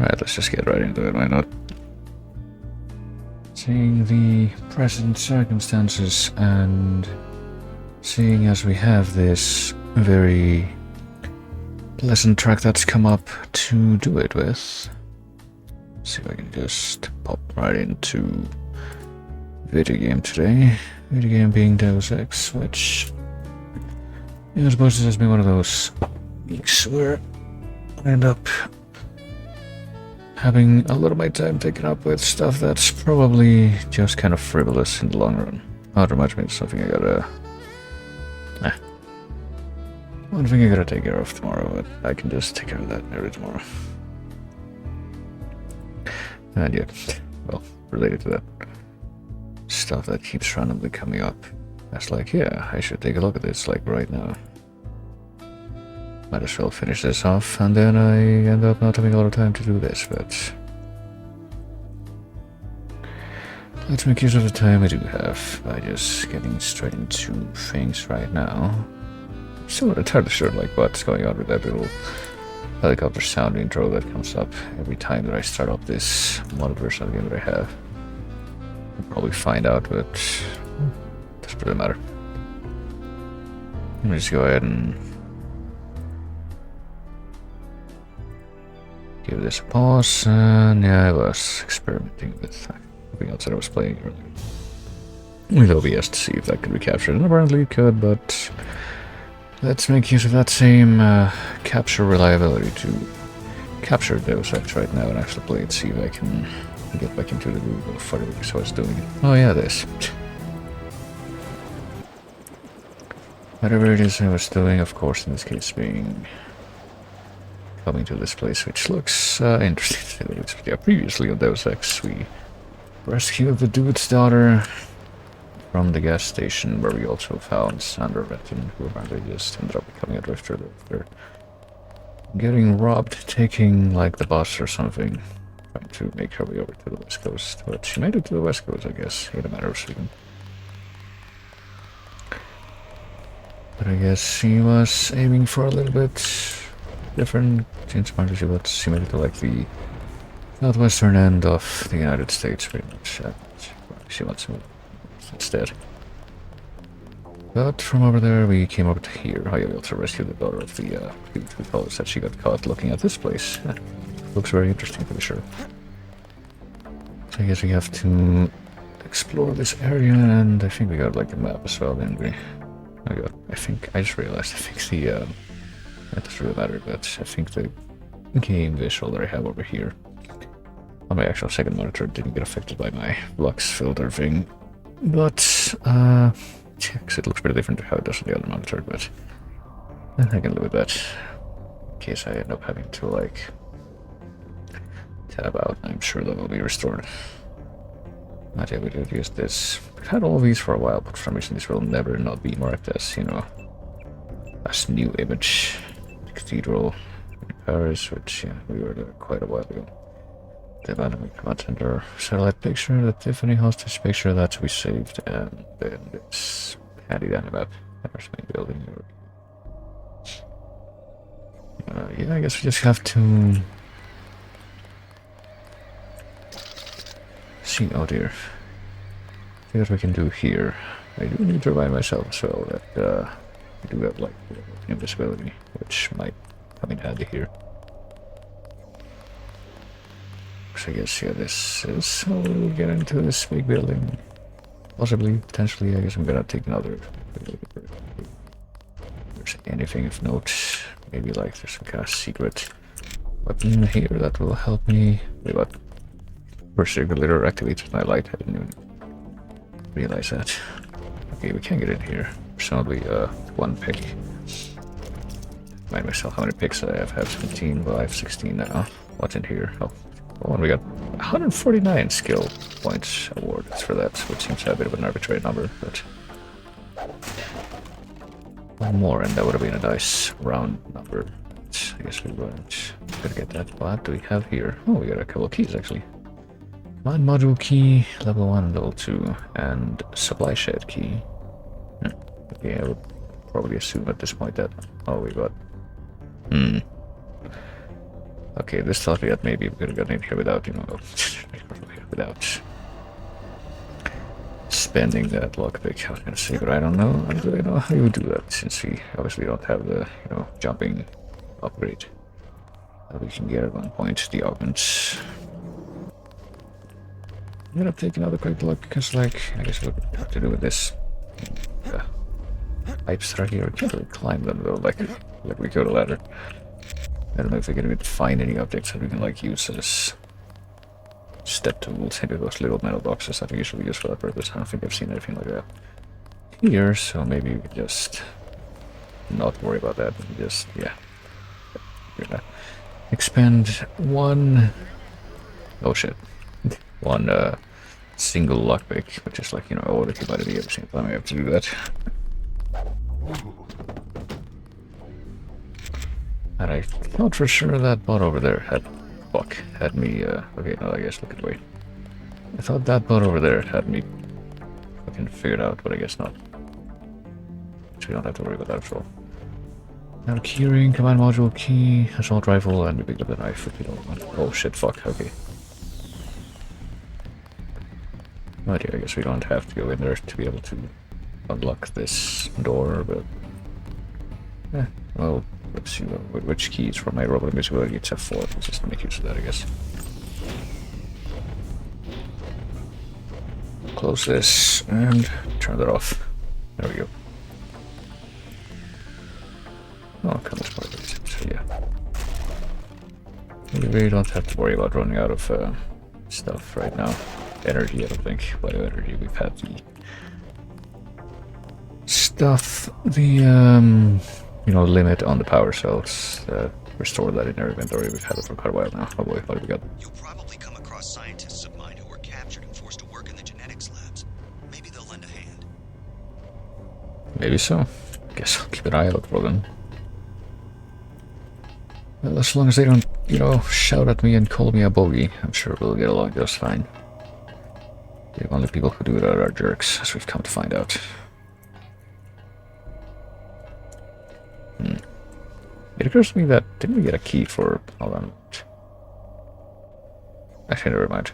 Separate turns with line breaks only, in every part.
Alright, let's just get right into it, why not? Seeing the present circumstances and seeing as we have this very pleasant track that's come up to do it with. Let's see if I can just pop right into video game today. Video game being Deus Ex, which I suppose this has been one of those weeks where I end up having a lot of my time taken up with stuff that's probably just kind of frivolous in the long run. Oh, it reminds me of something I gotta... one thing I gotta take care of tomorrow, but I can just take care of that maybe tomorrow. And yeah, well, related to that, stuff that keeps randomly coming up. That's like, yeah, I should take a look at this, like, right now. Might as well finish this off, and then I end up not having a lot of time to do this, but... let's make use of the time I do have by just getting straight into things right now. Still not entirely sure, like, what's going on with that little helicopter sound intro that comes up every time that I start up this mod version of the game that I have. I'll probably find out, but it doesn't really matter. Let me just go ahead and give this a pause, and yeah, I was experimenting with something else that I was playing earlier with OBS to see if that could be captured, and apparently it could, but let's make use of that same capture reliability to capture Deus Ex right now and actually play it, see if I can get back into the groove of whatever I was doing it. Oh yeah, this. Whatever it is I was doing, of course, in this case being coming to this place, which looks interesting. Yeah, previously on Deus Ex, we rescued the dude's daughter from the gas station, where we also found Sandra Retton, who apparently just ended up becoming a drifter after getting robbed, taking like the bus or something, trying to make her way over to the west coast. But she made it to the west coast, I guess, in a matter of seconds. But I guess she was aiming for a little bit different change of partnership, but she made it to like the southwestern end of the United States, pretty much. She wants to move instead. But from over there, we came over to here. Oh yeah, we also rescued the daughter of the dude who told us that she got caught looking at this place. Looks very interesting, to be sure. So I guess we have to explore this area, and I think we got like a map as well, didn't we? I just realized, I think the that doesn't really matter, but I think the game visual that I have over here on my actual second monitor didn't get affected by my Lux filter thing. But, yeah, because it looks pretty different to how it does on the other monitor, but I can live with that. In case I end up having to, like, tab out, I'm sure that will be restored. Not able to use this. We've had all of these for a while, but for some reason this will never not be marked as, you know, as new image. Cathedral in Paris, which, yeah, we were there quite a while ago. The abandoned command center satellite picture, the Tiffany hostage picture that we saved, and then this handy dandy map. Paris main building. Yeah, I guess we just have to see. Oh dear. See what we can do here. I do need to remind myself as well that I do have like invisibility, which might come in handy here. So I guess, yeah, this is how we'll get into this big building. Possibly, potentially, I guess I'm gonna take another. If there's anything of note, maybe like there's some kind of secret weapon here that will help me. Wait, what? First regulator activates my light, I didn't even realize that. Okay, we can get in here. Presumably, one pick. Remind myself how many picks I have. I have 17, well I have 16 now. What's in here? Oh, and we got 149 skill points awarded for that, which seems to have a bit of an arbitrary number, but one more and that would have been a nice round number. But I guess we weren't gonna get that. What do we have here? Oh, we got a couple of keys actually. Command module key, level 1 and level 2, and supply shed key. Okay, I would probably assume at this point that... oh, we got... Okay, this thought me that maybe we could have gotten in here without, you know, without spending that lockpick. I was gonna say, but I don't know. I don't really know how you would do that, since we obviously don't have the, you know, jumping upgrade that we can get at one point, the augments. I'm gonna take another quick look, because, like, I guess what we have to do with this. Pipes right here, we can't really climb them though, like we go to ladder. I don't know if we can even find any objects that we can, like, use as step tools into those little metal boxes that we usually use for that purpose. I don't think I've seen anything like that here, so maybe we could just not worry about that and just, yeah. We're gonna expand one, oh shit, one single lockpick, which is like, you know, all the commodity every single time I have to do that. And I thought for sure that bot over there had me, okay, no, I guess look at wait. I thought that bot over there had me fucking figured out, but I guess not. So we don't have to worry about that at all. Now keyring, command module, key, assault rifle, and we picked up the knife if we don't want. Oh shit, fuck, okay. But yeah, I guess we don't have to go in there to be able to unlock this door, but... yeah, well, let's see which keys from my robot invisibility. It's F4, let's just make use of that, I guess. Close this, and turn that off. There we go. Oh, come on, so yeah. We really don't have to worry about running out of stuff right now. Energy, I don't think. Bioenergy, we've had the stuff, the you know, limit on the power cells. Restore that in our inventory. We've had it for quite a while now. Oh boy, what have we got?
You'll probably come across scientists of mine who were captured and forced to work in the genetics labs. Maybe they'll lend a hand.
Maybe so. Guess I'll keep an eye out for them. Well, as long as they don't, you know, shout at me and call me a bogey, I'm sure we'll get along just fine. The only people who do that are jerks, as we've come to find out. It occurs to me that, didn't we get a key for, hold on. Actually, never mind.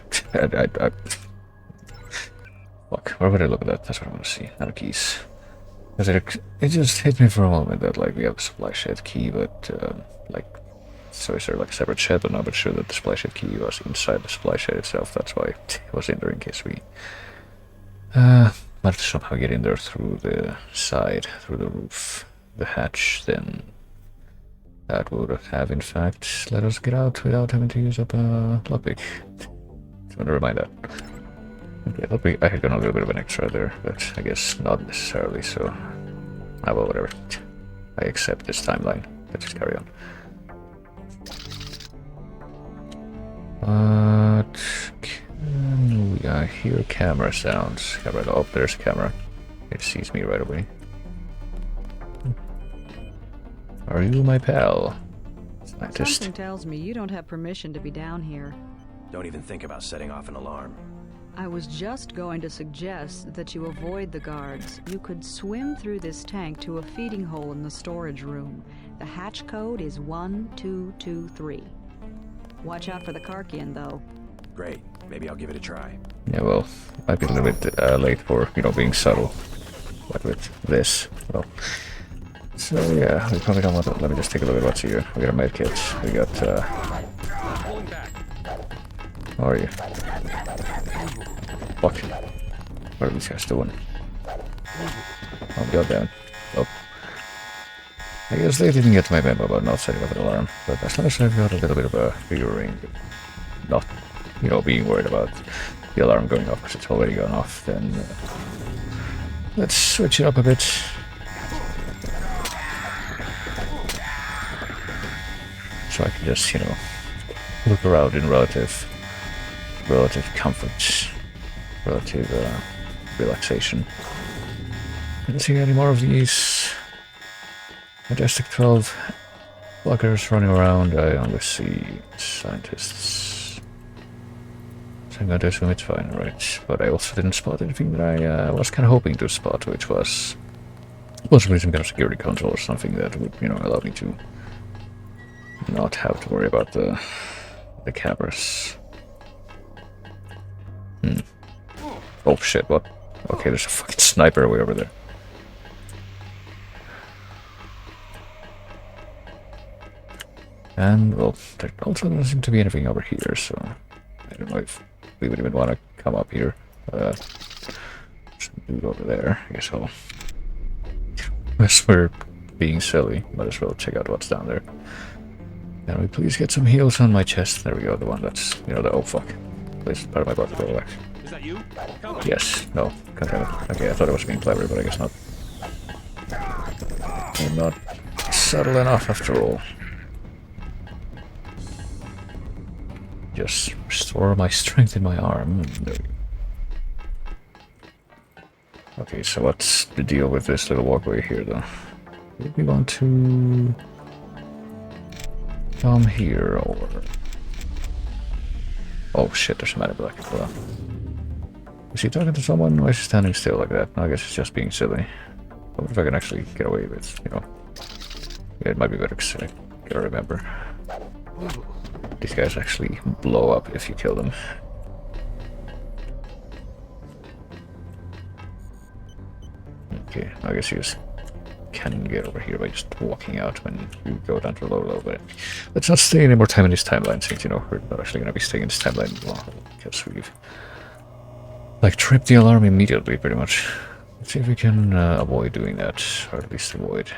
Fuck, where would I look at that? That's what I want to see, not a keys. Because it just hit me for a moment that, like, we have a supply shed key, but, like, so is there like a separate shed? I'm not sure that the supply shed key was inside the supply shed itself. That's why it was in there in case we managed to somehow get in there through the side, through the roof, the hatch. Then that would have in fact let us get out without having to use up a lockpick. Just want to remind that. Okay, lockpick. I had gone a little bit of an extra there, but I guess not necessarily. So, well, whatever. I accept this timeline. Let's just carry on. But can we hear camera sounds? Camera, oh, there's a camera. It sees me right away. Are you my pal, scientist?
Something tells me you don't have permission to be down here.
Don't even think about setting off an alarm.
I was just going to suggest that you avoid the guards. You could swim through this tank to a feeding hole in the storage room. The hatch code is 1223. Watch out for the Karkian, though.
Great. Maybe I'll give it a try.
Yeah, well, might be a little bit late for, you know, being subtle. But with this, well. So, yeah, we probably don't want to. Let me just take a look at what's here. We got a med kit. We got, how are you? Fuck. What are these guys doing? Oh, goddamn. Oh. I guess they didn't get my memo about not setting off an alarm, but as long as I've got a little bit of a reassuring, not, you know, being worried about the alarm going off because it's already gone off, then let's switch it up a bit. So I can just, you know, look around in relative comfort, relative relaxation. I don't see any more of these Majestic 12 buggers running around. I only see scientists. So I'm going to assume it's fine, right? But I also didn't spot anything that I was kind of hoping to spot, which was possibly some kind of security console or something that would, you know, allow me to not have to worry about the cameras. Oh shit, what? Okay, there's a fucking sniper way over there. And, well, there also doesn't seem to be anything over here, so I don't know if we would even want to come up here. Dude over there, I guess I'll... Unless we're being silly, might as well check out what's down there. Can we please get some heals on my chest? There we go, the one that's, you know, the oh fuck. This is part of my body, go back.
Is that you?
Yes, no, goddammit. Okay, I thought I was being clever, but I guess not. I'm not subtle enough after all. Just restore my strength in my arm. And there we go. Okay, so what's the deal with this little walkway here, though? Do we want to come here, or... Oh shit, there's a man in black as well. Is he talking to someone? Why is he standing still like that? No, I guess it's just being silly. I wonder if I can actually get away with, you know... Yeah, it might be better because I gotta remember. These guys actually blow up if you kill them. Okay, I guess you just can get over here by just walking out when you go down to low, but let's not stay any more time in this timeline, since, you know, we're not actually going to be staying in this timeline long, because we've, like, tripped the alarm immediately, pretty much. Let's see if we can avoid doing that, or at least avoid.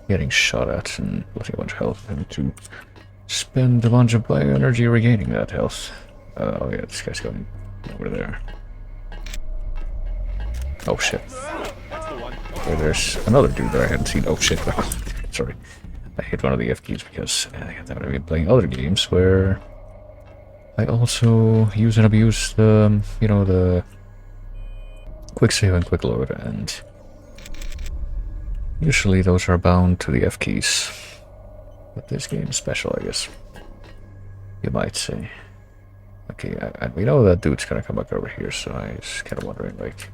Getting shot at and losing a bunch of health, and to spend a bunch of bioenergy regaining that health. Oh yeah, this guy's going over there. Oh shit. Okay, there's another dude that I hadn't seen. Oh shit. Sorry. I hit one of the F keys because I've been playing other games where I also use and abuse the, you know, the quick save and quick load, and usually those are bound to the F keys. But this game is special, I guess. You might say. Okay, and we know that dude's gonna come back over here, so I was kind of wondering, like,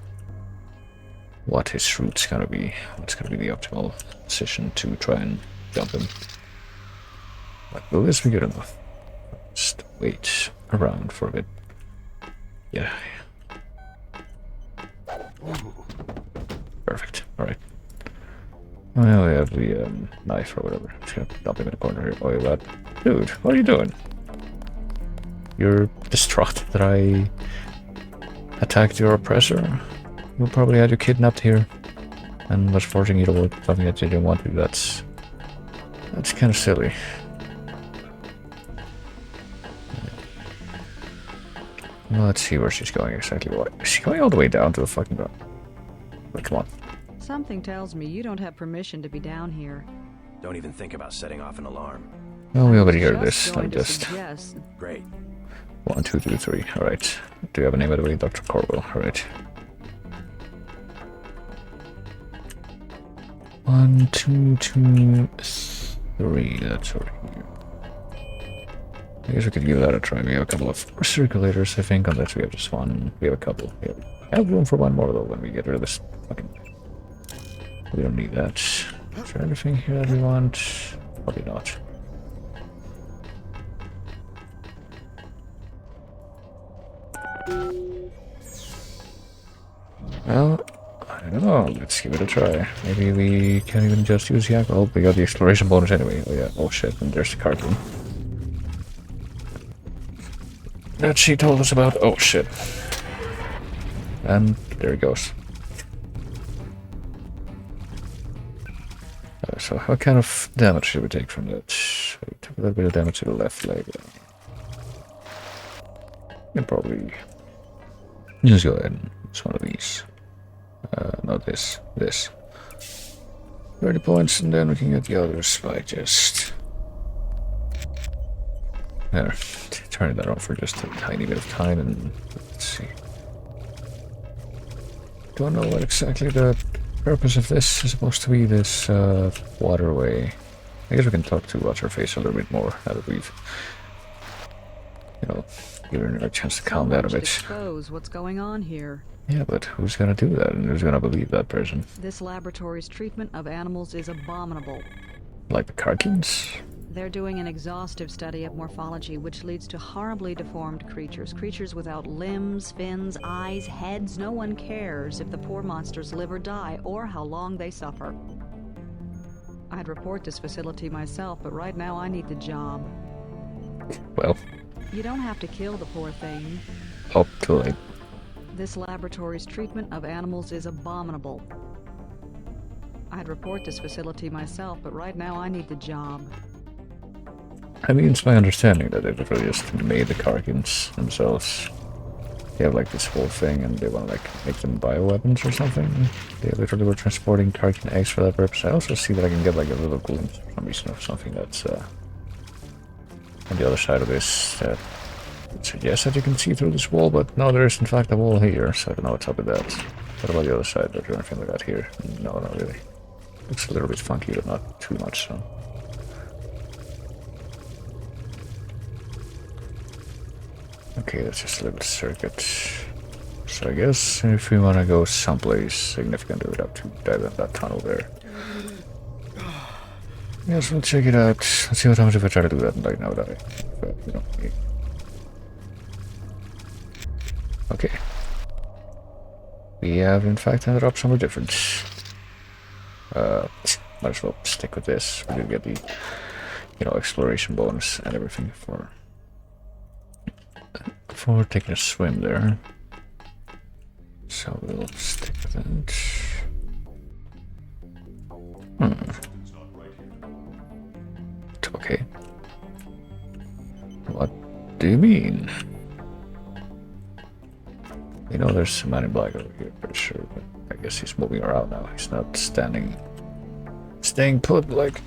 what his route's gonna be. What's gonna be the optimal position to try and jump him. But will this be good enough? Just wait around for a bit. Yeah. Perfect. Alright. Oh, now we have the knife or whatever. Just gonna dump him in the corner here. Oh, that dude, what are you doing? You're distraught that I attacked your oppressor. You probably had you kidnapped here and was forcing you to work something that you didn't want to. That's kind of silly. Well, let's see where she's going exactly. What? Is she going all the way down to the fucking ground? Like, come on.
Something tells me you don't have permission to be down here.
Don't even think about setting off an alarm.
Well, we already heard this.
Going
Like,
to
just
suggest
Great.
1, 2, 2, 3. All right. Do you have a name by the way, Dr. Corwell? All right. 1, 2, 2, 3. That's over here. I guess we could give that a try. We have a couple of circulators, I think, unless we have just one. We have a couple. We have room for one more, though, when we get rid of this fucking... We don't need that. Is there everything here that we want? Probably not. Well, I don't know. Let's give it a try. Maybe we can't even just use the alcohol. We got the exploration bonus anyway. Oh yeah. Oh shit. And there's the cartoon that she told us about. Oh shit. And there it goes. So what kind of damage should we take from that? We took a little bit of damage to the left leg. And probably just go ahead and use one of these. Not this. This. 30 points, and then we can get the others by just... There. Turning that on for just a tiny bit of time, and let's see. Don't know what exactly the purpose of this is supposed to be, this waterway. I guess we can talk to What's-Her-Face a little bit more now that we've, you know, Give her a chance to calm down a bit.
Expose what's going on here.
Yeah, but who's gonna do that, and who's gonna believe that person?
This laboratory's treatment of animals is abominable.
Like the Karkins?
They're doing an exhaustive study of morphology, which leads to horribly deformed creatures. Creatures without limbs, fins, eyes, heads. No one cares if the poor monsters live or die, or how long they suffer. I'd report this facility myself, but right now I need the job.
Well,
You don't have to kill the poor thing.
up to like.
This laboratory's treatment of animals is abominable. I'd report this facility myself, but right now I need the job.
I mean, it's my understanding that they literally just made the Karkins themselves. They have like this whole thing, and they want to like make them bioweapons or something. They literally were transporting Karkin eggs for that purpose. I also see that I can get like a little glimpse for some reason of something that's on the other side of this that would suggest that you can see through this wall, but no, there is in fact a wall here, so I don't know what's up with that. What about the other side? Is there anything like that here? No, not really. Looks a little bit funky, but not too much, so. Okay, that's just a little circuit. So I guess if we want to go someplace significant, we would have to dive in that tunnel there. Yes, we'll check it out. Let's see what happens if I try to do that and like now die. But we don't need. Okay. We have in fact ended up somewhere different. Might as well stick with this. We did get the, exploration bonus and everything for taking a swim there. So we'll stick with it. Okay. What do you mean? You know there's a man in black over here, pretty sure, but I guess he's moving around now. He's not staying put like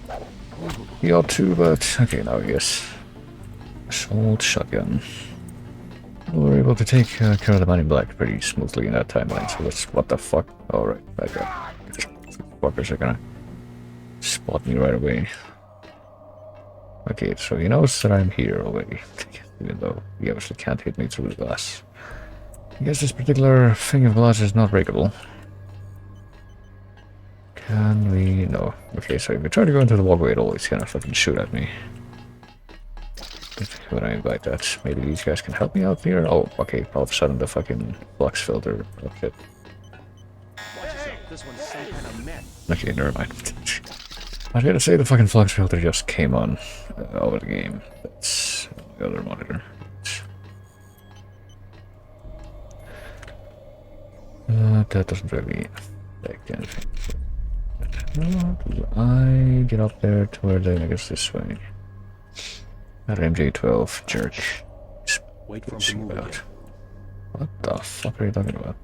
he ought to, but okay, now he is. Assault shotgun. We were able to take care of the man in black pretty smoothly in that timeline, so let's... What the fuck? Alright, that guy. These fuckers are gonna spot me right away. Okay, so he knows that I'm here already, even though he obviously can't hit me through the glass. I guess this particular thing of glass is not breakable. Can we... No. Okay, so if we try to go into the walkway at all, he's gonna fucking shoot at me. When I invite that, maybe these guys can help me out here. Oh, okay, all of a sudden the fucking flux filter. Oh shit.
This one's some kind of mess.
Okay, never mind. I was gonna say the fucking flux filter just came on over the game. That's the other monitor. That doesn't really affect anything. Do I get up there to where then I guess this way? That MJ12 jerk.
Wait for him to move again.
What the fuck are you talking about?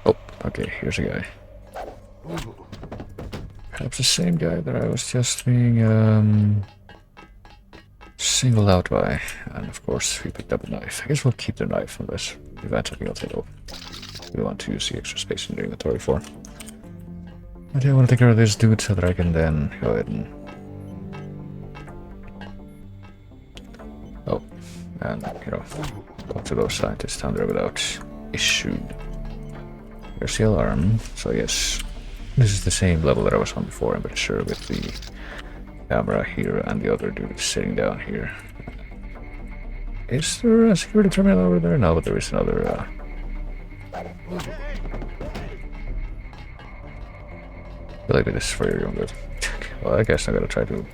Oh, okay, here's a guy. Perhaps the same guy that I was just being singled out by. And of course, we picked up a knife. I guess we'll keep the knife unless eventually I'll take off. We want to use the extra space in the inventory for. But I want to take care of this dude so that I can then go ahead and... Oh, and, go to those scientists down there without issue. There's the alarm, so yes, this is the same level that I was on before, I'm pretty sure, with the camera here and the other dude sitting down here. Is there a security terminal over there? No, but there is another, I feel like this is for your own good. Well, I guess I gotta try to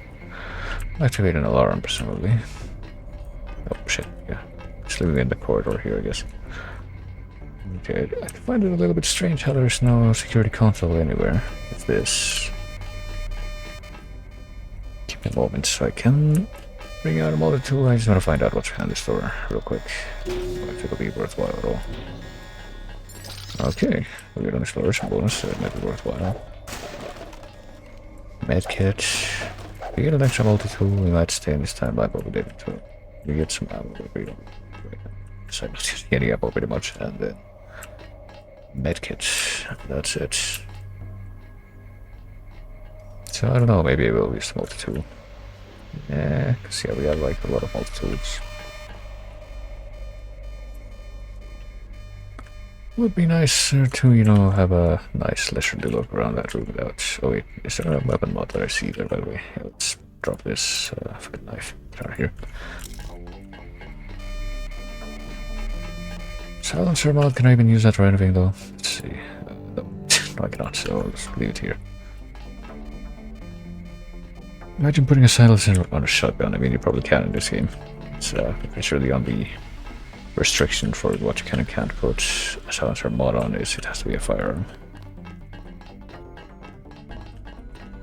activate an alarm, presumably. Oh, shit, yeah. Just leaving in the corridor here, I guess. Okay, I find it a little bit strange how there's no security console anywhere with this. Give me a moment so I can bring out a motor tool. I just want to find out what's behind this door real quick. If it'll be worthwhile at all. Okay, we'll get an exploration bonus, so it might be worthwhile. Medkit. If we get an extra multi-tool, we might stay in this timeline, but we didn't. So we get some ammo, but we don't. So I'm not just getting ammo pretty much, and then medkit. That's it. So I don't know, maybe I will use the multi-tool. Yeah, because yeah, we have like a lot of multi-tools. Would be nicer to, you know, have a nice leisurely look around that room without... Oh wait, is there a weapon mod that I see there, by the way? Yeah, let's drop this fucking knife down here. Silencer mod, can I even use that for anything though? Let's see. No. No, I cannot, so I'll just leave it here. Imagine putting a silencer on a shotgun. I mean, you probably can in this game. It's surely on the restriction for what you can and can't put a silencer mod on is it has to be a firearm.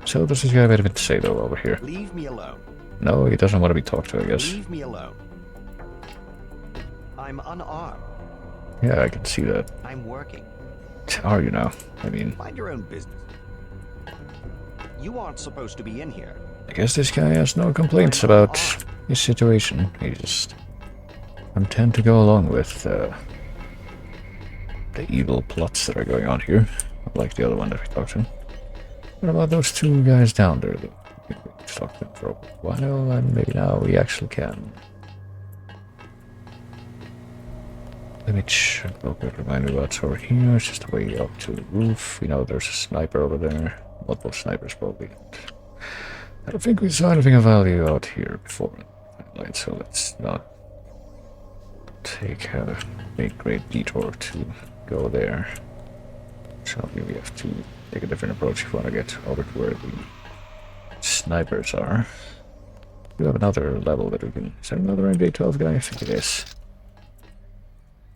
So does this guy have anything to say though over here?
Leave me alone.
No, he doesn't want to be talked to, I guess.
Leave me alone. I'm unarmed.
Yeah, I can see that.
I'm working.
Are you now? I mean,
Mind your own business. You aren't supposed to be in here.
I guess this guy has no complaints about his situation. He just content to go along with the evil plots that are going on here, like the other one that we talked to. What about those two guys down there? Though? We can talk to them for a while, and maybe now we actually can. Let me check real quick, remind me what's over here. It's just a way up to the roof. We know there's a sniper over there. Multiple snipers probably. I don't think we saw anything of value out here before. So let's not take a big great detour to go there. So maybe we have to take a different approach if we want to get over to where the snipers are. We have another level that we can... Is there another NBA 12 guy? I think it is.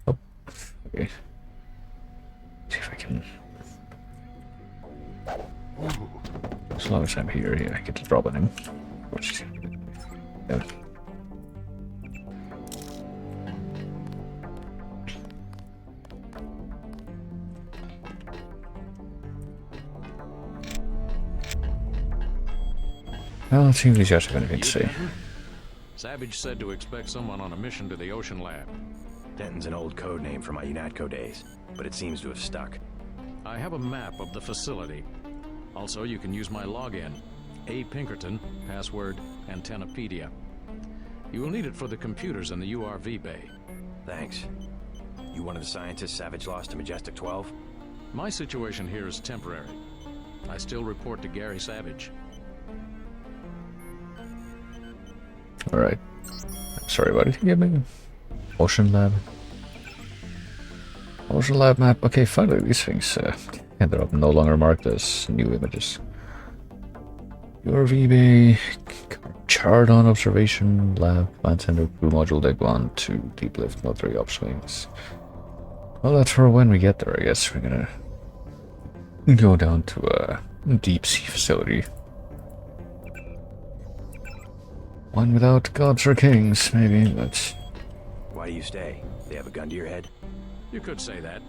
Oh, okay. See if I can... As long as I'm here, yeah, I get to drop on him. Yeah. Well, it seems he's actually going to say.
Savage said to expect someone on a mission to the Ocean Lab.
Denton's an old code name from my UNATCO days, but it seems to have stuck.
I have a map of the facility. Also, you can use my login. A. Pinkerton, password, Antennapedia. You will need it for the computers in the URV bay.
Thanks. You one of the scientists Savage lost to Majestic 12?
My situation here is temporary. I still report to Gary Savage.
Alright. Sorry, what did you give me? Ocean Lab. Ocean Lab map. Okay, finally these things ended up no longer marked as new images. URV Bay, Chardon Observation Lab, Command Center, Crew Module Deck 1, 2, Deep Lift, Military Upswings. Well, that's for when we get there, I guess. We're gonna go down to a deep sea facility. One without gods or kings, maybe, but...
Why do you stay? They have a gun to your head?
You could say that.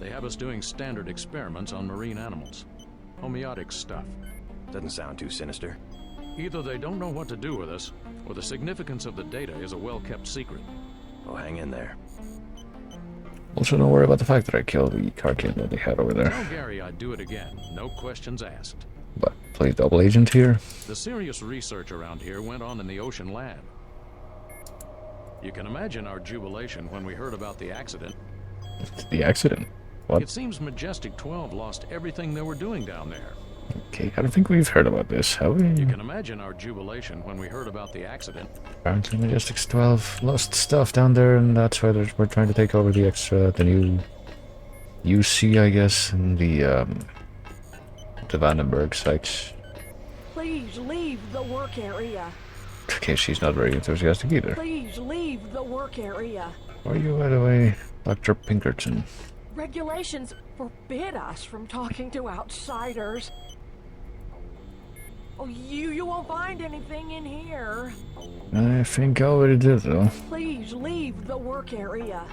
They have us doing standard experiments on marine animals. Homeotic stuff.
Doesn't sound too sinister.
Either they don't know what to do with us, or the significance of the data is a well-kept secret.
Oh, hang in there.
Also, don't worry about the fact that I killed the cartoon that they had over there.
Tell Gary I'd do it again. No questions asked.
But play double agent here?
The serious research around here went on in the Ocean Lab. You can imagine our jubilation when we heard about the accident.
The accident? What?
It seems Majestic 12 lost everything they were doing down there.
Okay, I don't think we've heard about this, have we?
You can imagine our jubilation when we heard about the accident.
Apparently Majestics 12 lost stuff down there, and that's why we're trying to take over the new UC, I guess, and the Vandenberg site.
Please leave the work area.
Okay, she's not very enthusiastic either.
Please leave the work area.
Are you, by the way, Dr. Pinkerton?
Regulations forbid us from talking to outsiders. Oh, you won't find anything in here.
I think I already did, though.
Please leave the work area.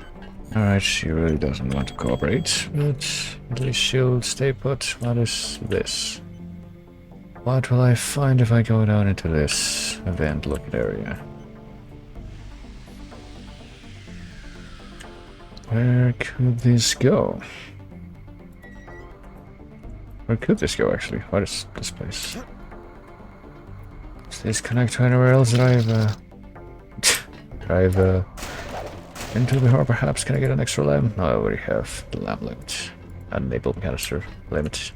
Alright, she really doesn't want to cooperate, but at least she'll stay put. What is this? What will I find if I go down into this event-looking area? Where could this go? Where could this go, actually? What is this place? Does this connect to anywhere else that I've been to before, perhaps? Can I get an extra lamp? No, I already have the lamp limit. And maple canister limit.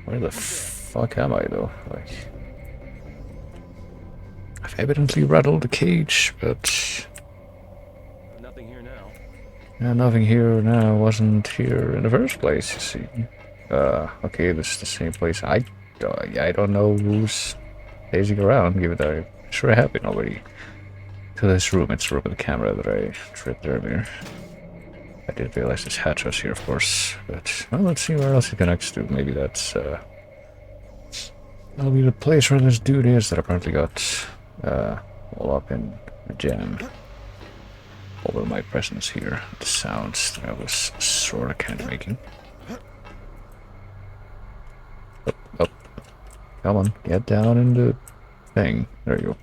Where the fuck am I, though? Like... I've evidently rattled the cage, but...
Nothing here now.
Yeah, nothing here now wasn't here in the first place, you see. Okay, this is the same place. I don't know who's pacing around, given that I'm sure I have been already to this room. It's the room with the camera that I tripped earlier. I didn't realize this hatch was here, of course, but well, let's see where else it connects to. Maybe that'll be the place where this dude is that apparently got all up in a jam over my presence here. The sounds that I was sort of kind of making. Up. Come on, get down in the thing. There you go.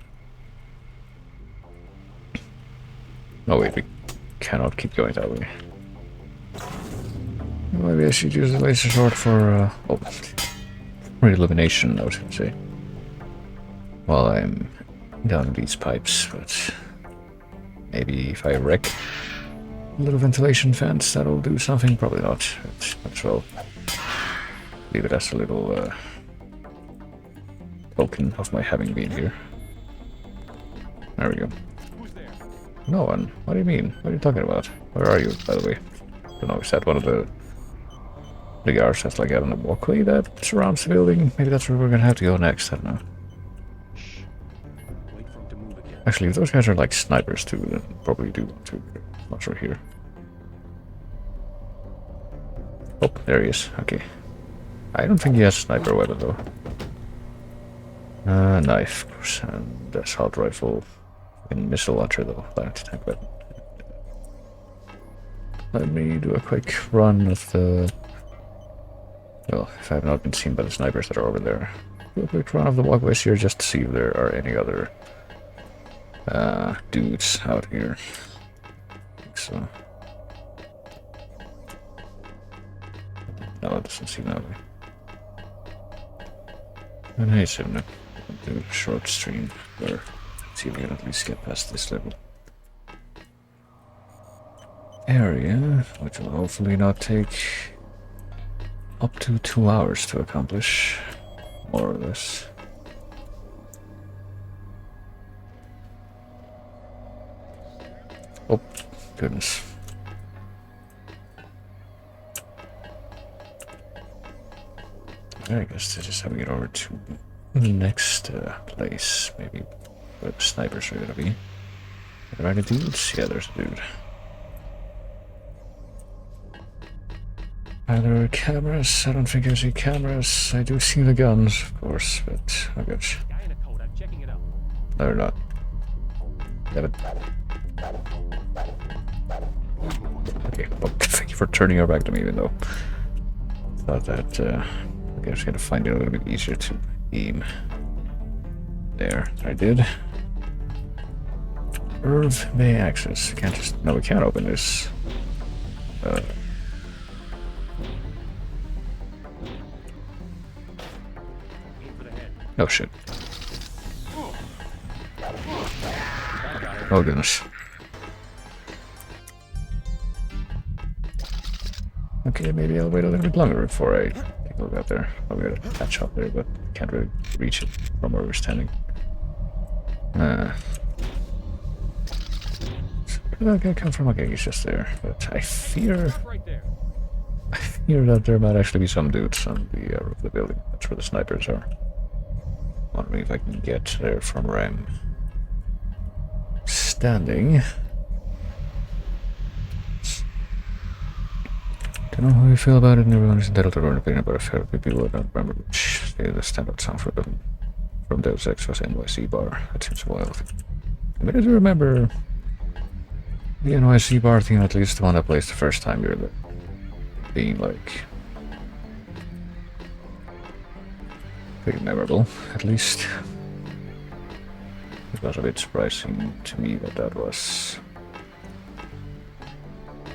Oh wait, we cannot keep going that way. Maybe I should use the laser sword for re-illumination, I was gonna say. While I'm down in these pipes, but maybe if I wreck a little ventilation fence, that'll do something. Probably not. But might as well leave it as a little token of my having been here. There we go. No one. What do you mean? What are you talking about? Where are you, by the way? I don't know, is that one of the guards that's like out on the walkway that surrounds the building? Maybe that's where we're gonna have to go next, I don't know. Actually, if those guys are like snipers too, then probably do want to. Not sure here. Oh, there he is. Okay. I don't think he has a sniper weapon though. Knife, of course, and assault rifle and missile launcher though. Tank weapon. Let me do a quick run of the... Well, if I have not been seen by the snipers that are over there. Do a quick run of the walkways here just to see if there are any other dudes out here. I think so. No, it doesn't seem that way. And hey, Simna, do a short stream where see if we can at least get past this level. Area, which will hopefully not take up to 2 hours to accomplish, more or less. Oh, goodness. I guess this is how we get over to the next place, maybe where the snipers are gonna be. Are there any dudes? Yeah, there's a dude. Are there cameras? I don't think I see cameras. I do see the guns, of course, but oh gosh. No, they're not. Damn it. Okay, well, thank you for turning your back to me, even though I thought that I was gonna find it a little bit easier to aim. There, I did. Irv Bay access. Can't just... No, we can't open this. Oh shit. Oh goodness. Okay, maybe I'll wait a little bit longer before I take a look out there. I'll get a patch up there, but can't really reach it from where we're standing. Where did that guy come from? Okay, he's just there. But I fear that there might actually be some dudes on the roof of the building. That's where the snipers are. Wondering if I can get there from where I'm standing. Don't know how you feel about it, and everyone is entitled to their own opinion, but I've heard people who don't remember which the standout sound for them from Deus Ex was NYC bar. That seems wild. I mean, I do remember the NYC bar thing, at least the one that plays the first time you're there, being like pretty memorable, at least. It was a bit surprising to me that that was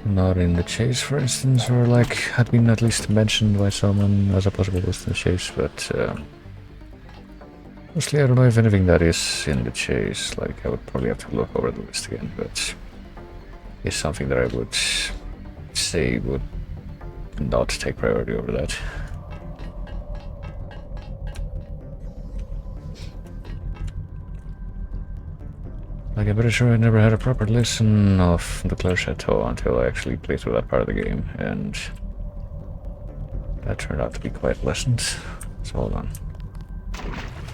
not in the chase, for instance, or like had been at least mentioned by someone as a possible list in the chase, but mostly I don't know if anything that is in the chase. Like I would probably have to look over the list again, but it's something that I would say would not take priority over that. Like, I'm pretty sure I never had a proper listen of the Claire Chateau until I actually played through that part of the game, and that turned out to be quite pleasant. So hold on.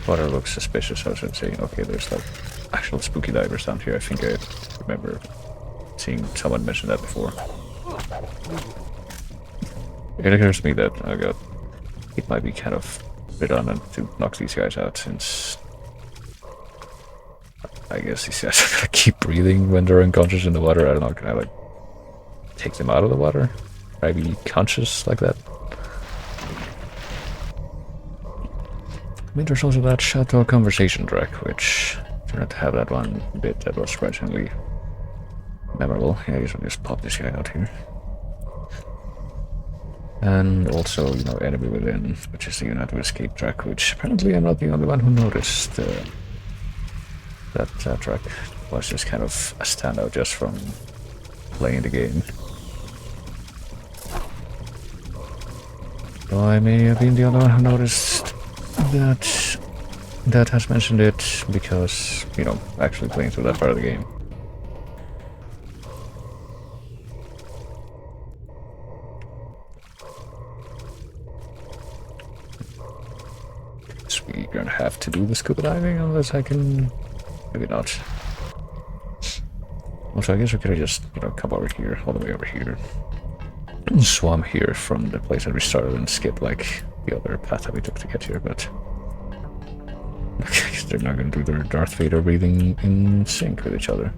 Water looks suspicious, I should say. Okay, there's like actual spooky divers down here. I think I remember seeing someone mention that before. It occurs to me that, oh god, it might be kind of redundant to knock these guys out, since I guess these guys are gonna keep breathing when they're unconscious in the water. I don't know, can I like take them out of the water? Can I be conscious like that? I mean, there's also that Chateau conversation track, which turned out to have that one bit that was surprisingly memorable. Yeah, I guess I'll just pop this guy out here. And also, you know, Enemy Within, which is the Unite to Escape track, which apparently I'm not the only one who noticed. That track was just kind of a standout just from playing the game. Though I may have been the only one who noticed that has mentioned it, because, you know, actually playing through that part of the game. So we're gonna have to do the scuba diving unless I can. Maybe not. Also, I guess we could have just, you know, come over here, all the way over here, and swam here from the place that we started and skip like the other path that we took to get here, but I guess they're not going to do their Darth Vader breathing in sync with each other.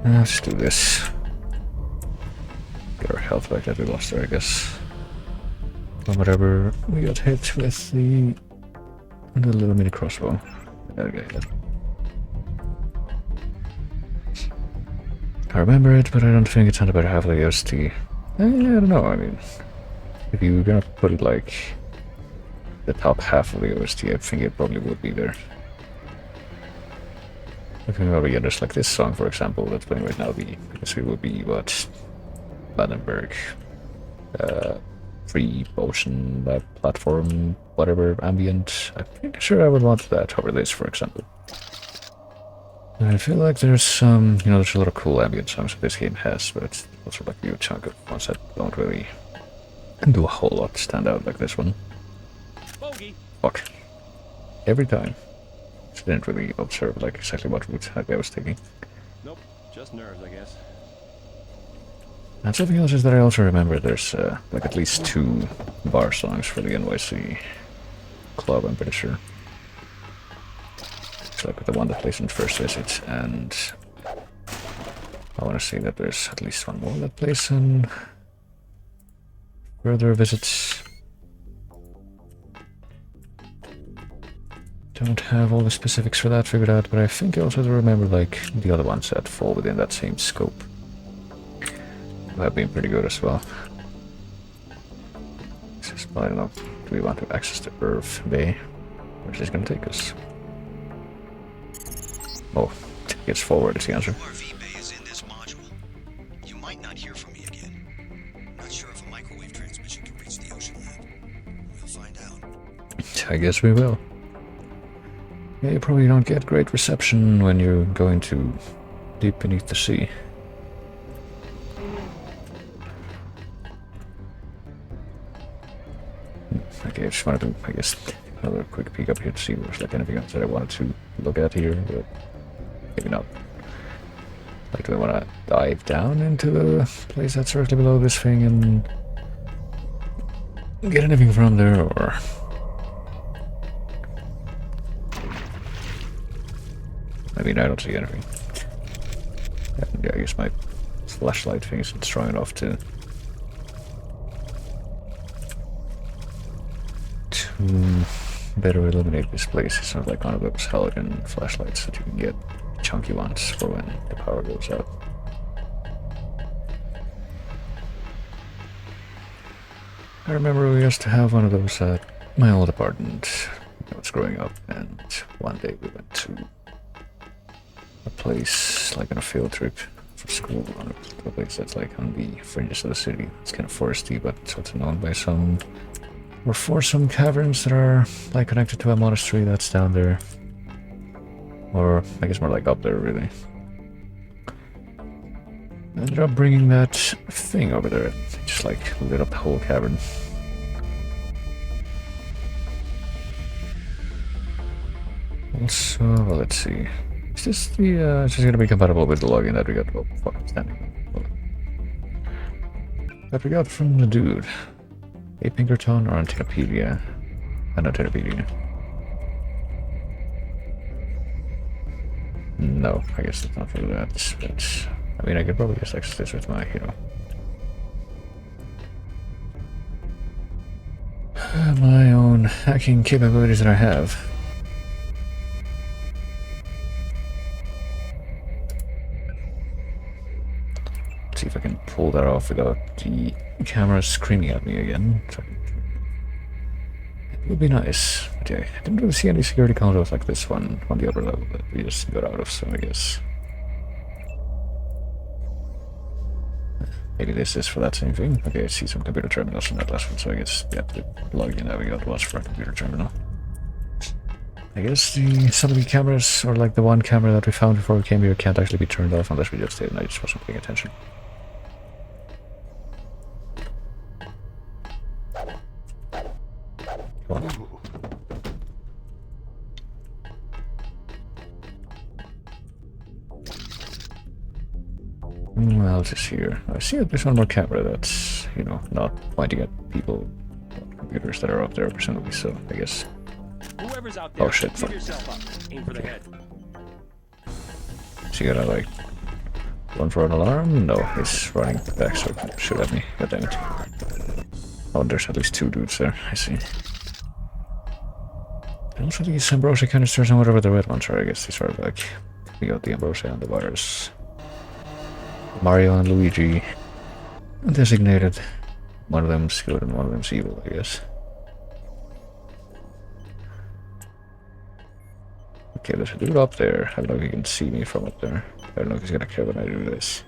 Let's do this. Get our health back that we lost there, I guess. Or whatever we got hit with the little mini crossbow. Okay. I remember it, but I don't think it's on about half of the OST. I don't know, I mean, if you were gonna put it like the top half of the OST, I think it probably would be there. Looking over here, there's like this song, for example, that's playing right now. I guess it would be what? Vandenberg. Free ocean platform, whatever, ambient. I'm pretty sure I would want that over this, for example. And I feel like there's some, you know, there's a lot of cool ambient songs that this game has, but it's also like a huge chunk of ones that don't really do a whole lot stand out like this one.
Bogey.
Fuck. Every time. Just didn't really observe like exactly what route I was taking.
Nope, just nerves, I guess.
And something else is that I also remember there's like at least 2 bar songs for the NYC club, I'm pretty sure. It's like the one that plays in first visit, and I want to say that there's at least one more that plays in further visits. Don't have all the specifics for that figured out, but I think I also remember like the other ones that fall within that same scope. Have been pretty good as well. Just, I don't know, do we want to access the Earth Bay? Where's this gonna take us? Oh, it's forward is the answer.
RV bay is in this module. You might not hear from me again. Not sure if a microwave transmission can reach the ocean lab. We'll find out.
I guess we will. Yeah, you probably don't get great reception when you're going too deep beneath the sea. Okay, I just wanted to, I guess, another quick peek up here to see if there's like anything else that I wanted to look at here, but maybe not. Like, do I want to dive down into the place that's directly below this thing and get anything from there, or... I mean, I don't see anything. Yeah, I guess my flashlight thing isn't strong enough to better illuminate this place. It's not like one of those halogen flashlights that you can get chunky ones for when the power goes out. I remember we used to have one of those at my old apartment when I was growing up, and one day we went to a place like on a field trip for school, on a place that's like on the fringes of the city. It's kind of foresty, but it's also known by some, or for some caverns that are like connected to a monastery that's down there, or I guess more like up there really. I ended up bringing that thing over there. It just like lit up the whole cavern. Also, well, let's see. Is this the, it's just gonna be compatible with the login that we got, oh fuck, I'm standing. That we got from the dude. A Pinkerton or Antenopedia? Antenopedia. No, I guess it's not for that, but I mean, I could probably just access this with my, my own hacking capabilities that I have. Let's see if I can pull that off without the camera screaming at me again. It would be nice. But yeah, I didn't really see any security consoles like this one on the upper level that we just got out of, so I guess maybe this is for that same thing. Okay, I see some computer terminals in that last one, so I guess, yeah, the login that we got was for a computer terminal. I guess some of the cameras, or like the one camera that we found before we came here, can't actually be turned off unless we just did, and I just wasn't paying attention. Come on. Well, just here. I see that there's one more camera that's, not pointing at people on computers that are up there, presumably, so I guess.
Whoever's out there,
oh shit, fuck.
yourself up. Aim for the head.
So you gotta, like, run for an alarm? No, he's running back, so shoot at me. God damn it. Oh, there's at least two dudes there, I see. And also these ambrosia canisters and whatever the red ones are, I guess these are like, we got the ambrosia and the virus. Mario and Luigi designated. One of them's good and one of them's evil, I guess. Okay, there's a dude up there. I don't know if he can see me from up there. I don't know if he's gonna care when I do this.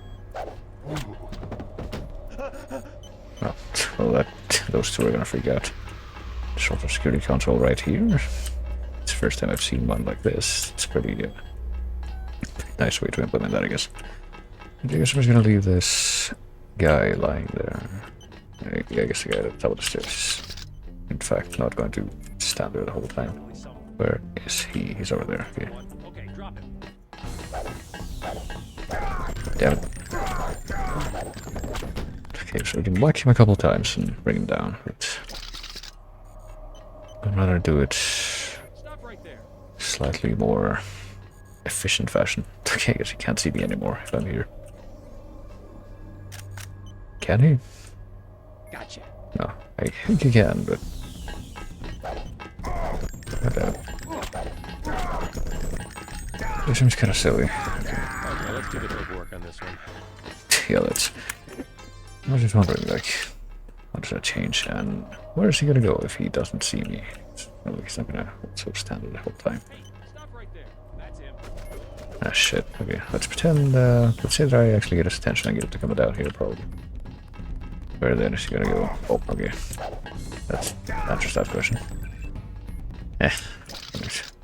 Oh, well, those two are gonna freak out. Sort of security console right here. It's the first time I've seen one like this. It's pretty nice way to implement that, I guess. I guess I'm just gonna leave this guy lying there. I guess the guy at the top of the stairs. In fact, not going to stand there the whole time. Where is he? He's over there. Okay.
Okay, drop him.
Damn it. Okay, so we can whack him a couple times and bring him down, but I'd rather do it slightly more efficient fashion. Okay, I guess he can't see me anymore if I'm here. Can he?
Gotcha.
No, I think he can, but this seems kind of silly.
Okay, let's do the paperwork on this one.
Yeah, let's. I was just wondering, like, how does that change, and where is he gonna go if he doesn't see me? Well, he's not gonna also stand there the whole time.
Hey, stop right there. That's him.
Ah, shit. Okay, let's pretend. Let's say that I actually get his attention and get him to come down here, probably. Where then is he gonna go? Oh, okay. That's answers that question. I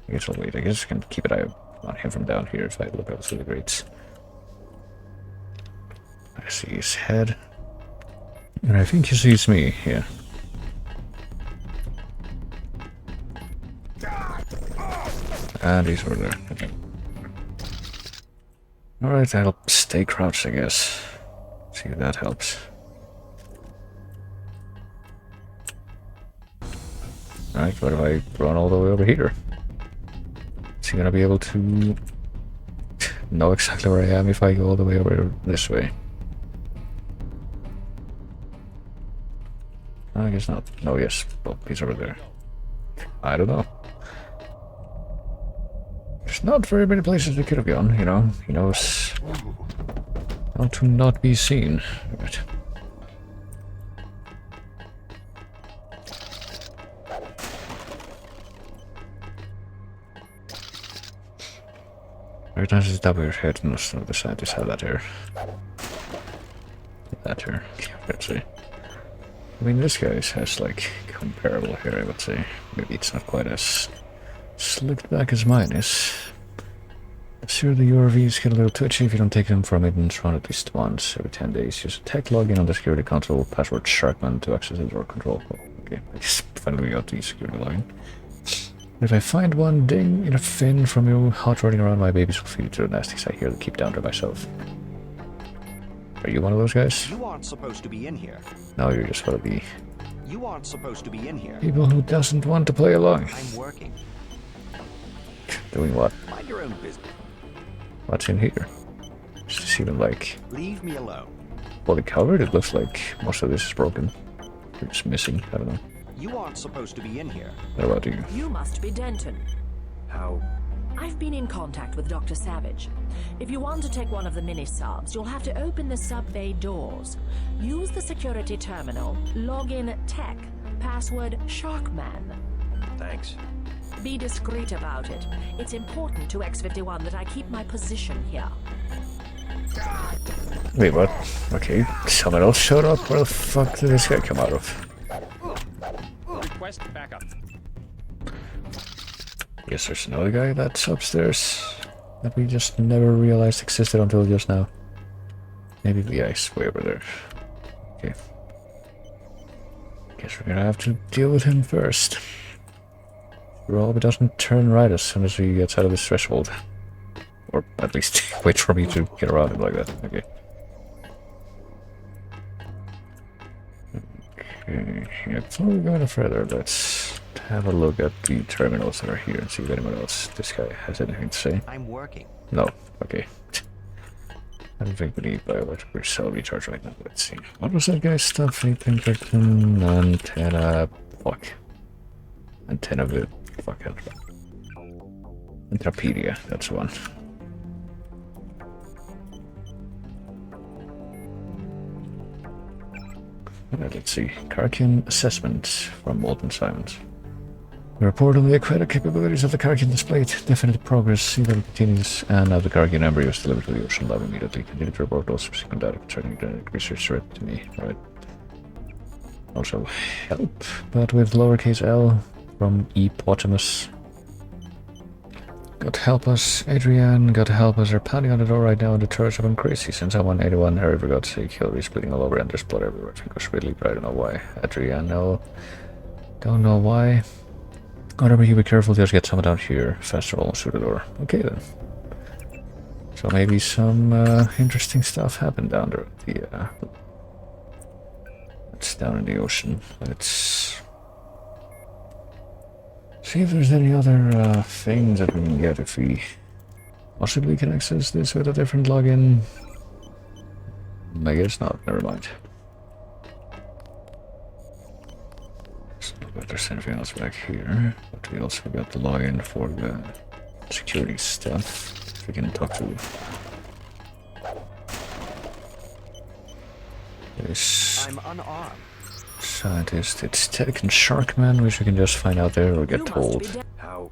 guess I'll wait. I guess I can keep an eye on him from down here if I look out through the grates. I see his head. And I think he sees me, yeah. And he's over there. Okay. Alright, I'll stay crouched, I guess. See if that helps. Alright, what if I run all the way over here? Is he gonna be able to know exactly where I am if I go all the way over this way? I guess not. No, yes. Well, he's over there. I don't know. There's not very many places we could have gone, you know. He knows how to not be seen. Right. Very nice is that we're heading on the scientists have that here. That here. Let's see. I mean, this guy has like comparable hair, I would say. Maybe it's not quite as slicked back as mine is. Sure, the URVs get a little twitchy if you don't take them from it and run at least once every 10 days. Use a tech login on the security console, password Sharkman to access it or control. Oh, okay, I just finally got the security login. If I find one ding in a fin from you hot running around, my babies will feed it to the nasties I hear to keep down to myself. Are you one of those guys?
You aren't supposed to be in here.
No, you're just one of the
You aren't supposed to be in here.
people who doesn't want to play along.
I'm working.
Doing what?
Mind your own business.
What's in here? Is this even like
Leave me alone.
fully covered? It looks like most of this is broken. Or just missing, I don't know.
You aren't supposed to be in here.
What about you?
You must be Denton.
How?
I've been in contact with Dr. Savage. If you want to take one of the mini-subs, you'll have to open the sub bay doors. Use the security terminal, log in tech, password Sharkman.
Thanks.
Be discreet about it. It's important to X-51 that I keep my position here.
Wait, what? Okay, someone else showed up? Where the fuck did this guy come out of?
Request backup.
Guess there's another guy that's upstairs that we just never realized existed until just now. Maybe the guy's way over there. Okay. Guess we're gonna have to deal with him first. We hope he doesn't turn right as soon as he gets out of his threshold. Or at least wait for me to get around him like that. Okay. Okay, yeah, before we go any further, let's have a look at the terminals that are here and see if anyone else, this guy, has anything to say.
I'm working.
No, okay. I don't think we need bioelectric cell recharge right now. Let's see. What was that guy's stuff? A Pinkerton, antenna, fuck. Antenna vid, fuck it. Intrapedia, that's one. Let's see. Karkin assessment from Molten Simons. The report on the aquatic capabilities of the Karkin displayed definite progress. Sea level continues, and now the Karkin embryo is delivered to the ocean lab immediately. Continue to report all subsequent data concerning genetic research read to me. Alright. Also, help, but with lowercase l from Epotamus. God help us, Adrian. God help us. They're pounding on the door right now, and the turrets have gone crazy. Since I won 81, Harry forgot to say Hillary bleeding all over, and there's blood everywhere. I think it was really, but I don't know why. Adrian, no. Don't know why. Whatever, you be careful, just get someone down here. Faster, almost through the door. Okay then. So maybe some interesting stuff happened down there. It's down in the ocean. Let's see if there's any other things that we can get if we possibly can access this with a different login. I guess not, never mind. So if there's anything else back here, but we also got the login for the security stuff. If we can talk to this
I'm unarmed.
scientist. It's Tech and Sharkman, which we can just find out there or get told.
How?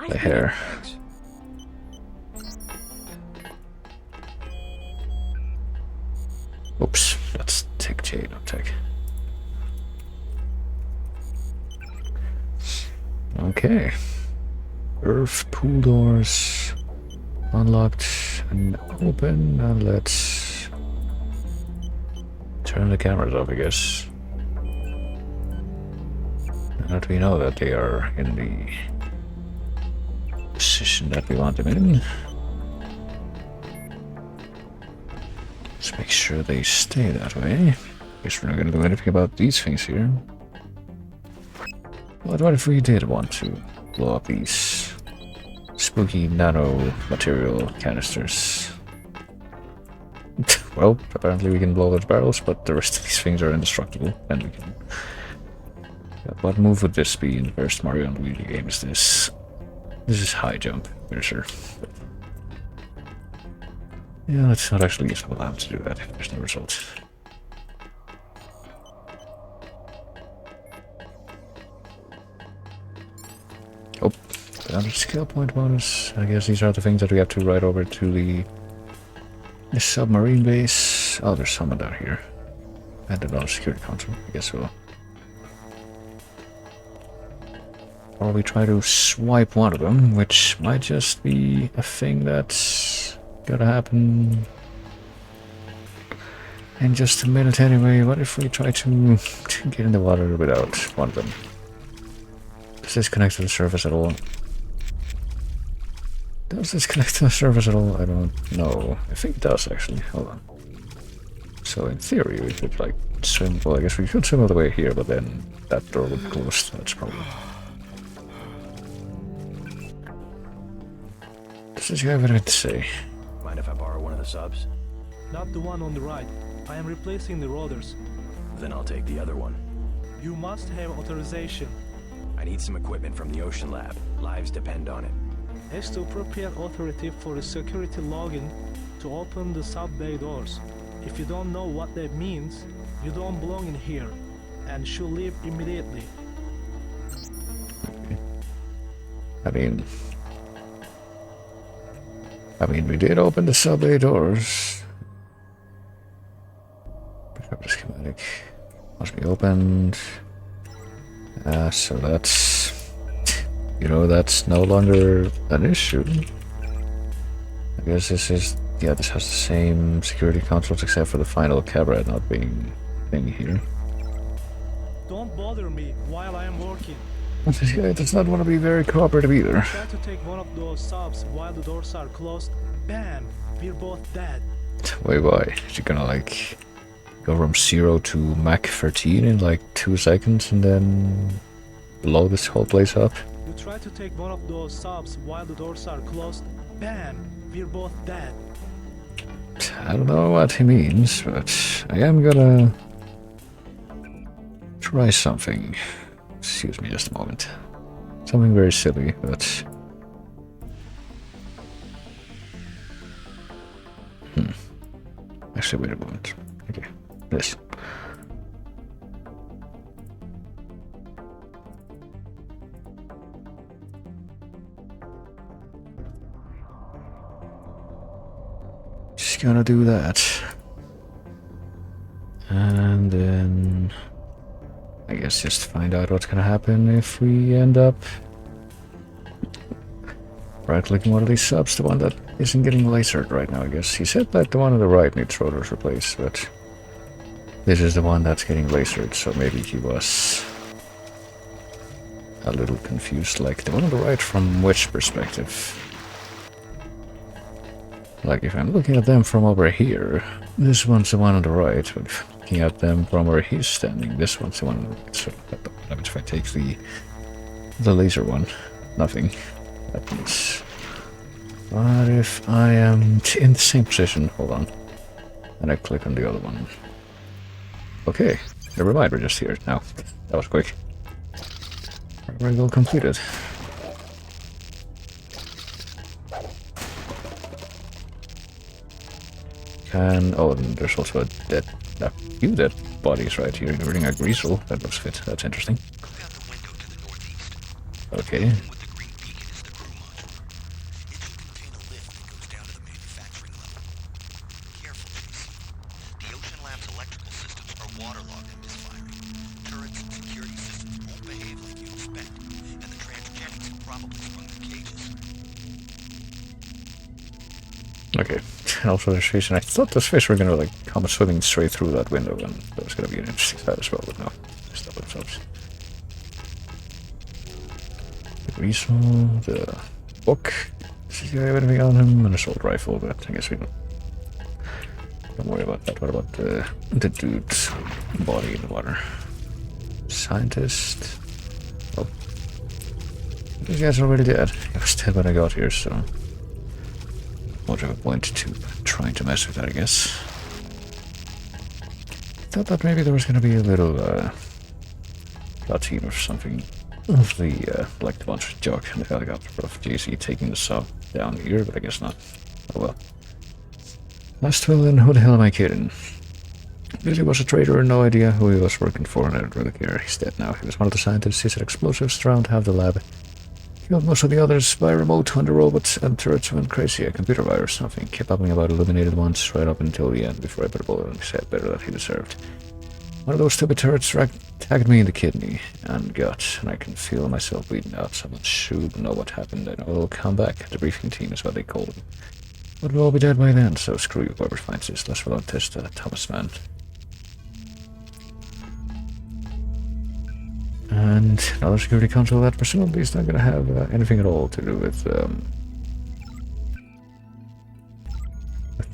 The hair.
Thanks.
Oops, that's Tech J, not Tech. Okay. Earth pool doors unlocked and open, and let's turn the cameras off, I guess. Now that we know that they are in the position that we want them in, let's make sure they stay that way. Guess we're not gonna do anything about these things here. But what if we did want to blow up these spooky nano material canisters? Well, apparently we can blow those barrels, but the rest of these things are indestructible, and we can... What move would this be in the first Mario and Luigi game? Is this... This is high jump. Pretty sure. Yeah, let's not actually use the lab to do that if there's no result. Oh, another skill point bonus. I guess these are the things that we have to ride over to the submarine base. Oh, there's someone down here. And another security console. I guess we'll probably try to swipe one of them, which might just be a thing that's gonna happen in just a minute anyway. What if we try to get in the water without one of them? Does this connect to the surface at all? Does this connect to the surface at all? I don't know. I think it does actually. Hold on. So in theory we could like swim, well I guess we could swim all the way here, but then that door would close. That's probably... Does this guy have anything to say?
Mind if I borrow one of the subs?
Not the one on the right. I am replacing the rotors.
Then I'll take the other one.
You must have authorization.
I need some equipment from the Ocean Lab. Lives depend on it.
As the appropriate authority for a security login to open the sub-bay doors. If you don't know what that means, you don't belong in here and should leave immediately.
I mean, we did open the sub-bay doors. Pick up the schematic. Must be opened. So that's... You know, that's no longer an issue. I guess this is... Yeah, this has the same security controls except for the final camera not being thing here.
Don't bother me while I am working.
This guy does not want to be very cooperative either.
Try to take one of those subs while the doors are closed. Bam! We're both dead.
Wait, why? Is he gonna like go from 0 to Mach 13 in like 2 seconds and then blow this whole place up?
You try to take one of those subs while the doors are closed. Bam! We're both dead.
I don't know what he means, but I am gonna try something. Excuse me just a moment. Something very silly, but... Actually, wait a moment. Okay, this. Just gonna do that. And then... I guess just find out what's gonna happen if we end up right-clicking one of these subs, the one that isn't getting lasered right now, I guess. He said that the one on the right needs rotors replaced, but this is the one that's getting lasered, so maybe he was a little confused. Like, the one on the right from which perspective? Like, if I'm looking at them from over here, this one's the one on the right, but if I'm looking at them from where he's standing, this one's the one on the right. So that happens if I take the laser one. Nothing. That means... What if I am in the same position? Hold on. And I click on the other one. Okay, never mind, we're just here now. That was quick. Primary goal completed. And oh, and there's also a few dead bodies right here, including a greasel. That looks fit. That's interesting.
Look out the window to the northeast.
Okay.
With the green beacon is the crew module. It should contain a lift that goes down to the manufacturing level. Careful, Chase. The Ocean Lab's electrical systems are waterlogged and misfiring. Turrets and security systems won't behave like you expect, and the transgenics have probably sprung their cages.
Okay. Also, there's fish, and I thought those fish were gonna like come swimming straight through that window, and that was gonna be an interesting sight as well. But no, they stopped themselves. The greasel, the book. Does he have anything on him? An assault rifle, but I guess we don't worry about that. What about the dude's body in the water? Scientist. Oh, these guys are already dead. I was dead when I got here, so. What a point to trying to mess with that, I guess. Thought that maybe there was going to be a little plot team or something of the like the bunch of Jock and the helicopter of JC taking the sub down here, but I guess not. Oh well. Last will, then who the hell am I kidding? Billy was a traitor, no idea who he was working for, and I don't really care. He's dead now. He was one of the scientists who set explosives around half the lab. Killed most of the others by remote when the robots and turrets went crazy. A computer virus, something. Kept babbling about illuminated ones right up until the end before I put a bullet on his head, better than he deserved. One of those stupid turrets tagged me in the kidney and gut, and I can feel myself bleeding out. Someone should know what happened. I know it'll come back. The briefing team is what they call them. But we'll all be dead by then, so screw you, whoever finds this. Let's roll on test Thomas man. And another security console that presumably is not going to have anything at all to do with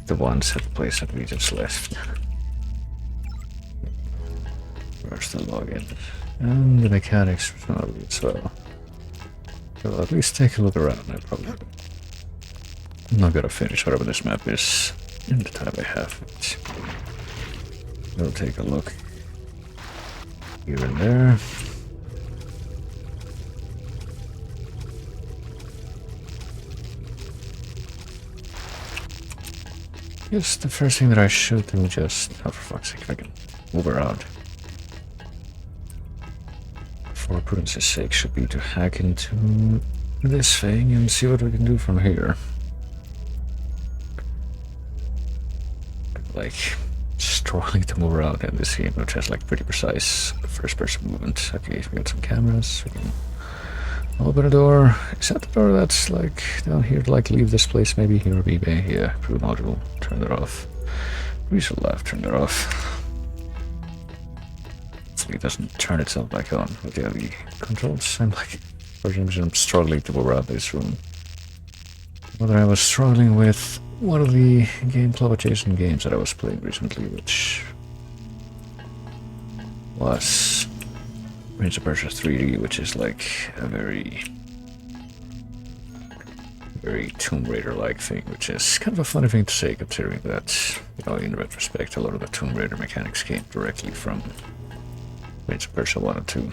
the ones at the place that we just left. Where's the login? And the mechanics presumably as well. So at least take a look around. I'm not gonna finish whatever this map is in the time I have. We'll take a look here and there. Yes, the first thing that I should do just, oh for fuck's sake, if I can move around. For prudence's sake, should be to hack into this thing and see what we can do from here. Like, struggling to move around in this game, which has like pretty precise first-person movement. Okay, we got some cameras. We can open a door. Is that the door that's like down here to like leave this place? Maybe here, maybe yeah. Crew module. Turn that off. Reset left. Turn that off. Hopefully it doesn't turn itself back on with the other controls. I'm like, for some reason, I'm struggling to move around this room. Whether I was struggling with one of the game club adjacent games that I was playing recently, which was Prince of Persia 3D, which is like a very Tomb Raider-like thing, which is kind of a funny thing to say, considering that, you know, in retrospect, a lot of the Tomb Raider mechanics came directly from Prince of Persia 1 and 2.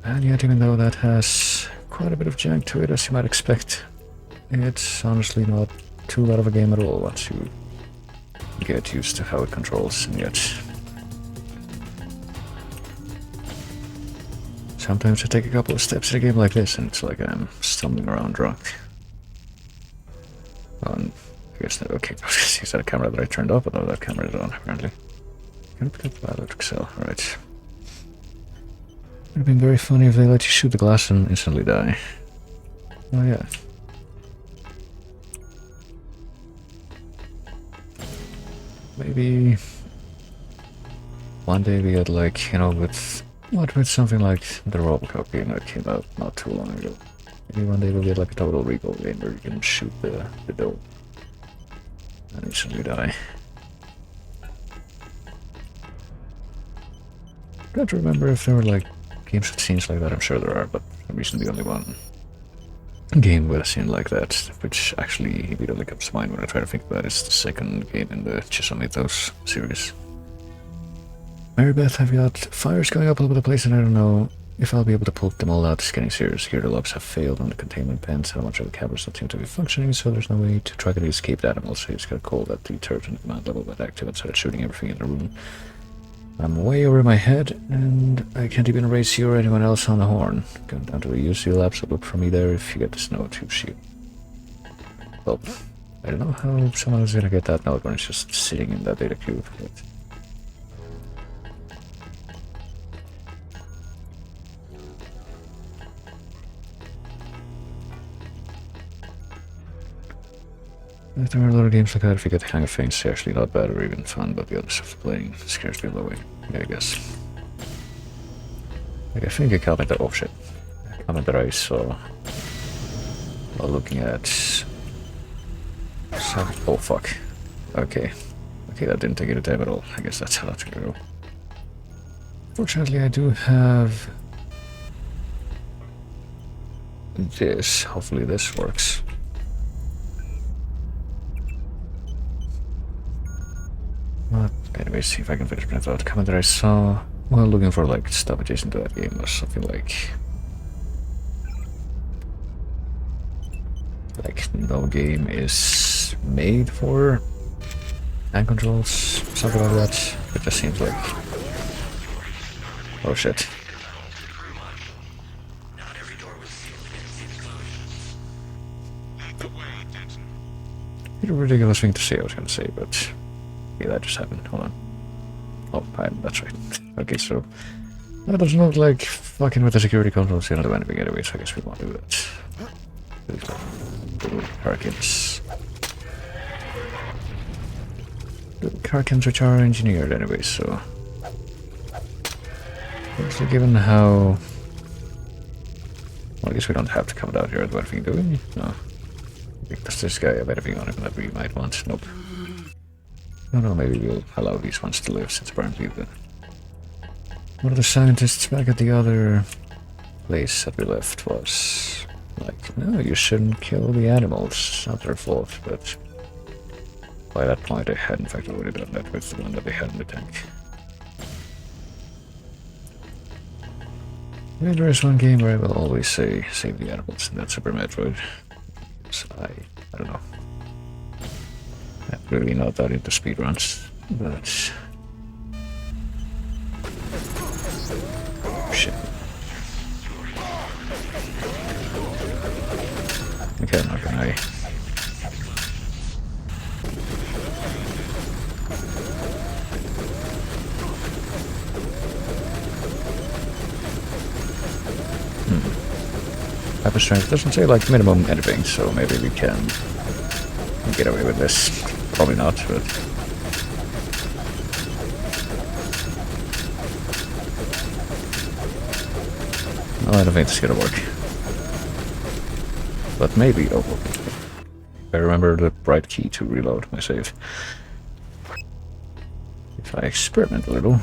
And yet, even though that has quite a bit of jank to it, as you might expect, it's honestly not too bad of a game at all once you get used to how it controls, and yet sometimes I take a couple of steps in a game like this and it's like I'm stumbling around drunk. I guess that, okay, is that a camera that I turned off? Although that camera is on, apparently. Can I put up the electric cell? Alright. Would have been very funny if they let you shoot the glass and instantly die. Oh yeah. Maybe one day we had like, you know, with something like the Robocop game that came out not too long ago. Maybe one day we'll get like a Total Recall game where you can shoot the dough and instantly die. Can't remember if there were like games with scenes like that. I'm sure there are, but for some reason the only one game with a scene like that, which actually immediately comes to mind when I try to think about it, is the second game in the Chisel Mythos series. Mary Beth, I've got fires going up all over the place and I don't know if I'll be able to poke them all out. It's getting serious here. The locks have failed on the containment pens. How much of the cameras don't seem to be functioning, so there's no way to track any escaped animals. So it's got a call that the turret and command level went active and started shooting everything in the room. I'm way over my head, and I can't even raise you or anyone else on the horn. Going down to the UC lab, so look for me there if you get this note, you shoot. Well, I don't know how someone is gonna get that note when it's just sitting in that data cube. But there are a lot of games like that. If you get the hang of things, they're actually not bad or even fun, but the other stuff playing scares me away. Yeah, I guess. Like, I think a comment that, oh shit, a comment that I saw while looking at some, oh fuck, okay, that didn't take any time at all. I guess that's how that's gonna go. Fortunately, I do have this. Hopefully this works. Anyways, see if I can finish my thought. The comment that I saw while looking for like stuff adjacent to that game was something like Like, no game is made for hand controls, something like that. It just seems like... Oh shit. It's a ridiculous thing to say, I was gonna say, but... Yeah, that just happened. Hold on. Oh, that's right. Okay, so... That doesn't look like fucking with the security controls here, not do anything anyway, so I guess we won't do that. Little Karkins. Little Karkins which are engineered anyway, so... So given how... Well, I guess we don't have to come down here and do anything, do we? No. Does this guy have anything on him that we might want? Nope. No, maybe we'll allow these ones to live, since apparently the... One of the scientists back at the other place that we left was like, no, you shouldn't kill the animals, it's not their fault, but by that point I had in fact already done that with the one that they had in the tank. Yeah, there is one game where I will always say, save the animals, and that's Super Metroid. So I don't know. I'm really not that into speedruns, but... Shit. Okay, I'm not gonna... Hyper strength doesn't say like minimum anything, so maybe we can get away with this. Probably not, but... Well, I don't think this is gonna work. But maybe, oh, I remember the right key to reload my save. If I experiment a little...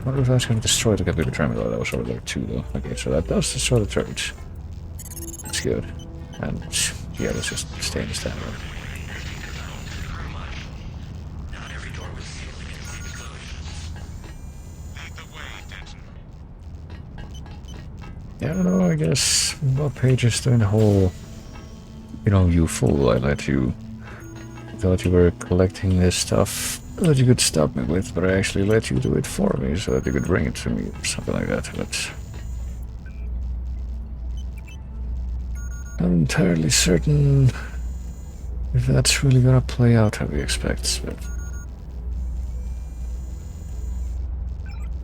What if I was going to destroy the computer terminal? That was over there too, though. Okay, so that does destroy the turret. That's good. And, yeah, let's just stay in the standby. Yeah, I don't know, I guess what page is doing the whole, you know, you fool, I let you, thought you were collecting this stuff that you could stop me with, but I actually let you do it for me so that you could bring it to me, or something like that, but... Not entirely certain if that's really gonna play out how we expect, but...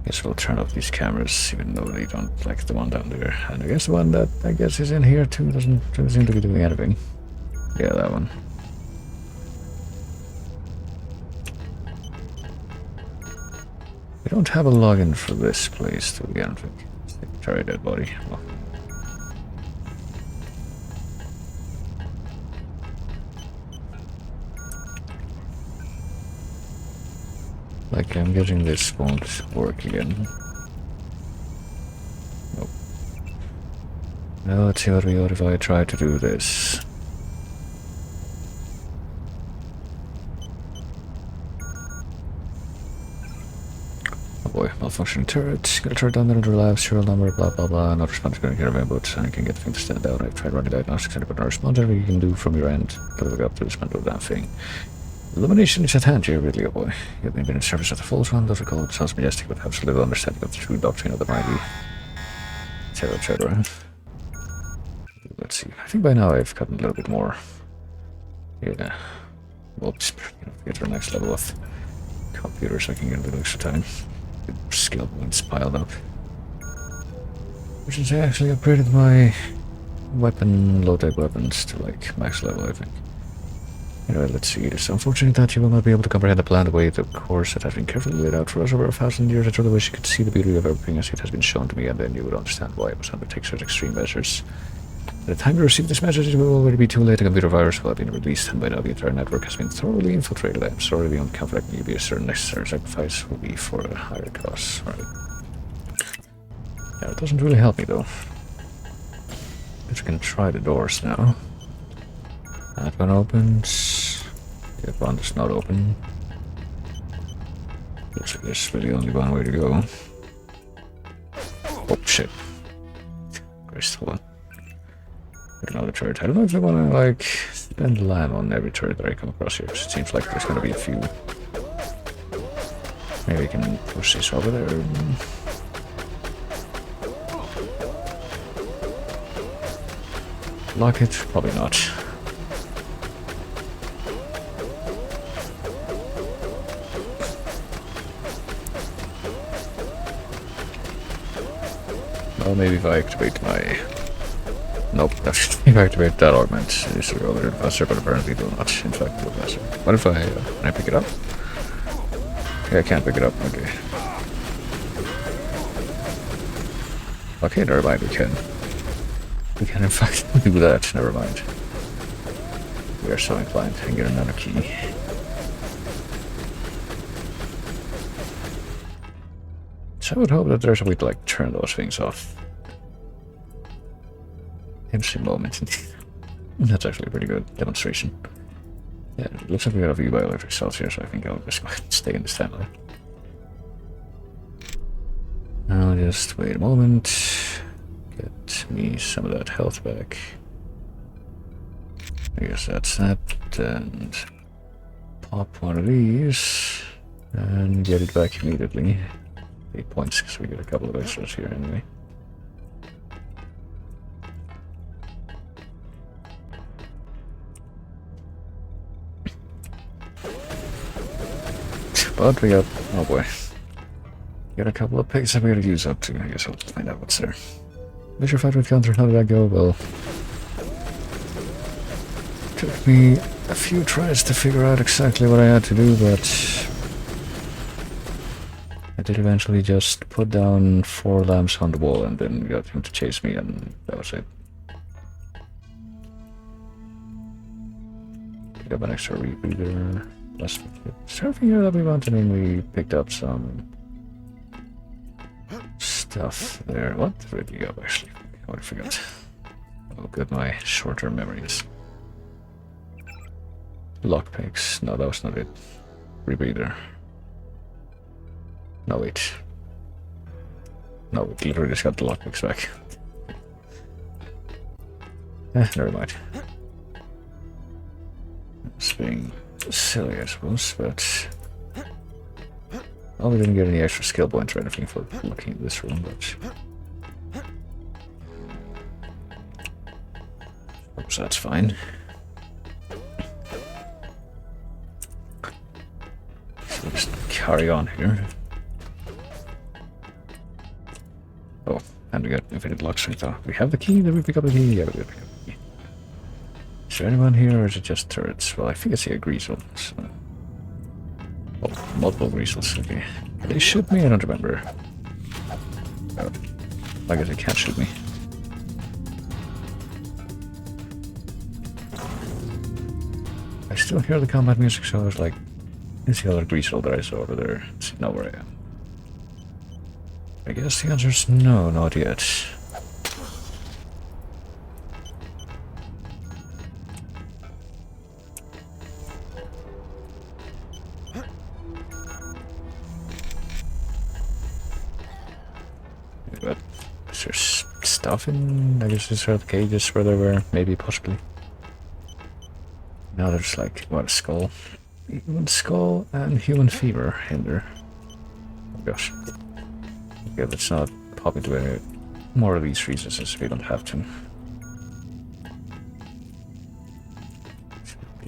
Guess we'll turn off these cameras, even though they don't like the one down there. And I guess the one that I guess is in here too doesn't seem to be doing anything. Yeah, that one. We don't have a login for this place, do we? I don't think. Sorry, dead body. Well. Like, I'm guessing this won't work again. Nope. Now let's see what we got if I try to do this. Oh boy, malfunctioning turret. Got a turret down there under labs, serial number, blah blah blah. Not responding to get a input, and I can get the thing to stand out. I've tried running diagnostics and but no response. Whatever you can do from your end to look up to this mental damn thing. Illumination is at hand here, really, oh boy. You've been in service of the false one, those are called. Sounds majestic, but have so little understanding of the true doctrine of the mighty. Etc., etc. Let's see. I think by now I've gotten a little bit more. Yeah. Well, get to the next level of computers, I can get a little extra time. Skill points piled up. Which is I actually upgraded my weapon, low-tech weapons to like max level, I think. Anyway, let's see. It is unfortunate that you will not be able to comprehend the plan the way the course that has been carefully laid out for us over 1,000 years. I truly wish you could see the beauty of everything as it has been shown to me, and then you would understand why I must undertake such extreme measures. By the time you receive this message, it will already be too late. The computer virus will have been released, and by now the entire network has been thoroughly infiltrated. I am sorry the only conflict may be a certain necessary sacrifice will be for a higher cause. Right. Yeah, it doesn't really help me, though. But we can try the doors now. That one opens. The other one does not open. Looks like there's really only one way to go. Oh shit. Christ, hold on. Get another turret. I don't know if I want to, like, spend lime on every turret that I come across here, because it seems like there's going to be a few. Maybe I can push this over there. Lock it? Probably not. Well, maybe if I activate my... Nope, if I activate that augment, this will go a little faster, but apparently it will not. In fact, it will faster. What if can I pick it up? Okay, I can't pick it up, okay. Okay, never mind, we can. We can in fact do that, never mind. We are so inclined. I can get another key. So I would hope that there's a way to like turn those things off. Interesting moment. That's actually a pretty good demonstration. Yeah, it looks like we got a view by electric cells here, so I think I'll just stay in this timeline. I'll just wait a moment. Get me some of that health back. I guess that's that, and pop one of these, and get it back immediately. 8 points, because we get a couple of extras here anyway. But we got, oh boy, got a couple of pigs that we gotta use up to. I guess I'll find out what's there. Visual fight with counter, how did that go? Well, took me a few tries to figure out exactly what I had to do, but I did eventually just put down 4 lamps on the wall and then got him to chase me, and that was it. Pick up an extra rebreather. Surfing here that we wanted, and we picked up some stuff there. What did we go actually? Oh, I forgot. Oh, good, my short-term memories. Lockpicks. No, that was not it. Rebreather. No, wait. No, we literally just got the lockpicks back. Never mind. It's being silly, I suppose, but... Well, we didn't get any extra skill points or anything for looking at this room, but... Oops, that's fine. So let's carry on here. Oh, and we got infinite locks, I thought. We have the key? Did we pick up the key? Yeah, we did pick up the key. Is there anyone here, or is it just turrets? Well, I think I see a greasel. So. Oh, multiple greasels, okay. They shoot me? I don't remember. Oh, I guess they can't shoot me. I still hear the combat music, so I was like, it's the other greasel that I saw over there. Let's know where I am. I guess the answer is no, not yet. But is there stuff in, I guess, these are the cages where there were, maybe, possibly. Now there's like, what, a skull? Human skull and human fever in there. Oh gosh. Okay, let's not pop into any more of these recesses if we don't have to.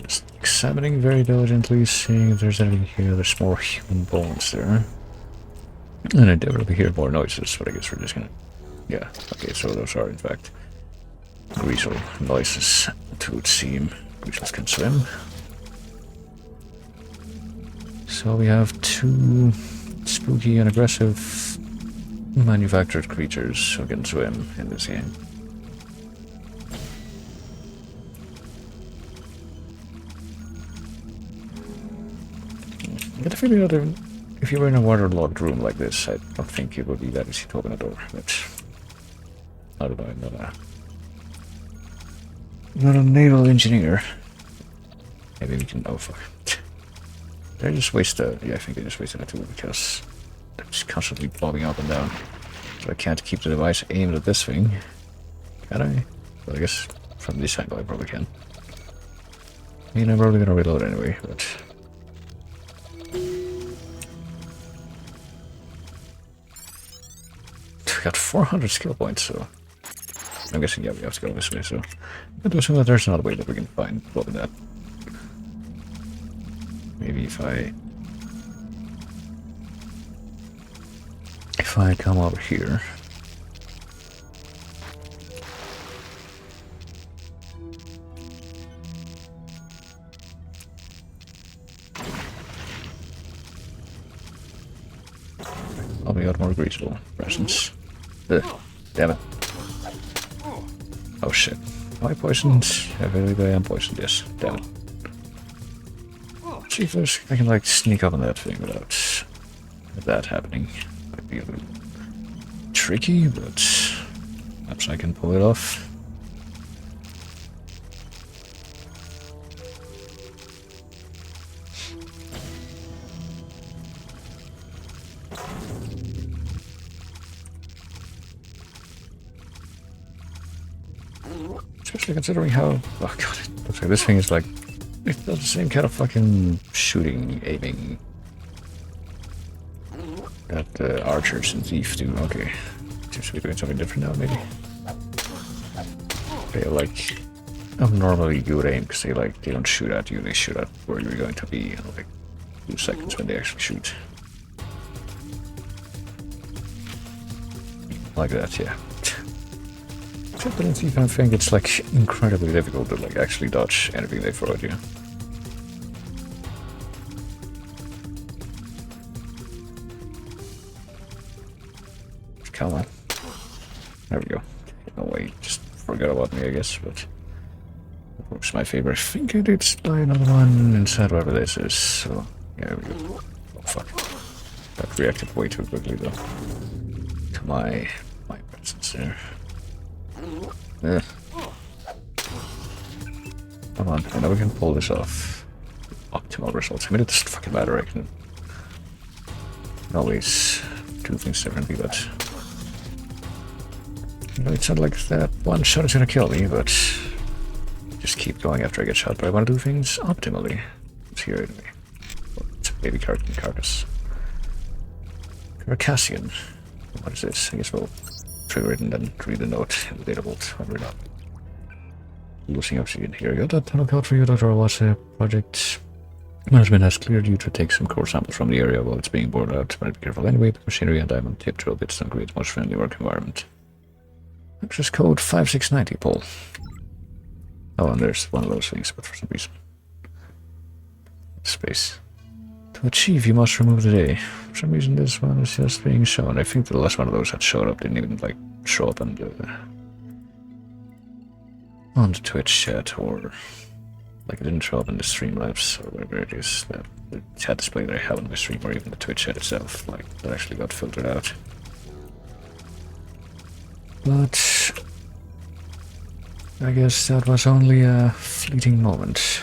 Just examining very diligently, seeing if there's anything here. There's more human bones there. And I definitely hear more noises, but I guess we're just gonna... Yeah, okay, so those are in fact greasel noises, it would seem. Greasels can swim. So we have 2 spooky and aggressive manufactured creatures who can swim in this game. I get a feeling that if you were in a waterlogged room like this, I don't think it would be that easy to open a door, but I don't know, I'm not a naval engineer. Maybe we can... Oh, fuck. Did I just waste a... Yeah, I think I just wasted a tool because they're just constantly bobbing up and down. So I can't keep the device aimed at this thing. Can I? Well, I guess from this angle I probably can. I mean, I'm probably gonna reload anyway, but... We got 400 skill points, so... I'm guessing, yeah, we have to go this way, so... I'm gonna assume that there's another way that we can find what in that. Maybe if I come over here... Oh, we got more greaseball presents. Damn it. Oh shit. Am I poisoned? I believe I am poisoned, yes. Damn it. See if I can like sneak up on that thing without that happening. Might be a little tricky, but perhaps I can pull it off. Especially considering how... Oh god, it looks like this thing is like... It does the same kind of fucking shooting, aiming... that archers and thief do. Okay. Seems to be doing something different now, maybe. They like... abnormally good aim, because they don't shoot at you, they shoot at where you're going to be in like 2 seconds when they actually shoot. Like that, yeah. Except that in Thief, I think it's like incredibly difficult to like actually dodge anything they throw at you. Come on. There we go. No way, just forgot about me, I guess, but... What's my favorite? I think I did spy another one inside wherever this is, so... Yeah, there we go. Oh, fuck. That reacted way too quickly, though. To my presence there. Come on, I know we can pull this off. Optimal results. I mean, it doesn't fucking matter, I can always do things differently, but... You know, it's not like that one shot is gonna kill me, but... Just keep going after I get shot, but I want to do things optimally. It's here anyway. Oh, it's a baby carcass. Carcassian. What is this? I guess we'll trigger it and then read the note in the data vault when we're done. Losing oxygen here. Got that tunnel code for you, Dr. Awase. Project management has cleared you to take some core samples from the area while it's being bored out. But be careful anyway, but machinery and diamond tip drill bits don't create most friendly work environment. Access code 5690, Paul. Oh, and there's one of those things, but for some reason. Space. To achieve, you must remove the day. For some reason, this one is just being shown. I think the last one of those that showed up didn't even, like, show up on the Twitch chat, or, like, it didn't show up in the Streamlabs, or whatever it is, the chat display that I have on my stream, or even the Twitch chat itself, like, that actually got filtered out. But... I guess that was only a fleeting moment.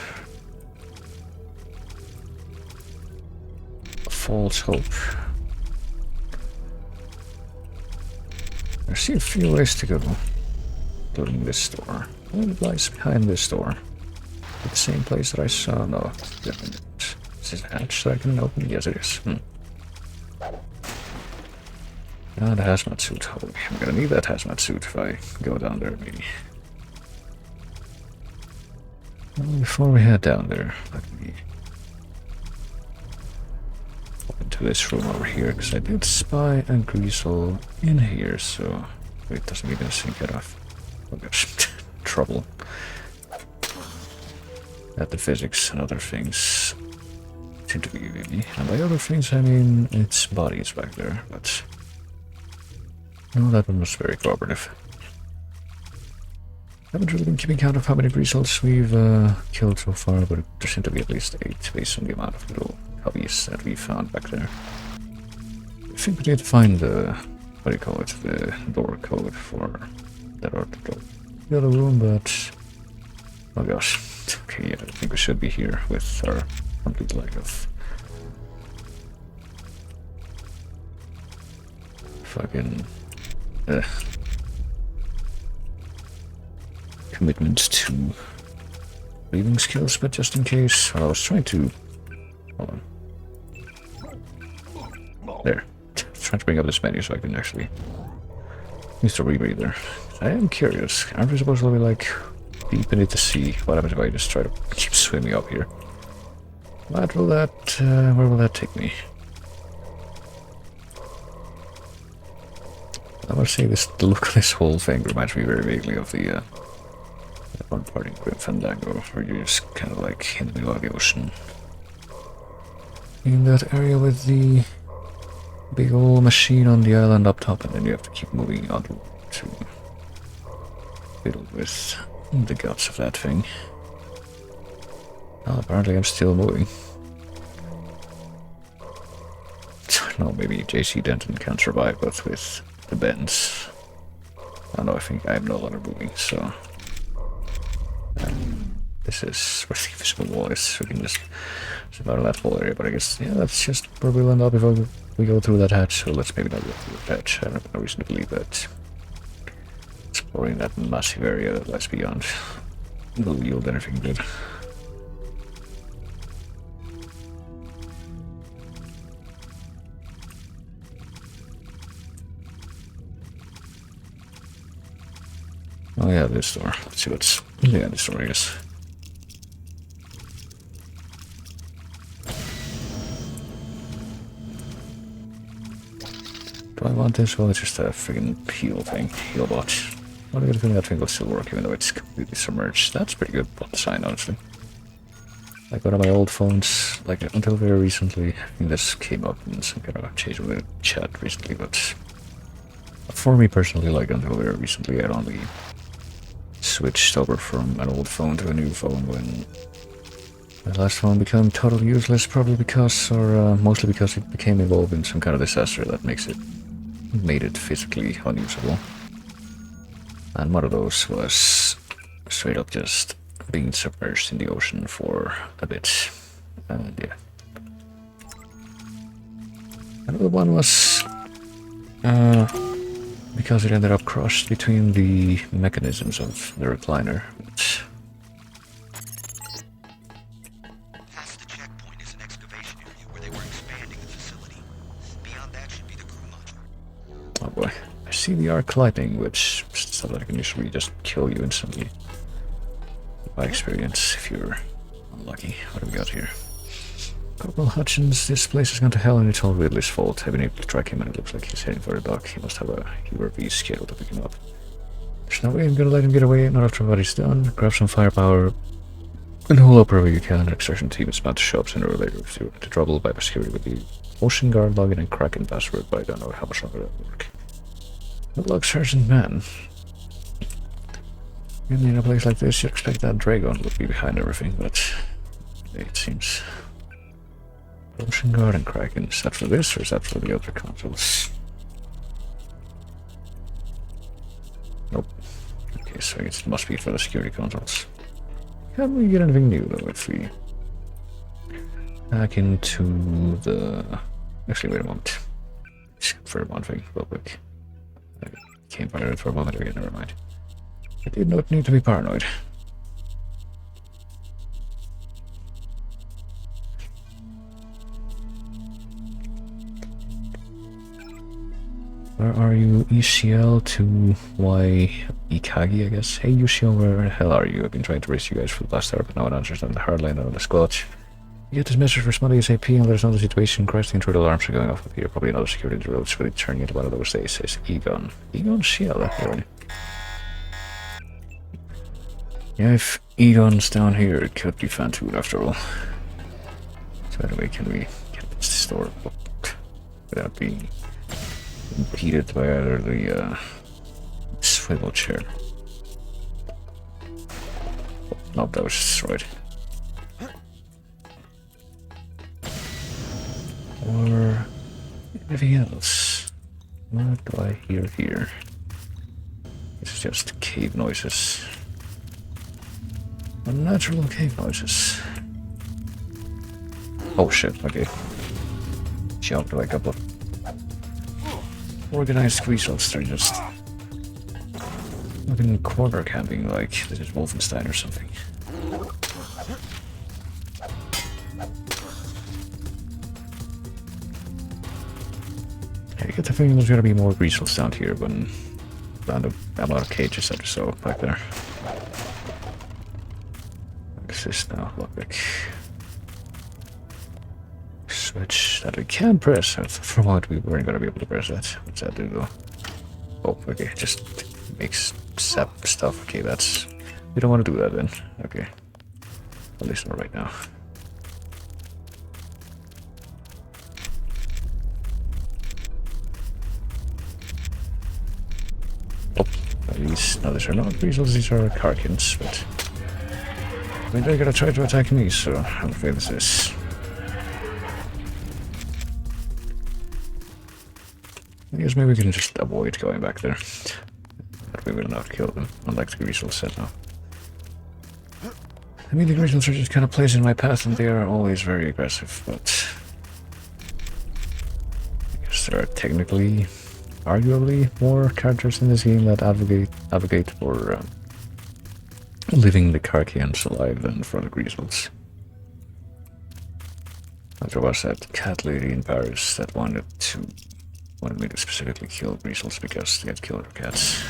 False hope. I see a few ways to go, including this door. Well, it lies behind this door. At the same place that I saw. No, different. Is this a hatch that I can open? Yes, it is. Ah, the hazmat suit. Holy, I'm gonna need that hazmat suit if I go down there, maybe. Well, before we head down there, let me into this room over here, because I did spy a greasel in here, so it doesn't even sync it off. Oh gosh, trouble. That the physics and other things seem to be giving me. And by other things, I mean its body is back there, but no, that one was very cooperative. I haven't really been keeping count of how many greasels we've killed so far, but there seem to be at least 8 based on the amount of little hubbies that we found back there. I think we did find the, what do you call it, the door code for that the other room, but oh gosh. Okay, yeah, I think we should be here with our complete lack of fucking commitment to reading skills, but just in case, well, I was trying to... Hold on. There. Trying to bring up this menu so I can actually use the rebreather. I am curious. Aren't we supposed to be like deep beneath the sea? What happens if I just try to keep swimming up here? What will that... where will that take me? I must say this, the look of this whole thing reminds me very vaguely of the that one part in Grim Fandango where you're just kind of like in the middle of the ocean. In that area with the big old machine on the island up top, and then you have to keep moving on to fiddle with the guts of that thing. Well, apparently I'm still moving. No, maybe JC Denton can survive, but with the bends. I don't know, I think I'm no longer moving, so... this is where the invisible wall is. We can just survive in that whole area, but I guess, yeah, that's just where we'll end up if we go through that hatch, so let's maybe not go through the hatch. I have no reason to believe that exploring that massive area that lies beyond will yield anything good. Oh yeah, this door. Let's see what's... yeah, this door, I guess. Do I want this? Well, it's just a friggin' heal thing. Heal bot. What a good feeling that thing will still work even though it's completely submerged. That's pretty good bot design, honestly. Like one of my old phones, like until very recently, I think this came up in some kind of change with the chat recently, but for me personally, like until very recently, I'd only switched over from an old phone to a new phone when my last phone became totally useless, probably because, or mostly because it became involved in some kind of disaster that made it physically unusable. And one of those was straight up just being submerged in the ocean for a bit. And yeah. Another one was because it ended up crushed between the mechanisms of the recliner.
Past the checkpoint is an excavation area where they were expanding the facility. Beyond that should be the crew module.
Oh boy. I see the arc lightning, which stuff that can usually just kill you instantly. By experience, if you're unlucky. What do we got here? Corporal Hutchins, this place has gone to hell and it's all Ridley's fault. I've been able to track him and it looks like he's heading for the dock. He must have a URV scheduled to pick him up. There's no way I'm gonna let him get away, not after what he's done. Grab some firepower and hole up wherever you can. An extraction team is about to show up sooner or later if you're into trouble by security with the Ocean Guard login and Kraken password, but I don't know how much longer that will work. Good luck, Sergeant Man. In a place like this, you'd expect that Dragon would be behind everything, but it seems... Ocean Guard and Kraken. Is that for this, or is that for the other consoles? Nope. Okay, so I guess it must be for the security consoles. Can we get anything new, though, if we... back into the... Actually, wait a moment. Skip for one thing, real quick. I came fired for a moment again, never mind. I did not need to be paranoid. Where are you? ECL to Y Ikagi, I guess. Hey Yushio, where the hell are you? I've been trying to race you guys for the last hour, but no one answers on the hardline or the squelch. You get this message for Smutty SAP and let us know the situation. Christ, the intruder alarms are going off up here. Probably another security drill. It's really turning into one of those days, says Egon. Egon Shield, really. Yeah, if Egon's down here, it could be fan food after all. So anyway, can we get this door booked without being impeded by either the swivel chair? Oh, nope, that was destroyed. Or anything else? What do I hear here? This is just cave noises. Unnatural cave noises. Oh shit, okay. Jumped like a couple of organized squeeze-outs. They're just Looking corner camping like this is Wolfenstein or something. I get the feeling there's gonna be more resources down here when the amount of cages that we saw back there. What's this now? Lockpick. Switch that we can press. For a moment we weren't gonna be able to press that. What's that do though? Oh, okay, just makes sap stuff. Okay, that's... We don't want to do that then. Okay. At least not right now. Oh, these... No, these are not weasels, these are Karkins, but... I mean, they're gonna try to attack me, so I'm afraid this is... I guess maybe we can just avoid going back there. But we will not kill them, unlike the Greasel said now. I mean, the Greasels are just kind of placed in my path and they are always very aggressive, but... I guess there are technically, arguably, more characters in this game that advocate for leaving the Karkians alive than for the Greasels. Like there was that cat lady in Paris that wanted me to specifically kill Greasels because they had killed her cats.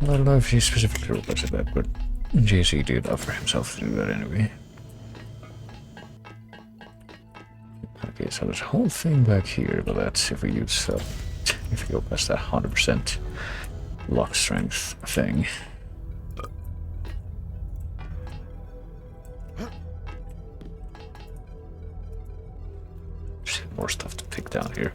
I don't know if she specifically requested that, but JC did offer himself to do that anyway. Okay, so there's a whole thing back here, but that's if we use if we go past that 100% lock strength thing. More stuff to pick down here.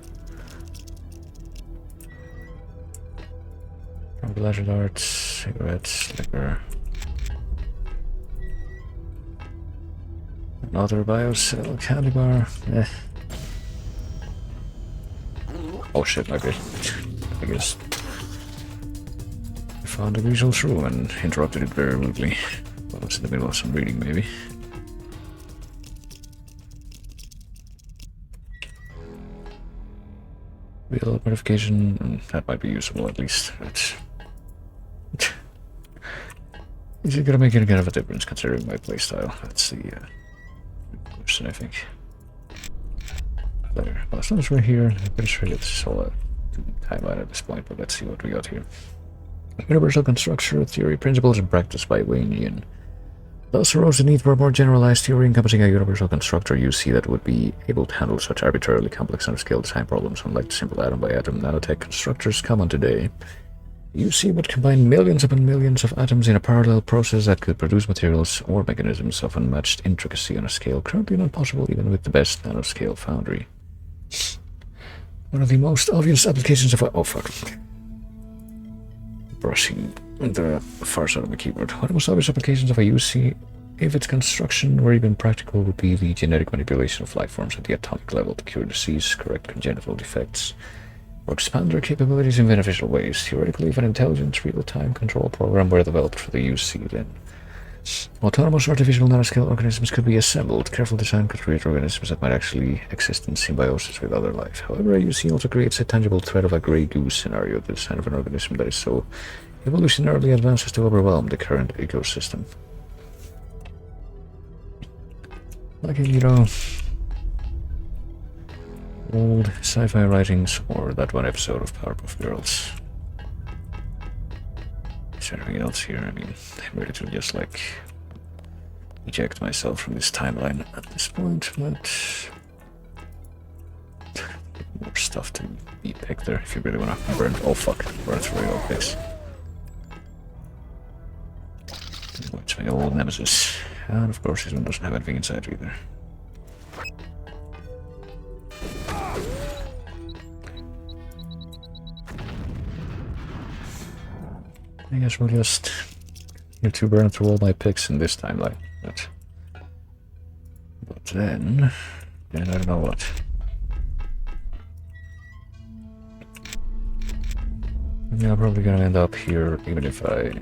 Pleasure darts, cigarettes, liquor. Another biocell candy bar. Eh. Oh shit, okay. I guess I found the Greasel's room and interrupted it very rudely. Well, it's in the middle of some reading, maybe. Real modification, that might be usable at least. Is it gonna make any kind of a difference considering my playstyle? That's the question, I think. There. Well, as long as we're here, I'm pretty sure it's all a timeline at this point, but let's see what we got here. Universal construction theory, principles, and practice by Wayne Yin. Thus arose the need for a more generalized theory encompassing a universal constructor UC that would be able to handle such arbitrarily complex and scale design problems, unlike the simple atom-by-atom nanotech constructors common today. UC would combine millions upon millions of atoms in a parallel process that could produce materials or mechanisms of unmatched intricacy on a scale currently not possible even with the best nanoscale foundry. One of the most obvious applications of oh fuck. Brushing the far side of the keyboard. One of the most obvious applications of a UC, if its construction were even practical, would be the genetic manipulation of life forms at the atomic level to cure disease, correct congenital defects, or expand their capabilities in beneficial ways. Theoretically, if an intelligent real-time control program were developed for the UC, then autonomous artificial nanoscale organisms could be assembled. Careful design could create organisms that might actually exist in symbiosis with other life. However, a UC also creates a tangible threat of a grey goose scenario, the design of an organism that is so evolutionarily advanced as to overwhelm the current ecosystem. Like, you know, old sci-fi writings or that one episode of Powerpuff Girls. Is there anything else here? I mean, I'm ready to just, like, eject myself from this timeline at this point, but... more stuff to be picked there if you really wanna burn... Oh fuck, burn through your picks. What's my old nemesis? And of course this one doesn't have anything inside either. I guess we'll just need to burn through all my picks in this timeline, but then I don't know what. I'm probably gonna end up here even if I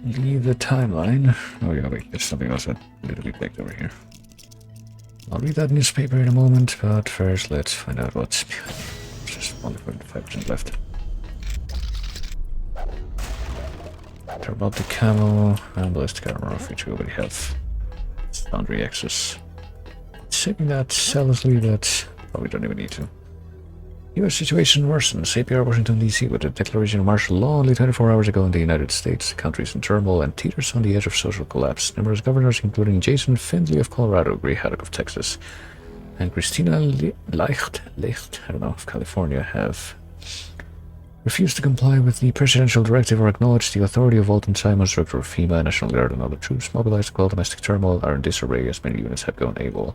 leave the timeline. Oh yeah, wait, there's something else that needs to be picked over here. I'll read that newspaper in a moment, but first let's find out what's behind. Just 1.5% left. Turn about the camo and ballistic armor, of which we already have boundary access. Saving that zealously, but probably don't even need to. U.S. situation worsens. APR Washington, D.C. with a declaration of martial law only 24 hours ago in the United States. The country is in turmoil and teeters on the edge of social collapse. Numerous governors, including Jason Findley of Colorado, Gray Haddock of Texas, and Christina Leicht, I don't know, of California, have refused to comply with the presidential directive or acknowledge the authority of Walton Simons, director of FEMA, National Guard, and other troops mobilized to quell domestic turmoil are in disarray as many units have gone AWOL.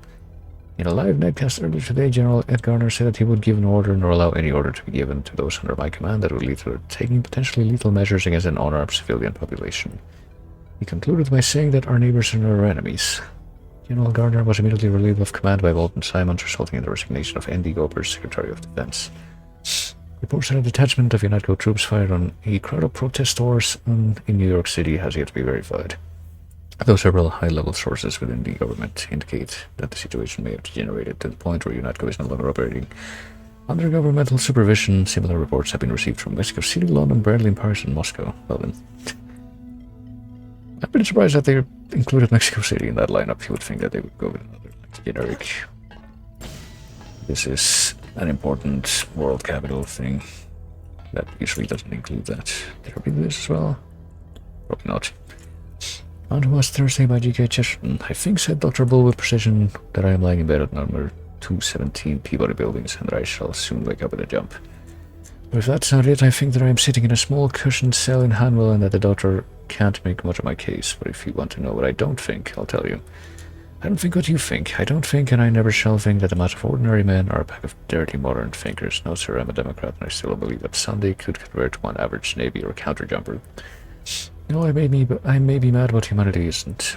In a live netcast earlier today, General Ed Garner said that he would give an order nor allow any order to be given to those under my command that would lead to taking potentially lethal measures against an unarmed civilian population. He concluded by saying that our neighbors are not our enemies. General Garner was immediately relieved of command by Walton Simons, resulting in the resignation of Andy Goper, Secretary of Defense. Reports that a detachment of UNATCO troops fired on a crowd of protesters in New York City has yet to be verified. Though several high-level sources within the government indicate that the situation may have degenerated to the point where UNATCO is no longer operating under governmental supervision, similar reports have been received from Mexico City, London, Berlin, Paris, and Moscow. Well then, I've been surprised that they included Mexico City in that lineup. You would think that they would go with another generic. This is an important world capital thing that usually doesn't include that. Did I read this as well? Probably not. On to us Thursday by G.K. Chesterton. I think, said Dr. Bull with precision, that I am lying in bed at number 217 Peabody Buildings and that I shall soon wake up with a jump. But if that's not it, I think that I am sitting in a small cushioned cell in Hanwell and that the doctor can't make much of my case. But if you want to know what I don't think, I'll tell you. I don't think what you think. I don't think, and I never shall think, that the mass of ordinary men are a pack of dirty modern thinkers. No, sir, I'm a Democrat, and I still believe that Sunday could convert one average Navy or counterjumper. No, I may be mad, but humanity isn't.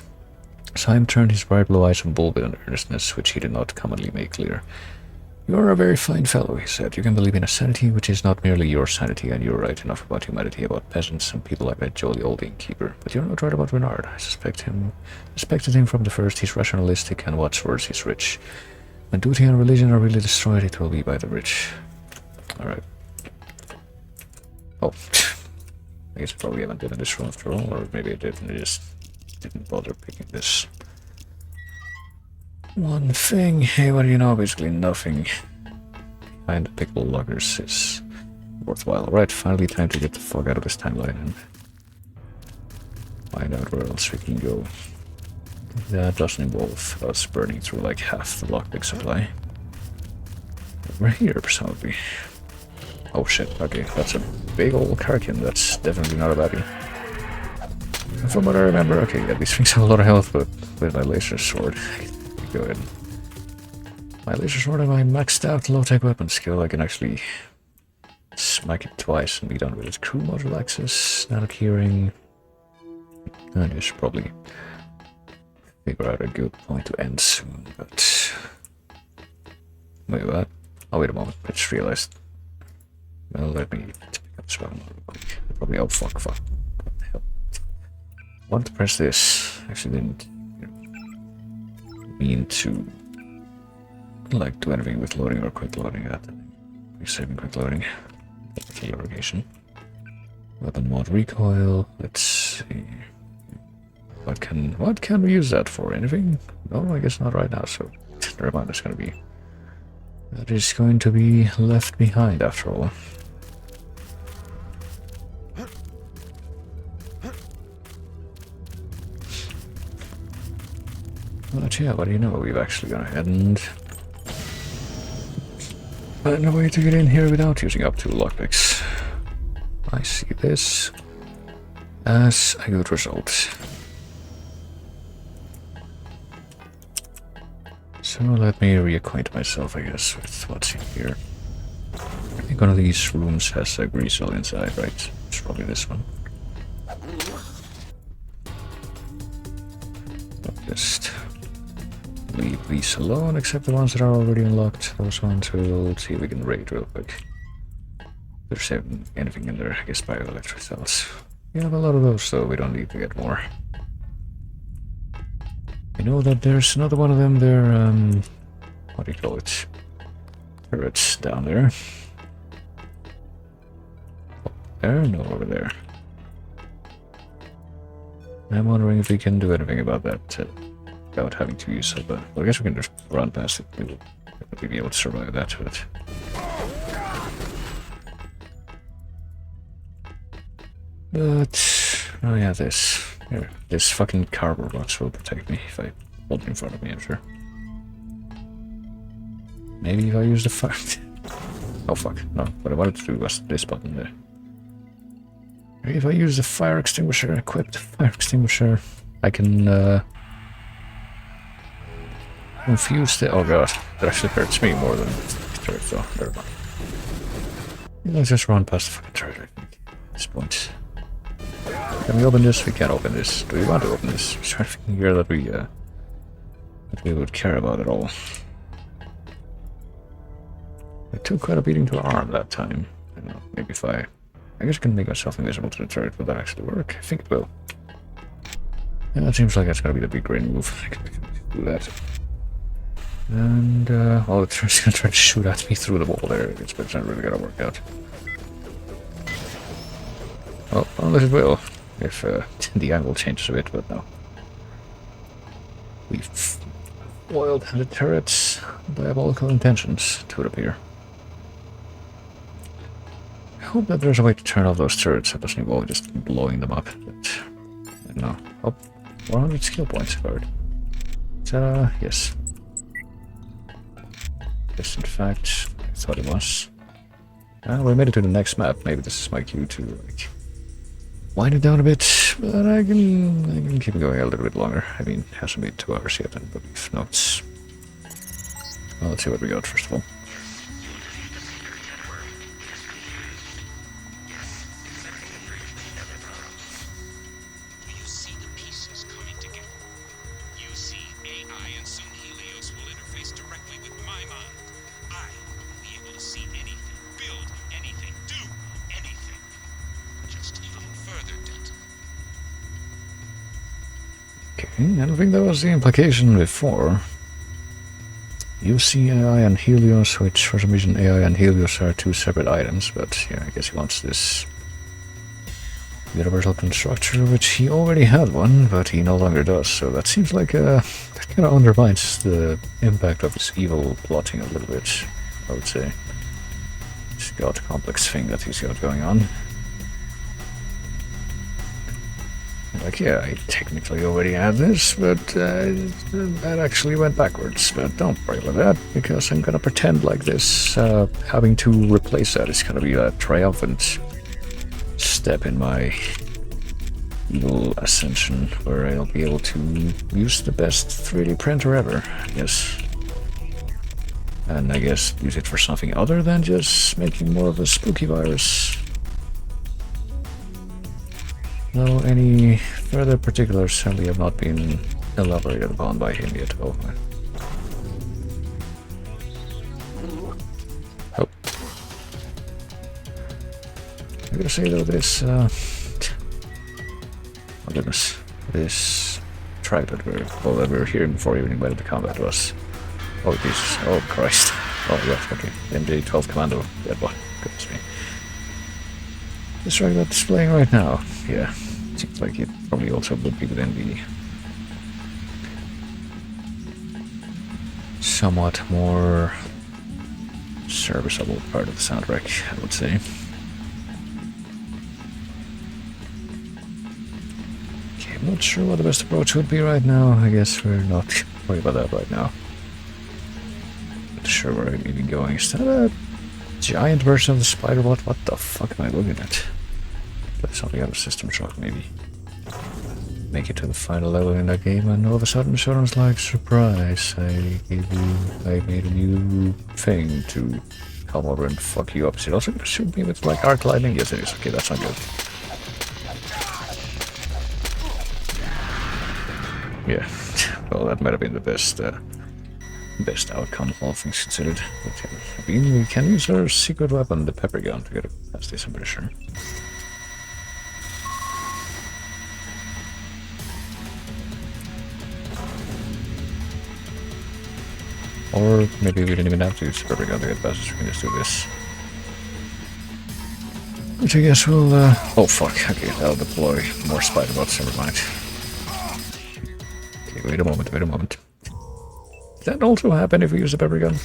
Syme turned his bright blue eyes on Bull with an earnestness which he did not commonly make clear. You are a very fine fellow, he said. You can believe in a sanity which is not merely your sanity, and you're right enough about humanity, about peasants and people like that jolly old innkeeper. But you're not right about Renard. I suspected him from the first. He's rationalistic, and what's worse, he's rich. When duty and religion are really destroyed, it will be by the rich. Alright. Oh. I guess I probably haven't been in this room after all, or maybe I did and I just didn't bother picking this. One thing, hey, what do you know? Basically nothing. Behind the pickle loggers is worthwhile. Alright, finally time to get the fuck out of this timeline and find out where else we can go. That doesn't involve us burning through like half the lockpick supply. We're here, presumably. Oh shit, okay, that's a big old Karkin, that's definitely not a baddie. And from what I remember, okay, yeah, these things have a lot of health, but with my laser sword, go ahead. My laser sword and my maxed out low-tech weapon skill, I can actually smack it twice and be done with it. Crew module access, nano-keyring. And I should probably figure out a good point to end soon, but... Wait, what? Oh, wait a moment, I just realized. Well, let me pick up this weapon real quick. Probably, oh fuck. What the hell? I want to press this. Actually didn't mean to like do anything with loading or quick loading that. Saving quick loading. Irrigation. Weapon mod recoil. Let's see. What can we use that for? Anything? No, I guess not right now, so never mind, it's gonna be that is going to be left behind after all. But yeah, what do you know? We've actually gone ahead and found a way to get in here without using up 2 lockpicks. I see this as a good result. So let me reacquaint myself, I guess, with what's in here. I think one of these rooms has a grease cell inside, right? It's probably this one. Just leave these alone, except the ones that are already unlocked. Those ones we'll see if we can raid real quick. If there's anything in there, I guess bioelectric cells. We have a lot of those, so we don't need to get more. I know that there's another one of them there, what do you call it? Turrets down there. There? No, over there. I'm wondering if we can do anything about that without having to use it, well, I guess we can just run past it. We will definitely be able to survive that, but oh yeah, this. Here, this fucking cardboard box will protect me if I hold it in front of me, I'm sure. Maybe if I use the fire... oh fuck, no, what I wanted to do was this button there. Maybe if I use the fire extinguisher, equip the fire extinguisher, I can confuse the... oh god, that actually hurts me more than the turret though, never mind. Let's just run past the fucking turret, I think, at this point. Can we open this? We can't open this. Do we want to open this? I'm trying to figure that we would care about at all. I took quite a beating to our arm that time. I don't know, maybe if I guess I can make myself invisible to the turret. Will that actually work? I think it will. Yeah, it seems like that's gonna be the big green move. I can do that. And well, the turret's gonna try to shoot at me through the wall there. It's not really gonna work out. Well, unless it will, if the angle changes a bit, but no. We've foiled the turret's diabolical intentions, to it appear. I hope that there's a way to turn off those turrets that doesn't involve just blowing them up, but I don't know. Oh, 100 skill points covered. Yes. Yes, in fact, I thought it was. We made it to the next map. Maybe this is my cue to, like, wind it down a bit, but I can keep it going a little bit longer. I mean, it hasn't been 2 hours yet, I believe. No, it's... well, let's see what we got first of all.
You see the pieces coming together. You see AI and soon Helios will interface directly with my mind. I will be able to see anything, build anything, do anything. Just a little further, Denton.
Okay, I don't think that was the implication before. You see AI and Helios, which for some reason AI and Helios are 2 separate items, but yeah, I guess he wants this universal constructor, which he already had one, but he no longer does, so that seems like that kind of undermines the impact of his evil plotting a little bit, I would say. This god complex thing that he's got going on. Like, yeah, I technically already had this, but that actually went backwards. But don't worry about that, because I'm gonna pretend like this, having to replace that is gonna be a triumphant step in my evil ascension, where I'll be able to use the best 3D printer ever, I guess. And I guess use it for something other than just making more of a spooky virus. No, any further particulars sadly have not been elaborated upon by him yet. Oh. Oh. I gotta say though, this oh goodness, this track that we were hearing before even went into combat was, oh Jesus, oh Christ, oh yeah, okay, MJ-12 Commando, dead one, goodness me. This track that's playing right now, yeah, seems like it probably also would be within the somewhat more serviceable part of the soundtrack, I would say. Okay, I'm not sure what the best approach would be right now. I guess we're not worried about that right now. Not sure where I'm even going. Is that a giant version of the spider bot? What the fuck am I looking at? Play something out of System Shock, maybe. Make it to the final level in that game, and all of a sudden Shodan's like, surprise, I made a new thing to come over and fuck you up. Is it also gonna shoot me with like arc lightning? Yes it is. Okay, that's not good. Yeah, well that might have been the best outcome, all things considered. But, I mean, we can use our secret weapon, the pepper gun, to get past this, I'm pretty sure. Or maybe we didn't even have to use the pepper gun to get past this. We can just do this. Which I guess we'll, oh fuck, okay, I'll deploy more spider bots, never mind. Okay, wait a moment. Does that also happen if we use the pepper gun?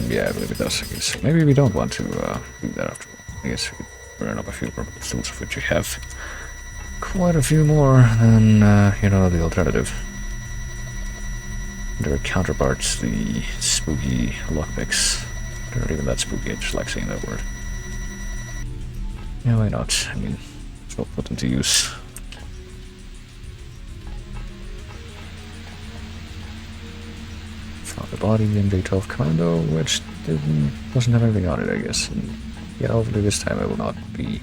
Yeah, I believe it does, I guess. Maybe we don't want to do that after all. I guess we could burn up a few purple tools, of which we have quite a few more than, you know, the alternative. Their counterparts, the spooky lockpicks. They're not even that spooky, I just like saying that word. Yeah, why not? I mean, let's well put them to use. Found the body in J12 Commando, which doesn't have anything on it, I guess. And yeah, hopefully this time I will not be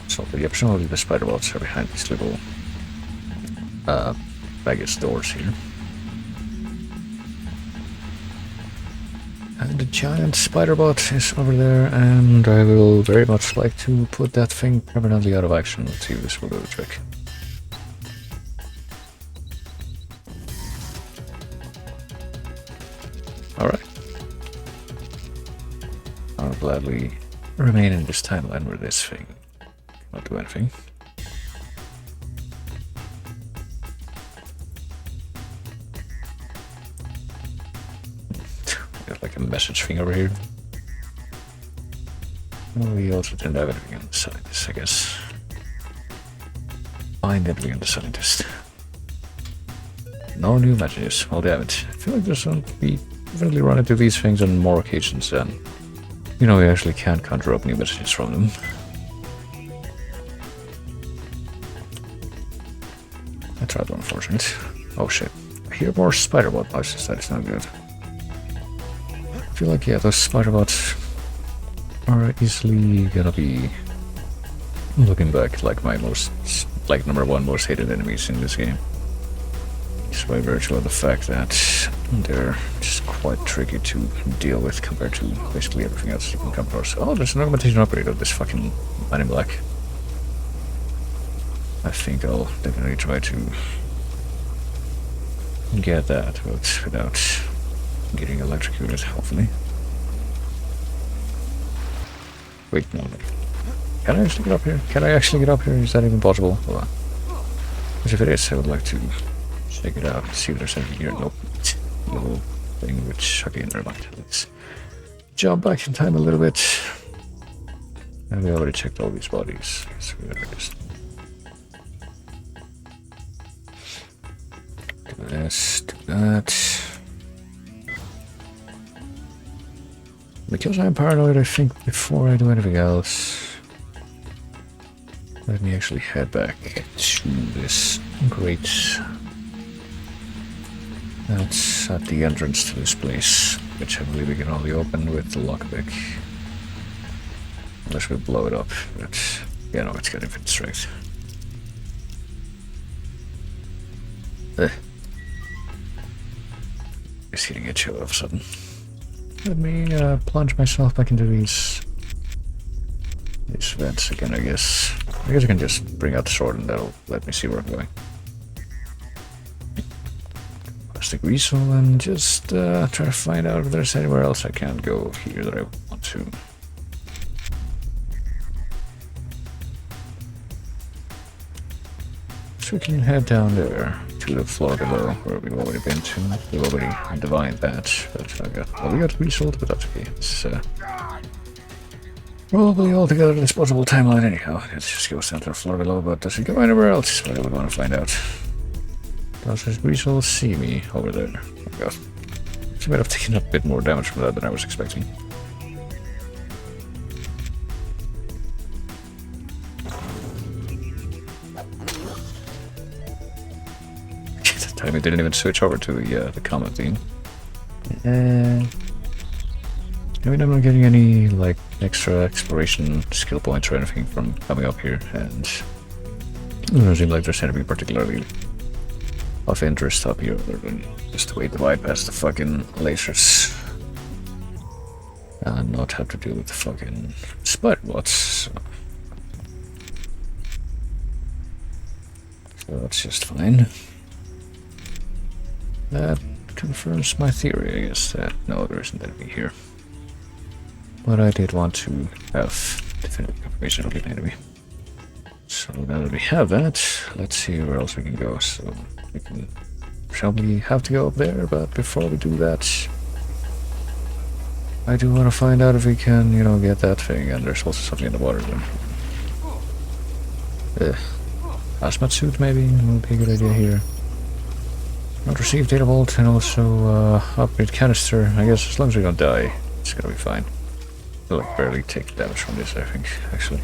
salted. Yeah, presumably the spider bots are behind these little baggage doors here. And the giant spider bot is over there, and I will very much like to put that thing permanently out of action. Let's see if this will do the trick. Alright. I'll gladly remain in this timeline where this thing cannot do anything. Got like a message thing over here. Well, we also didn't have anything on the scientist, I guess. Find everything on the scientist. No new messages. Well, damn it. I feel like there's some. We definitely run into these things on more occasions than, you know, we actually can't conjure up new messages from them. That's rather unfortunate. Oh shit. I hear more spider bot noises. That is not good. I feel like, yeah, those spider bots are easily gonna be, looking back, like my most, like #1 most hated enemies in this game. Just by virtue of the fact that they're just quite tricky to deal with compared to basically everything else you can come across. Oh, there's an augmentation upgrade of this fucking man in black. I think I'll definitely try to get that, but without getting electrocuted, hopefully. Wait, no. Can I actually get up here? Can I actually get up here? Is that even possible? Hold on. Because if it is, I would like to check it out, see if there's anything here. Nope. Little thing which, okay, never mind. Let's jump back in time a little bit. And we already checked all these bodies. So we better just do this, do that. Because I'm paranoid, I think before I do anything else, let me actually head back to this grate. That's at the entrance to this place, which I believe we can only open with the lockpick. Unless we blow it up, but yeah, no, it's got infinite strength. Just hitting a chill all of a sudden. Let me plunge myself back into these vents again, I guess. I guess I can just bring out the sword and that'll let me see where I'm going. Plastic weasel and just try to find out if there's anywhere else I can't go here that I want to. So we can head down there to the floor below where we've already been to. We've already divined that, but we got resold, but that's okay. It's probably altogether disposable timeline anyhow. It just goes down to the floor below, but does it go anywhere else? That's what we want to find out. Does this resold see me over there? Oh god. So I might have taken a bit more damage from that than I was expecting. I didn't even switch over to the combat theme. I mean, I'm not getting any like extra exploration skill points or anything from coming up here, and it doesn't seem like there's anything particularly of interest up here other than just to wait to bypass the fucking lasers and not have to deal with the fucking spider bots. So So that's just fine. That confirms my theory, I guess, that no, there isn't enemy here. But I did want to have definitive confirmation of the enemy. So now that we have that, let's see where else we can go. So we can probably have to go up there, but before we do that, I do want to find out if we can, you know, get that thing, and there's also something in the water then. Hazmat suit maybe would be a good idea here. Not receive data vault, and also upgrade canister. I guess as long as we don't die, it's gonna be fine. We'll like barely take damage from this, I think, actually.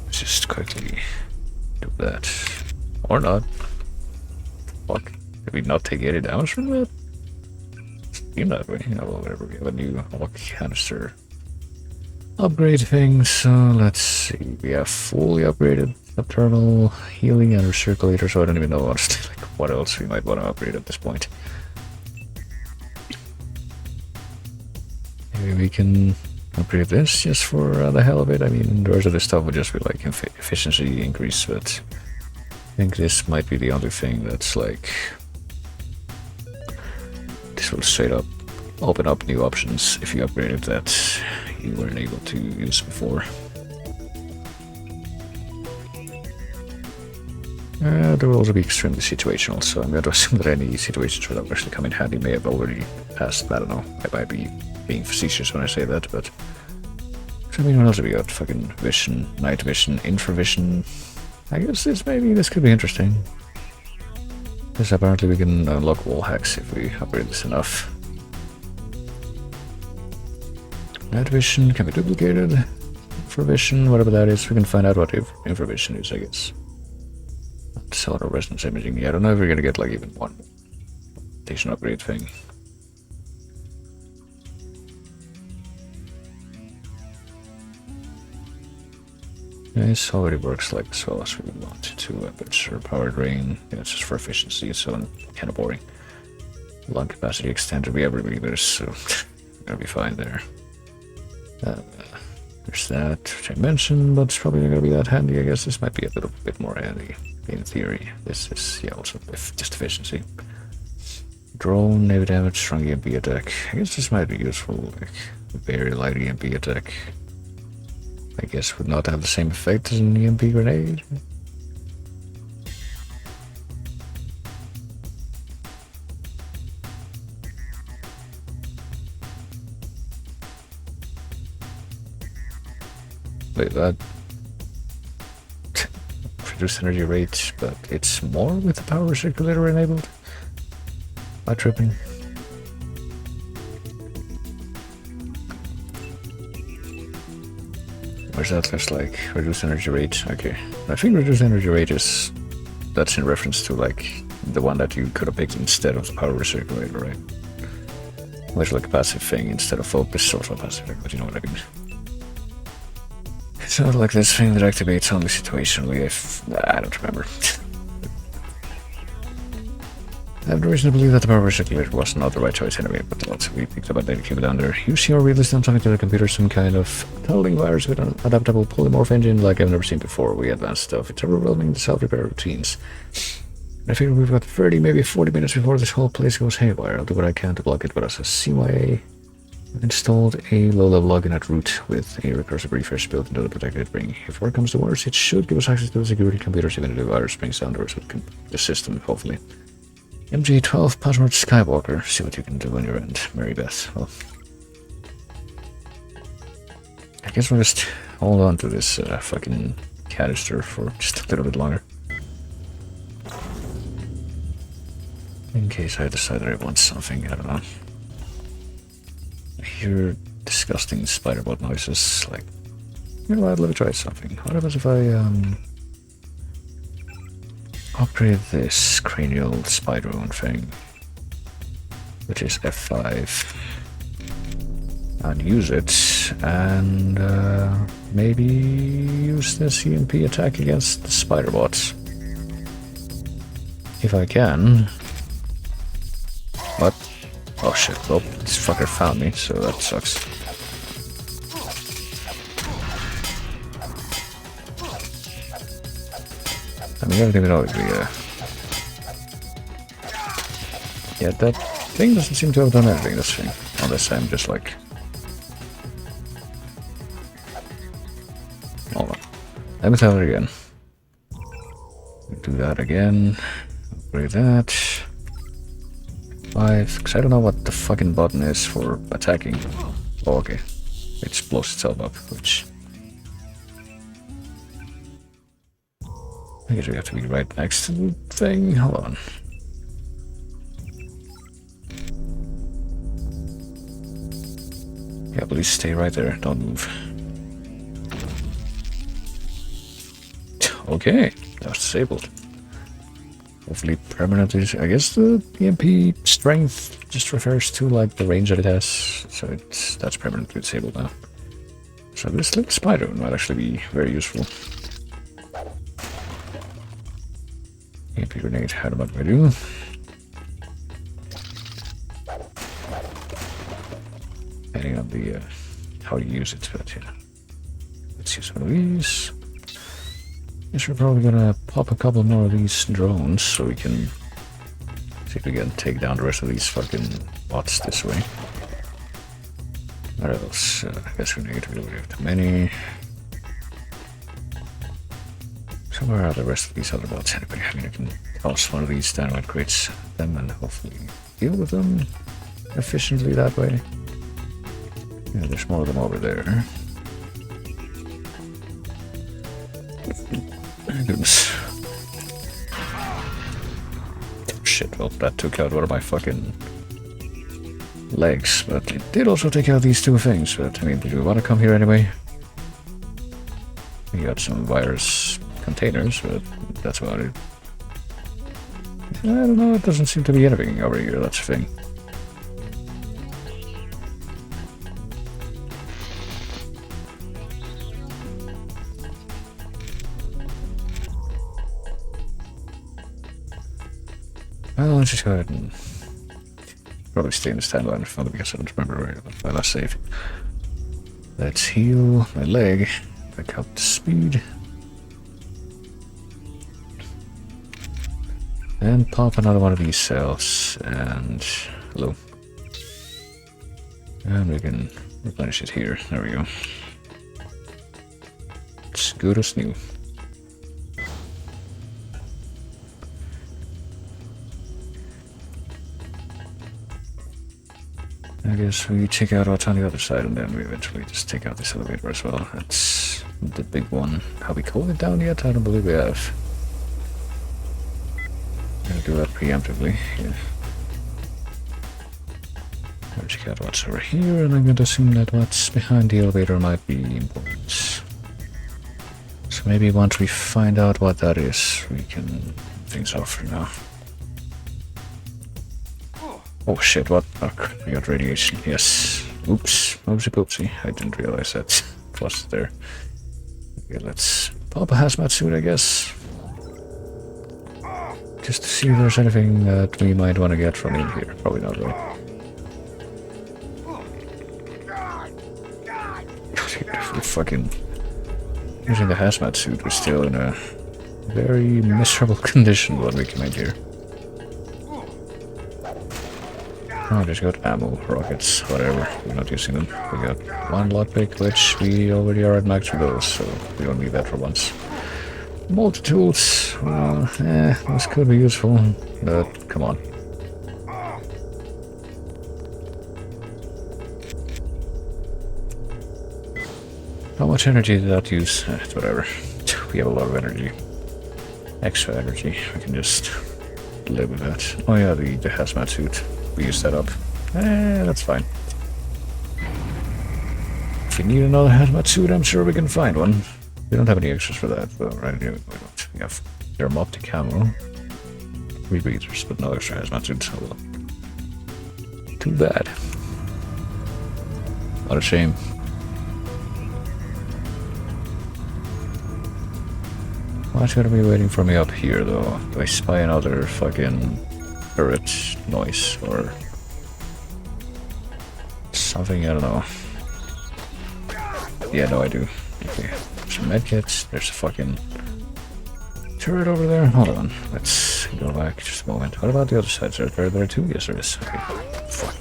Let's just quickly do that. Or not. Fuck. Did we not take any damage from that? Seem that way. Yeah, well, whatever. We have a new canister upgrade thing, so let's see. We have fully upgraded nocturnal healing and recirculator, so I don't even know honestly like what else we might want to upgrade at this point. Maybe we can upgrade this just for the hell of it. I mean, the rest of this stuff would just be like efficiency increase, but I think this might be the only thing that's like, this will straight up open up new options if you upgraded that you weren't able to use before. There will also be extremely situational, so I'm going to assume that any situations where that will actually come in handy may have already passed. I don't know, I might be being facetious when I say that, but I mean, what else have we got? Fucking vision, night vision, infravision. I guess this could be interesting. Because apparently we can unlock wall hacks if we upgrade this enough. Night vision can be duplicated. Infravision, whatever that is, we can find out what infravision is, I guess. Solar resonance imaging. Yeah, I don't know if we're gonna get like even one station upgrade thing. Yeah, this already works like as well as we would want it to, but sure, powered rain. Yeah, it's just for efficiency, so kind of boring. Lung capacity extender. We have rebreathers, so we're gonna be fine there. There's that, which I mentioned, but it's probably not gonna be that handy. I guess this might be a little bit more handy. In theory, this is, yeah, also just efficiency. Drone, navy damage, strong EMP attack. I guess this might be useful, like very light EMP attack. I guess would not have the same effect as an EMP grenade. Wait, that reduced energy rate, but it's more with the power circulator enabled. Am I tripping? Where's that just like reduced energy rate? Okay, I think reduced energy rate is, that's in reference to like the one that you could have picked instead of the power recirculator, right? Which like a passive thing instead of focus, also a passive thing, but you know what I mean. It's not like this thing that activates only situationally if... I don't remember. I have no reason to believe that the power recirculator was not the right choice anyway, but lots we picked up a data cube down there. You see or read this done something to the computer, some kind of tunneling virus with an adaptable polymorph engine like I've never seen before. We advanced stuff. It's overwhelming the self-repair routines. I figure we've got 30, maybe 40 minutes before this whole place goes haywire. I'll do what I can to block it, but as a CYA, I've installed a low-level login at root with a recursive refresh built into the protected ring. If word comes to worse, it should give us access to the security computers even if the virus brings down the system, hopefully. MG12 password Skywalker. See what you can do on your end, Mary Beth. Well, I guess we'll just hold on to this fucking canister for just a little bit longer. In case I decide that I want something, I don't know. I hear disgusting spider bot noises, like, you know what, let me try something. What happens if I, upgrade this cranial spider wound thing, which is F5, and use it, and maybe use this EMP attack against the spider bots. If I can. What? Oh shit, well, this fucker found me, so that sucks. we gotta give it all the yeah, that thing doesn't seem to have done anything this thing. Unless I'm just like... Hold on. Let me tell it again. Do that again. Upgrade that. 5, because I don't know what the fucking button is for attacking. Oh, okay. It blows itself up, which... I guess we have to be right next to the thing. Hold on. Yeah, please stay right there. Don't move. Okay, that's disabled. Hopefully permanently. I guess the EMP strength just refers to like the range that it has, so that's permanently disabled now. So this little spider might actually be very useful. EMP grenade. How do I do? Depending on the how you use it, but yeah. Let's use one of these. Guess we're probably gonna pop a couple more of these drones so we can see if we can take down the rest of these fucking bots this way. What else? I guess we need to really have too many. So where are the rest of these other bots anyway? I mean, I can toss one of these dynamite crates at them and hopefully deal with them efficiently that way. Yeah, there's more of them over there. Goodness. Shit, well, that took out one of my fucking legs, but it did also take out these two things. But I mean, do we want to come here anyway? We got some virus containers, but that's about it. I don't know, it doesn't seem to be anything over here, that's the thing. Well, let's just go ahead and probably stay in this timeline if not, because I don't remember where my last save. Let's heal my leg, back up to speed. And pop another one of these cells, and hello. And we can replenish it here, there we go. It's good as new. I guess we check out what's on the other side and then we eventually just take out this elevator as well. That's the big one. Have we called it down yet? I don't believe we have. I'm gonna do that preemptively. Yeah. I'll check out what's over here and I'm going to assume that what's behind the elevator might be important. So maybe once we find out what that is, we can things off for now. Oh shit, what? Oh, we got radiation, yes. Oops, oopsie poopsie. I didn't realize that was there. Okay, let's pop a hazmat suit, I guess. Just to see if there's anything that we might want to get from in here. Probably not really. We're fucking using the hazmat suit. We're still in a very miserable condition when we came in here. Oh, just got ammo, rockets, whatever. We're not using them. We got one lockpick, which we already are at max for those, so we don't need that for once. Multi-tools, well, this could be useful, but come on. How much energy did that use? Whatever. We have a lot of energy. Extra energy. We can just live with that. Oh yeah, the hazmat suit. We use that up. That's fine. If we need another hazmat suit, I'm sure we can find one. We don't have any extras for that, though, right? We don't. We have thermoptic ammo. Rebreathers, but no extra hazmat suits. Oh well. Too bad. What a shame. What's gonna be waiting for me up here, though? Do I spy another fucking turret noise or something? I don't know. Yeah, no, I do. Okay, some medkits. There's a fucking turret over there? Hold on. Let's go back just a moment. What about the other side? Is there there too? Yes, there is. Okay. Fuck.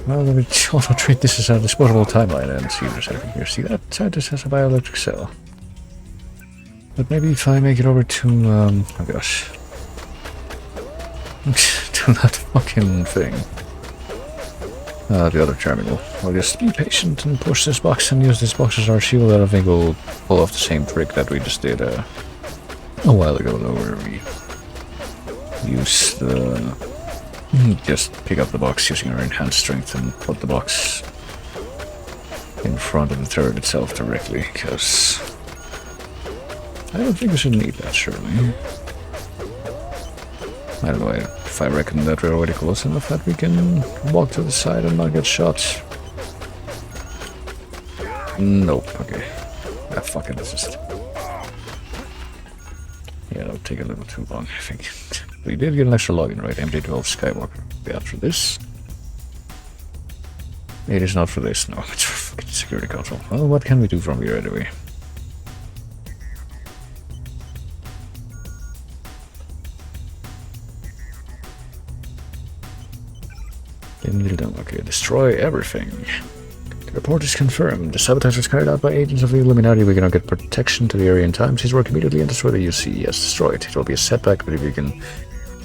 Well, let me also treat this as a disposable timeline and see if there's anything here. See, that side just has a bioelectric cell. But maybe if I make it over to, oh gosh. To that fucking thing. The other terminal. I'll just be patient and push this box and use this box as our shield. I don't think we'll pull off the same trick that we just did a while ago, though, where we used the... just pick up the box using our enhanced strength and put the box in front of the turret itself directly, because I don't think we should need that, surely. I don't know if I reckon that we're already close enough that we can walk to the side and not get shot. Nope, okay. Ah, fuck it, let's just... Yeah, that'll take a little too long, I think. We did get an extra login, right? MJ12 Skywalker. Yeah, for this. It is not for this, no. It's for fucking security console. Well, what can we do from here anyway? Okay, destroy everything. The report is confirmed. The sabotage was carried out by agents of the Illuminati. We cannot get protection to the area in time. Please work immediately and destroy the UC. Yes, destroy it. It will be a setback, but if you can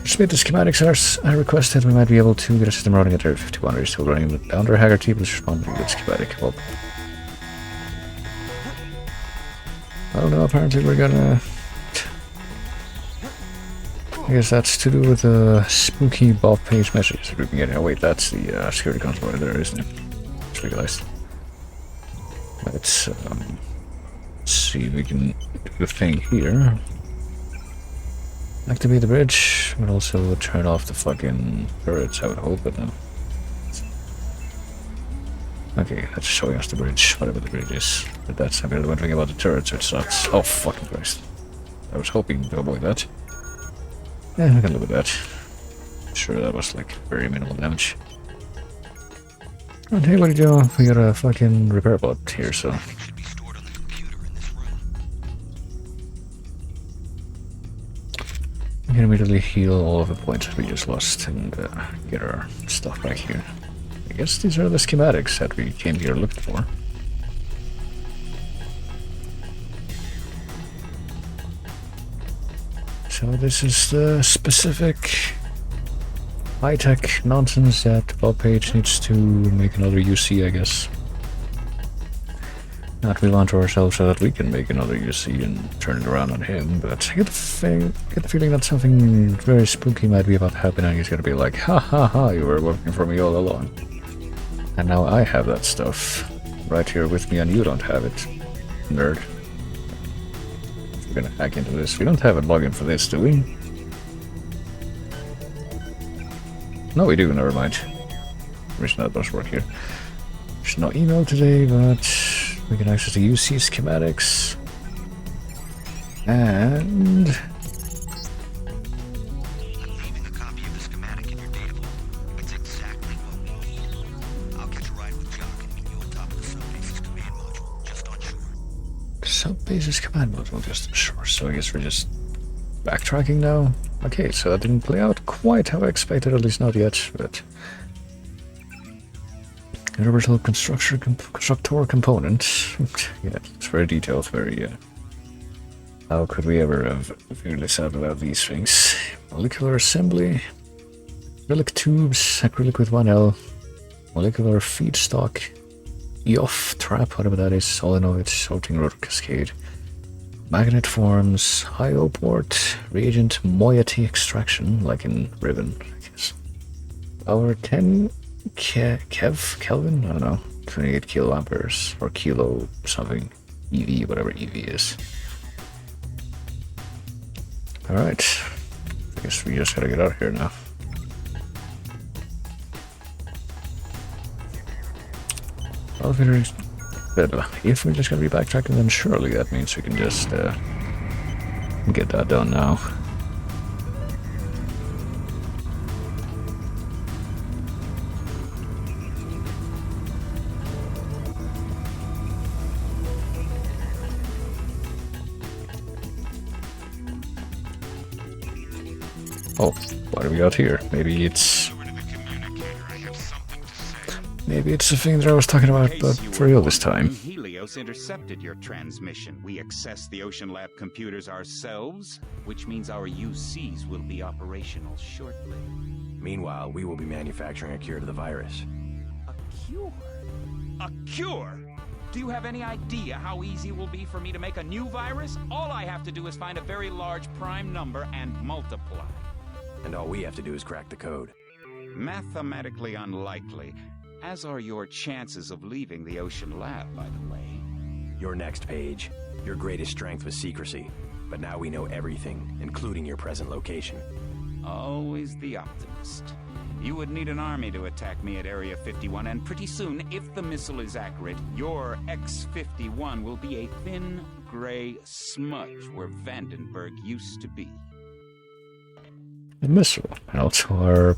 submit the schematics as I requested, we might be able to get a system running at Area 51. Are you still running down there, Haggerty? Please respond to the schematic. Well, I don't know, apparently we're gonna... I guess that's to do with the spooky Bob Page messages that we've been getting. Oh wait, that's the security console right there, isn't it? It's legalized. Let's see if we can do the thing here. Activate the bridge, but also turn off the fucking turrets, I would hope, but no. Okay, that's showing us the bridge, whatever the bridge is. But that's not really one thing about the turrets, which sucks. Oh, fucking Christ. I was hoping to avoid that. Yeah, I can live with that. Sure, that was like very minimal damage. And hey, what do you do? We got a fucking repair bot here, so.
Should be stored on the computer in this room.
We can immediately heal all of the points that we just lost and get our stuff back here. I guess these are the schematics that we came here looking for. So this is the specific high-tech nonsense that Bob Page needs to make another UC, I guess. Not we onto ourselves so that we can make another UC and turn it around on him, but I get the feeling that something very spooky might be about to happen and he's gonna be like, ha ha ha, you were working for me all along. And now I have that stuff right here with me and you don't have it, nerd. We're gonna hack into this. We don't have a login for this, do we? No, we do, never mind. Reason that does work here. There's no email today, but we can access the UC schematics. And
I'm leaving a copy of the schematic in your data vault. It's exactly what we need. I'll catch a ride with Jock and meet you on top of the subbase's command module, just on shore.
Subbase's command module, just sure. So I guess we're just backtracking now. Okay, so that didn't play out quite how I expected, at least not yet, but universal constructor component. Yeah, it's very detailed, very how could we ever have figured this out about these things? Molecular assembly, acrylic tubes, acrylic with 1L, molecular feedstock, EOF trap, whatever that is, solenoid, sorting rotor cascade, magnet forms, IO port, reagent moiety extraction, like in Ribbon, I guess. Power 10 Kelvin? I don't know. 28 kiloamperes or kilo something. EV, whatever EV is. Alright. I guess we just gotta get out of here now. Well, if we're just gonna be backtracking, then surely that means we can just get that done now. Oh, what do we got here? Maybe it's...
Over to the communicator. I have something to say.
Maybe it's the thing that I was talking about, but for real this time.
Helios intercepted your transmission. We accessed the Ocean Lab computers ourselves, which means our UCs will be operational shortly.
Meanwhile, we will be manufacturing a cure to the virus.
A cure? A cure? Do you have any idea how easy it will be for me to make a new virus? All I have to do is find a very large prime number and multiply.
And all we have to do is crack the code.
Mathematically unlikely, as are your chances of leaving the Ocean Lab, by the way.
Your next page. Your greatest strength was secrecy. But now we know everything, including your present location.
Always the optimist. You would need an army to attack me at Area 51, and pretty soon, if the missile is accurate, your X-51 will be a thin, gray smudge where Vandenberg used to be.
The missile. And also our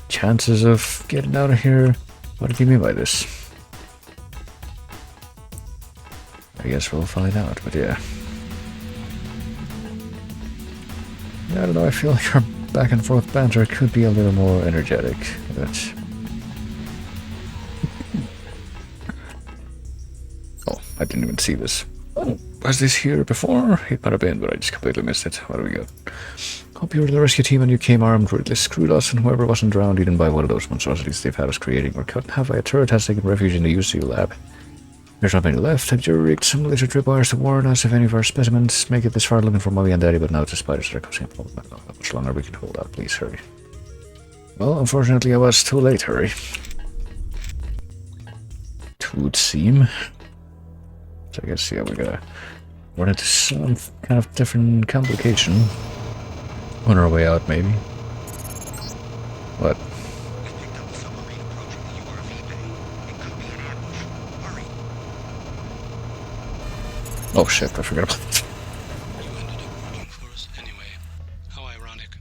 chances of getting out of here. What do you mean by this? I guess we'll find out, but yeah. I don't know, I feel like our back and forth banter could be a little more energetic, but... Oh, I didn't even see this. Oh, was this here before? It might have been, but I just completely missed it. What do we got? Hope you were the rescue team and you came armed with this. Screwed us, and whoever wasn't drowned eaten by one of those monstrosities they've had us creating or cut in half by a turret has taken refuge in the UC lab. There's not many left. I've rigged some laser tripwires to warn us if any of our specimens make it this far looking for Mommy and Daddy, but now it's the spiders that are causing a problem. I don't know how much longer we can hold out. Please hurry. Well, unfortunately I was too late, hurry. It would seem. So I guess, yeah, we gotta run into some kind of different complication. On our way out, maybe. What?
We picked up a submarine approaching the URV bay. It could be an ambush. Hurry.
Oh shit, I forgot about that.
You ended up working for us anyway. How ironic.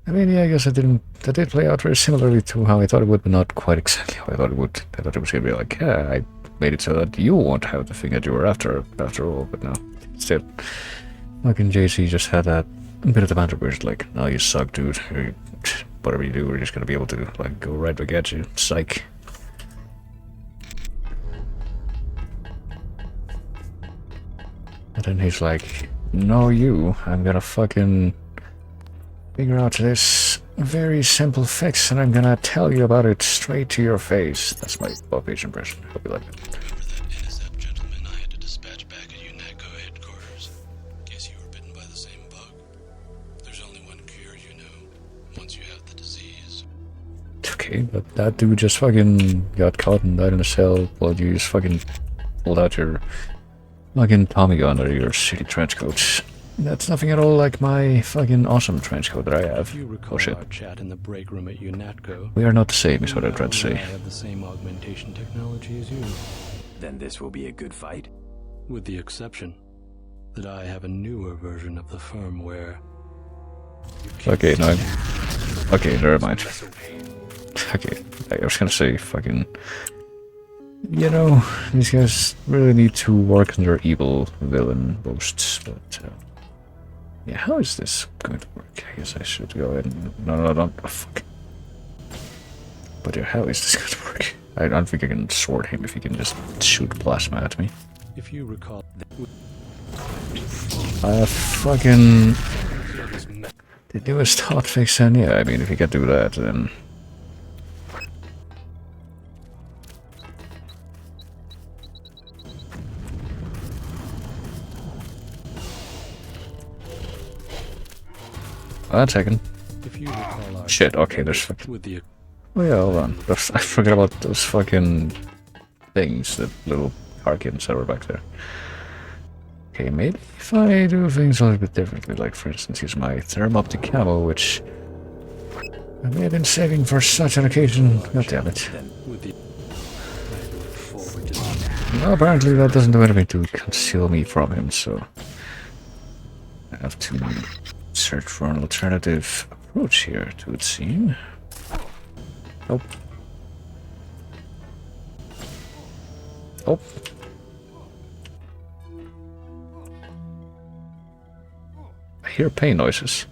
I mean, yeah, I guess that did play out very similarly to how I thought it would, but not quite exactly how I thought it would. I thought it was gonna be like, yeah, I made it so that you won't have the thing that you were after all, but no. Instead, fucking JC just had that bit of the banter where it's like, no, you suck, dude. Whatever you do, we're just gonna be able to, like, go right back at you. Psych. And then he's like, no, you. I'm gonna fucking figure out this very simple fix, and I'm gonna tell you about it straight to your face. That's my Bob Page impression. Hope you like it.
Remember that NSF gentleman I had to dispatch back at UNATCO headquarters? Guess you were bitten by the same bug. There's only one cure, you know, once you have the disease.
Okay, but that dude just fucking got caught and died in a cell while you just fucking pulled out your fucking Tommy gun or your shitty trench coat. That's nothing at all like my fucking awesome trench coat that I have.
If you recall our chat in the break room at UNATCO,
We are not the same, is what I tried to say.
I have the same augmentation technology as you,
Then this will be a good fight.
with the exception that I have a newer version of the firmware.
Okay, no. Okay, never mind. Okay, I was gonna say fucking... You know, these guys really need to work on their evil villain boasts, but... yeah, how is this going to work? I guess I should go ahead and... No, don't... Oh, fuck. But yeah, how is this going to work? I don't think I can sword him if he can just shoot plasma at me.
If you recall,
Fucking... The newest hotfix, and yeah, I mean, if you can do that, then... One second.
if you recall our
Shit, okay, there's fucking...
with the
Oh yeah, hold on. I forgot about those fucking things, the little car kittens that were back there. Okay, maybe if I do things a little bit differently, like for instance use my thermoptic camo, which I may have been saving for such an occasion. God damn it.
with the I look forward to seeing
Well, apparently that doesn't do anything to conceal me from him, so I have to search for an alternative approach here, it would seem. Oh. Oh. I hear pain noises.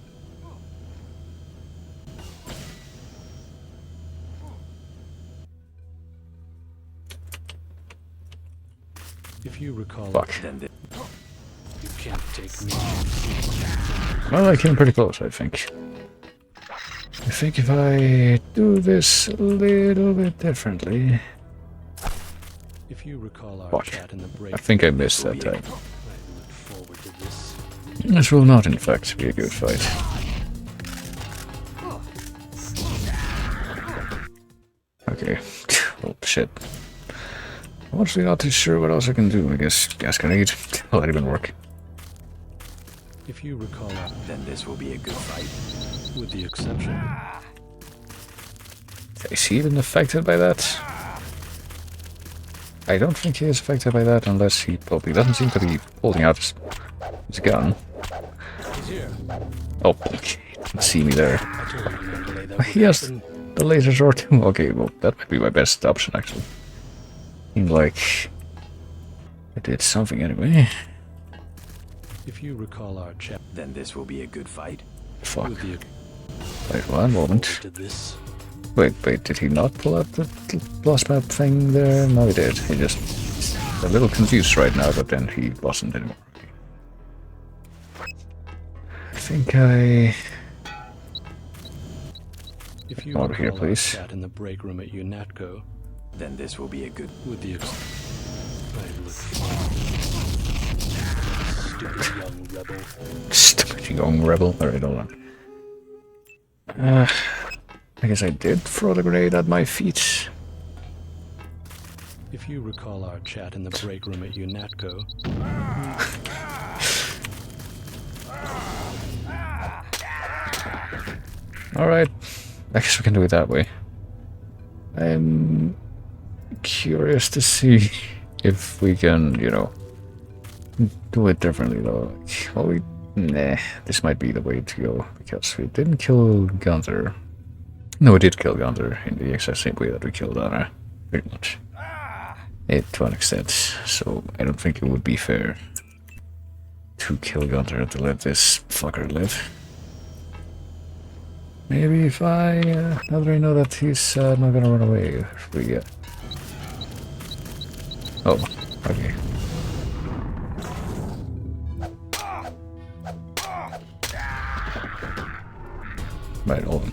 If you recall,
Fuck.
you can't take me.
Well, I came pretty close, I think. I think if I do this a little bit differently...
If you recall our
Fuck.
chat in the break,
I think I missed that time.
I look forward to this.
This will not, in fact, be a good fight. Okay. Oh, shit. I'm actually not too sure what else I can do. I guess gas grenade. Will that even work?
If you recall our,
Then this will be a good fight.
with the exception.
Is he even affected by that? I don't think he is affected by that unless he... Well, he doesn't seem to be holding out his gun.
He's here.
Oh, okay. He didn't see me there.
I told you not to lay that
He has the laser sword too. Okay, well, that might be my best option, actually. Seemed like I did something anyway.
If you recall our chat
Then this will be a good fight.
Fuck.
with the
Wait one moment.
to this.
Wait, did he not pull out the plasma thing there? No, he did. He just... a little confused right now, but then he wasn't anymore. I think I...
If you
Come over here,
recall our
please.
chat in the break room at UNATCO,
Then this will be a good...
with the I look stupid young rebel.
Stupid young rebel. Alright, hold on. I guess I did throw the grenade at my feet.
If you recall our chat in the break room at UNATCO,
Alright. I guess we can do it that way. I'm curious to see if we can, you know, do it differently though. Well, nah, this might be the way to go because we didn't kill Gunther. No, we did kill Gunther in the exact same way that we killed Anna, pretty much. To an extent, so I don't think it would be fair to kill Gunther and to let this fucker live. Maybe if I, now that I know that he's not gonna run away, if we, oh, okay. Right, hold on.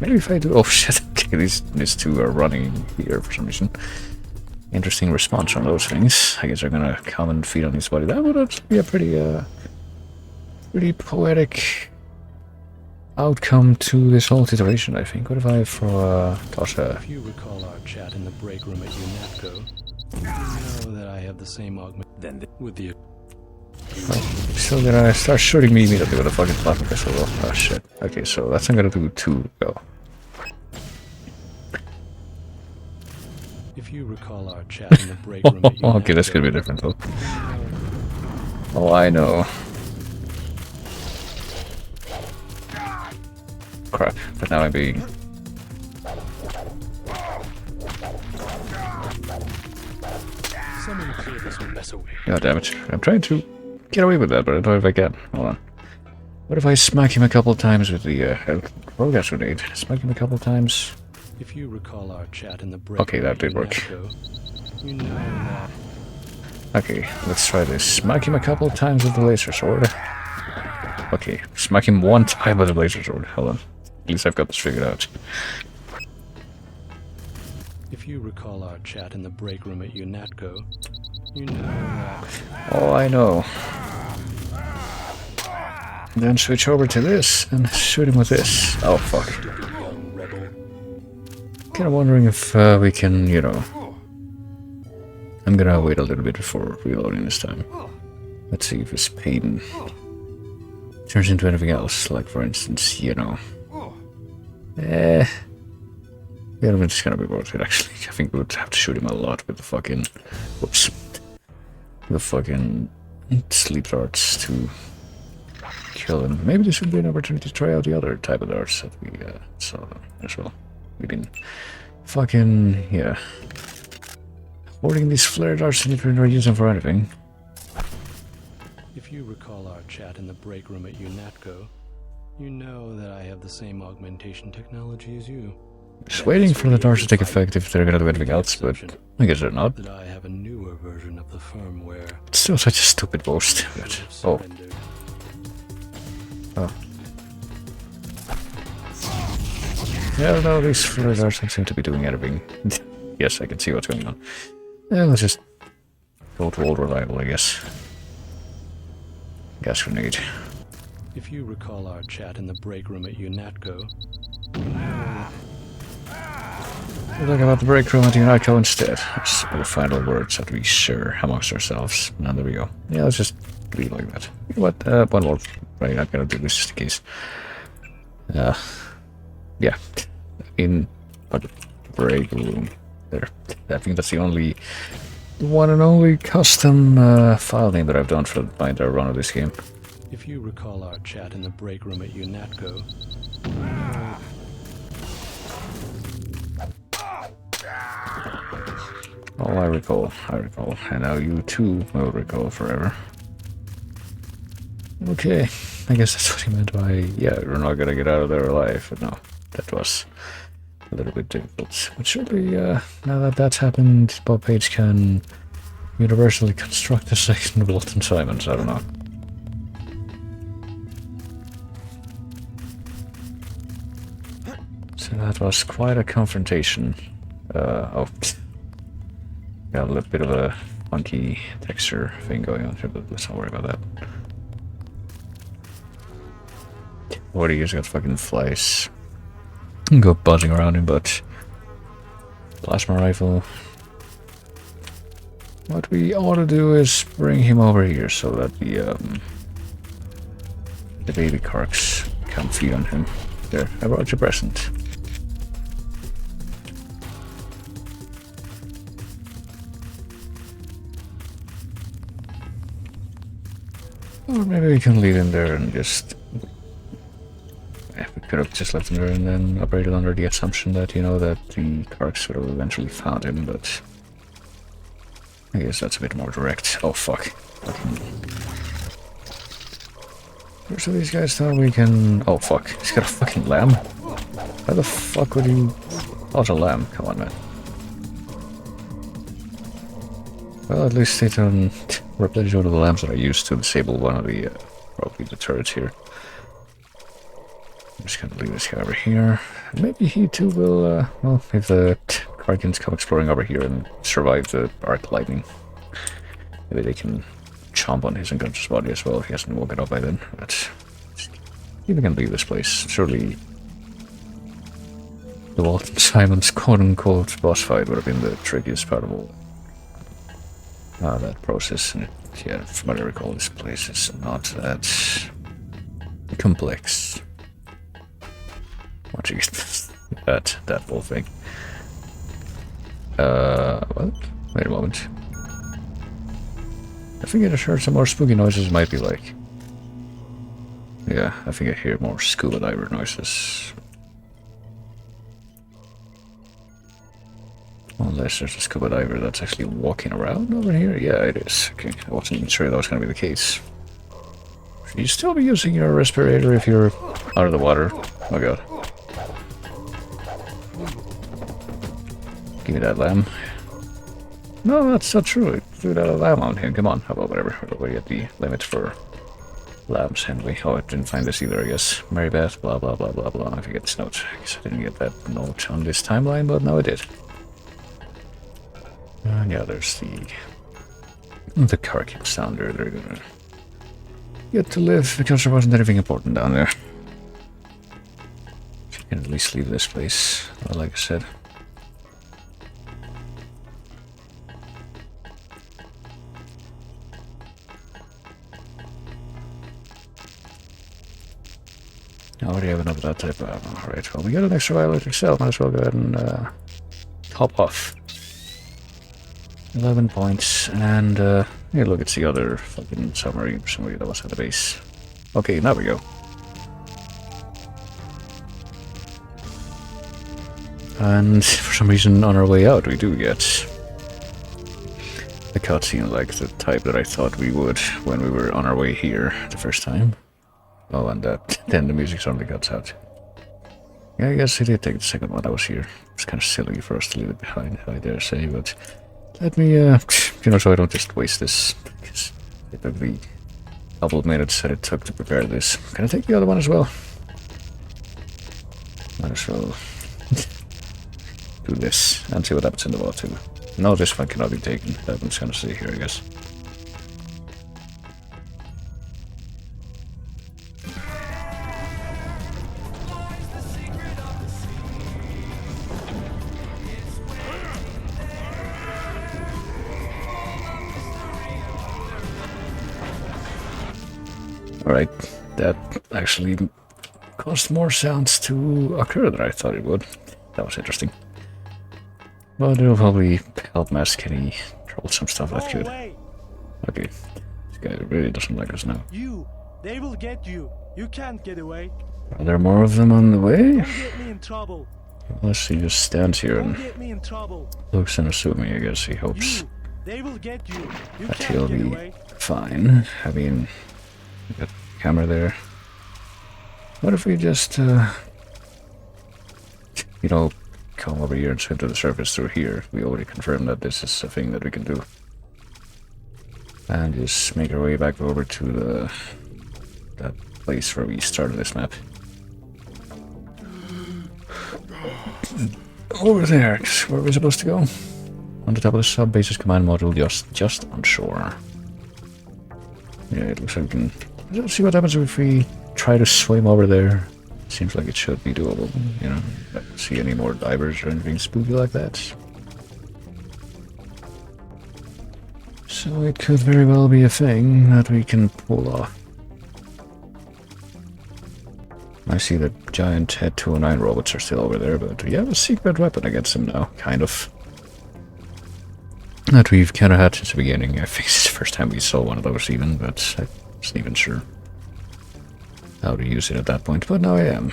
Maybe if I do, oh shit, okay, these two are running here for some reason. Interesting response on those things. I guess they're gonna come and feed on his body. That would actually be a pretty, pretty poetic outcome to this whole situation, I think. What if I toss a...
if you recall our chat in the break room at UNATCO, you know that I have the same augment.
Then
with the
Still gonna start shooting me immediately with a fucking plasma pistol. Oh shit. Okay, so that's not gonna do two go.
If you recall our chat in the break room at UNATCO,
Okay, that's gonna be different though. Oh, I know. Crap, but now I'm being...
someone clear this mess away.
God damn it. I'm trying to get away with that, but I don't know if I can. Hold on. What if I smack him a couple times with the roll gas grenade? Smack him a couple times.
If you recall our chat in the break
Okay,
room
that
at
did work.
UNATCO, you know that
Okay, let's try this. Smack him a couple times with the laser sword. Okay, smack him one time with the laser sword. Hold on. At least I've got this figured out.
if you recall our chat in the break room at UNATCO, you know that
Oh, I know. Then switch over to this and shoot him with this. Oh, fuck.
stupid young rebel.
Kinda wondering if we can, you know... I'm gonna wait a little bit before reloading this time. Let's see if his pain turns into anything else. Like, for instance, you know... Yeah, I don't think it's gonna be worth it, actually. I think we would have to shoot him a lot with the fucking... Whoops. The fucking sleep darts to kill him. Maybe this would be an opportunity to try out the other type of darts that we saw as well. We've been fucking, yeah, hoarding these flare darts and if we're not using them for anything.
If you recall our chat in the break room at UNATCO, you know that I have the same augmentation technology as you.
Just waiting for the doors to take effect if they're gonna do anything else, but I guess they're not.
That I have a newer version of the firmware.
It's still such a stupid boast, but... Oh. Oh. Yeah, no, these floor doors don't seem to be doing anything. Yes, I can see what's going on. Yeah, let's just go to old reliable, I guess. Gas grenade.
If you recall our chat in the break room at UNATCO,
We'll talk about the break room at UNATCO instead. Let's put the final words have to be sure amongst ourselves. Now there we go. Yeah, let's just leave like that. You know what? One more. Right, I'm gonna do this just in case. Yeah. In the break room. There. I think that's the one and only custom file name that I've done for my entire run of this game.
if you recall our chat in the break room at UNATCO,
Oh, I recall, and now you too will recall forever. Okay, I guess that's what he meant by, yeah, we're not gonna get out of there alive, but no, that was a little bit difficult. But surely, now that that's happened, Bob Page can universally construct a second Walton Simons, I don't know. So that was quite a confrontation. Oh. Got a little bit of a funky texture thing going on here, but let's not worry about that. What he has got fucking flies. Go buzzing around him, but plasma rifle. What we ought to do is bring him over here so that the baby carks can feed on him. There, I brought your present. Or maybe we can leave him there and just... we could have just left him there and then operated under the assumption that, you know, that the Karks would have eventually found him, but... I guess that's a bit more direct. Oh, fuck. Most of these guys thought we can... Oh, fuck. He's got a fucking lamb? How the fuck would he... Oh, it's a lamb. Come on, man. Well, at least they don't replace one of the lamps that I used to disable one of the, probably the turrets here. I'm just gonna leave this guy over here. Maybe he too will, well, if the Karkins come exploring over here and survive the arc lightning, maybe they can chomp on his unconscious body as well if he hasn't woken up by then. But even can leave this place. Surely the Walton Simons quote-unquote boss fight would have been the trickiest part of all. That process, and yeah, from what I recall, this place is not that complex. What you get that whole thing. What? Wait a moment. I think I just heard some more spooky noises. Might be like, yeah, I think I hear more scuba diver noises. Unless there's a scuba diver that's actually walking around over here. Yeah, it is. Okay, I wasn't sure that was going to be the case. Should you still be using your respirator if you're out of the water? Oh god. Give me that lamb. No, that's not true. It threw that lamb on him. Come on. How about whatever? We're already at the limit for lambs, anyway. Oh, I didn't find this either, I guess. Mary Beth, blah, blah, blah, blah, blah. I forget this note. I guess I didn't get that note on this timeline, but now I did. And yeah, there's the Karkin sounder. They're gonna get to live because there wasn't anything important down there. You can at least leave this place, like I said. I already have enough of that type of ammo. Alright, well, we got an extra electric cell. Might as well go ahead and hop off. 11 points, and here, look, it's the other fucking submarine for somebody that was at the base. Okay, now we go. And for some reason, on our way out, we do get a cutscene like the type that I thought we would when we were on our way here the first time. Oh, and then the music suddenly cuts out. Yeah, I guess I did take the second one. I was here. It's kind of silly for us to leave it behind, I dare say, but let me, so I don't just waste this. Because it took the couple of minutes that it took to prepare this. Can I take the other one as well? Might as well do this and see what happens in the water. No, this one cannot be taken. That one's gonna stay here, I guess. Alright, that actually caused more sounds to occur than I thought it would. That was interesting. But it'll probably help mask any troublesome stuff that could. Okay, this guy really doesn't like us now.
They will get you. You can't get away.
Are there more of them on the way?
Don't get me in trouble.
Unless he just stands here and
Don't get me in trouble.
looks unassuming, I guess he hopes
They will get you. You
that
can't
he'll
get
be
away.
fine. I mean, we got the camera there. What if we just, come over here and swim to the surface through here? We already confirmed that this is a thing that we can do. And just make our way back over to that place where we started this map. Over there, where are we supposed to go? On the top of the sub-basis command module, just on shore. Yeah, it looks like we can... Let's see what happens if we try to swim over there. Seems like it should be doable, you know. I don't see any more divers or anything spooky like that. So it could very well be a thing that we can pull off. I see that giant Head 209 robots are still over there, but we have a secret weapon against them now, kind of. That we've kind of had since the beginning. I think it's the first time we saw one of those even, but I wasn't even sure how to use it at that point, but now I am.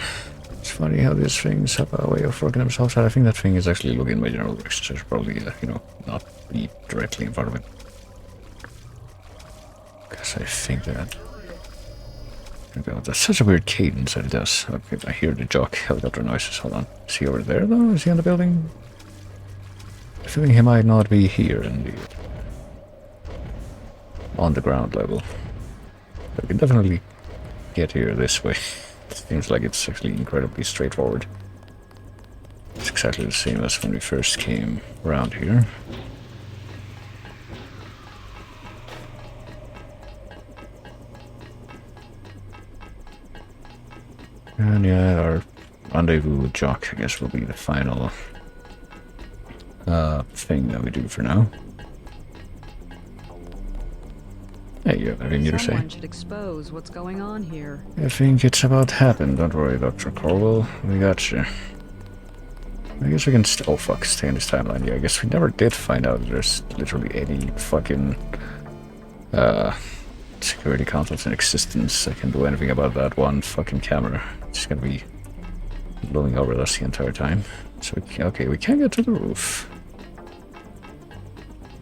It's funny how these things have a way of working themselves out. I think that thing is actually looking in my general direction, so I should probably, not be directly in front of it. Because I think that... That's such a weird cadence that it does. Okay, I hear the jock helicopter noises. Hold on. Is he over there, though? Is he on the building? I feel he might not be here in the... on the ground level. But we can definitely get here this way. It seems like it's actually incredibly straightforward. It's exactly the same as when we first came around here. And yeah, our rendezvous with Jock, I guess, will be the final thing that we do for now. Hey, you have anything to say?
Someone should expose what's going on here.
I think it's about happened. Don't worry, Dr. Corwell. We got you. I guess we can oh fuck, stay in this timeline. Yeah, I guess we never did find out there's literally any fucking security consoles in existence that can do anything about that one fucking camera. It's gonna be blowing over us the entire time. So okay, we can get to the roof.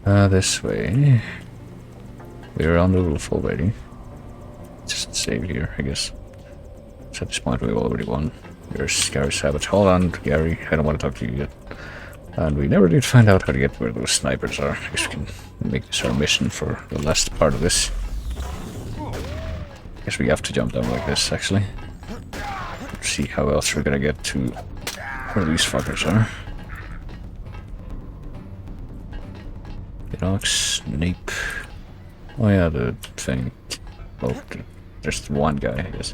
This way. We're on the roof already. Just save here, I guess. So at this point we've already won. There's Gary Savage. Hold on, Gary. I don't want to talk to you yet. And we never did find out how to get where those snipers are. I guess we can make this our mission for the last part of this. I guess we have to jump down like this, actually. Let's see how else we're gonna get to where these fuckers are. Snape. Oh yeah, the thing. Oh, there's one guy, I guess.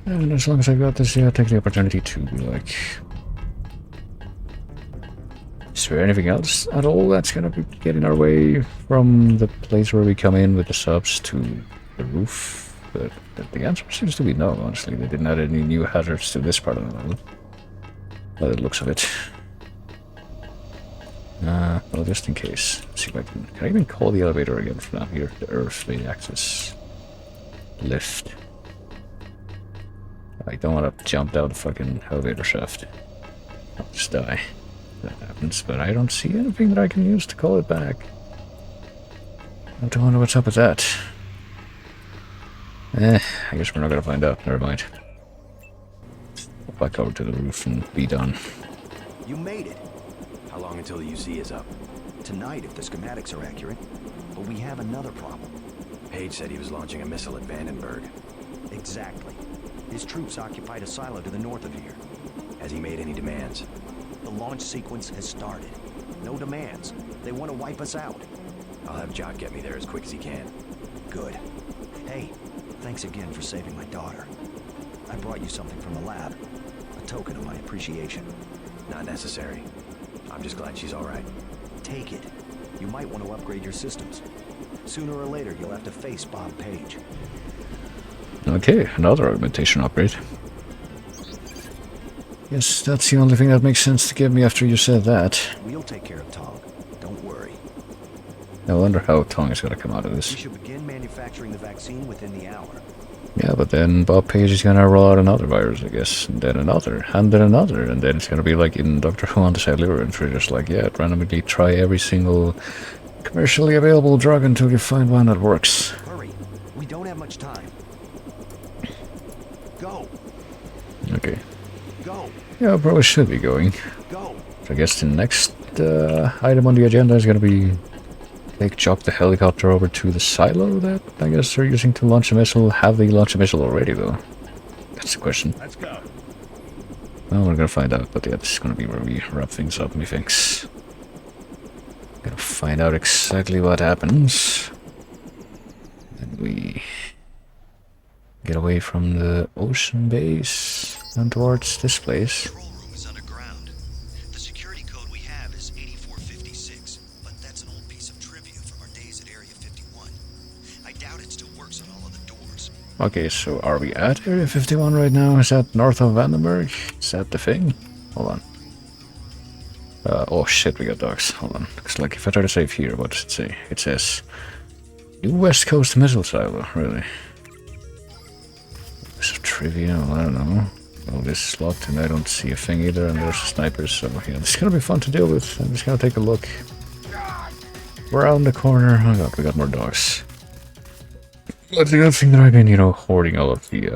And as long as I got this, yeah, I'll take the opportunity to be like... Is there anything else at all that's gonna be getting our way from the place where we come in with the subs to the roof? But the answer seems to be no, honestly. They didn't add any new hazards to this part of the level. By the looks of it. Well, just in case. Let's see if I can I even call the elevator again from down here? The earthly access lift. I don't want to jump down the fucking elevator shaft. I'll just die. That happens, but I don't see anything that I can use to call it back. I don't wonder what's up with that. I guess we're not gonna find out. Never mind. back over to the roof and be done.
You made it.
How long until the UC is up?
Tonight, if the schematics are accurate. But we have another problem.
Page said he was launching a missile at Vandenberg.
Exactly. His troops occupied a silo to the north of here.
Has he made any demands?
The launch sequence has started. No demands. They want to wipe us out.
I'll have Jock get me there as quick as he can.
Good. Hey, thanks again for saving my daughter. I brought you something from the lab. A token of my appreciation.
Not necessary. I'm just glad she's all right.
Take it. You might want to upgrade your systems. Sooner or later, you'll have to face Bob Page.
Okay, another augmentation upgrade. Yes, that's the only thing that makes sense to give me after you said that.
We'll take care of Tong. Don't worry.
I wonder how Tong is gonna come out of this.
We should begin manufacturing the vaccine within the hour.
Yeah, but then Bob Page is gonna roll out another virus, I guess, and then another, and then it's gonna be like in Doctor Who on the Side Labyrinth, where just like, yeah, randomly try every single commercially available drug until you find one that works.
Hurry. We don't have much time. Go.
Okay.
Go.
Yeah, I probably should be going.
Go.
So I guess the next item on the agenda is gonna be take Jock the helicopter over to the silo that I guess they're using to launch a missile. Have they launched a missile already though? That's the question.
Let's go.
Well, we're gonna find out, but yeah, this is gonna be where we wrap things up, methinks. Gonna find out exactly what happens. And we get away from the ocean base and towards this place.
The control room is underground. The security code we have is 8456, but that's an old piece of trivia from our days at Area 51. I doubt it still works on all of the doors.
Okay, so are we at Area 51 right now? Is that north of Vandenberg? Is that the thing? Hold on. Oh shit, we got dogs. Hold on. Looks like if I try to save here, what does it say? It says New West Coast Missile Silo, really. Piece of trivia, well, I don't know. Well, this is locked and I don't see a thing either, and there's snipers, so yeah, this is gonna be fun to deal with. I'm just gonna take a look around the corner. Oh god, we got more dogs. That's the other thing that I've been, hoarding all of the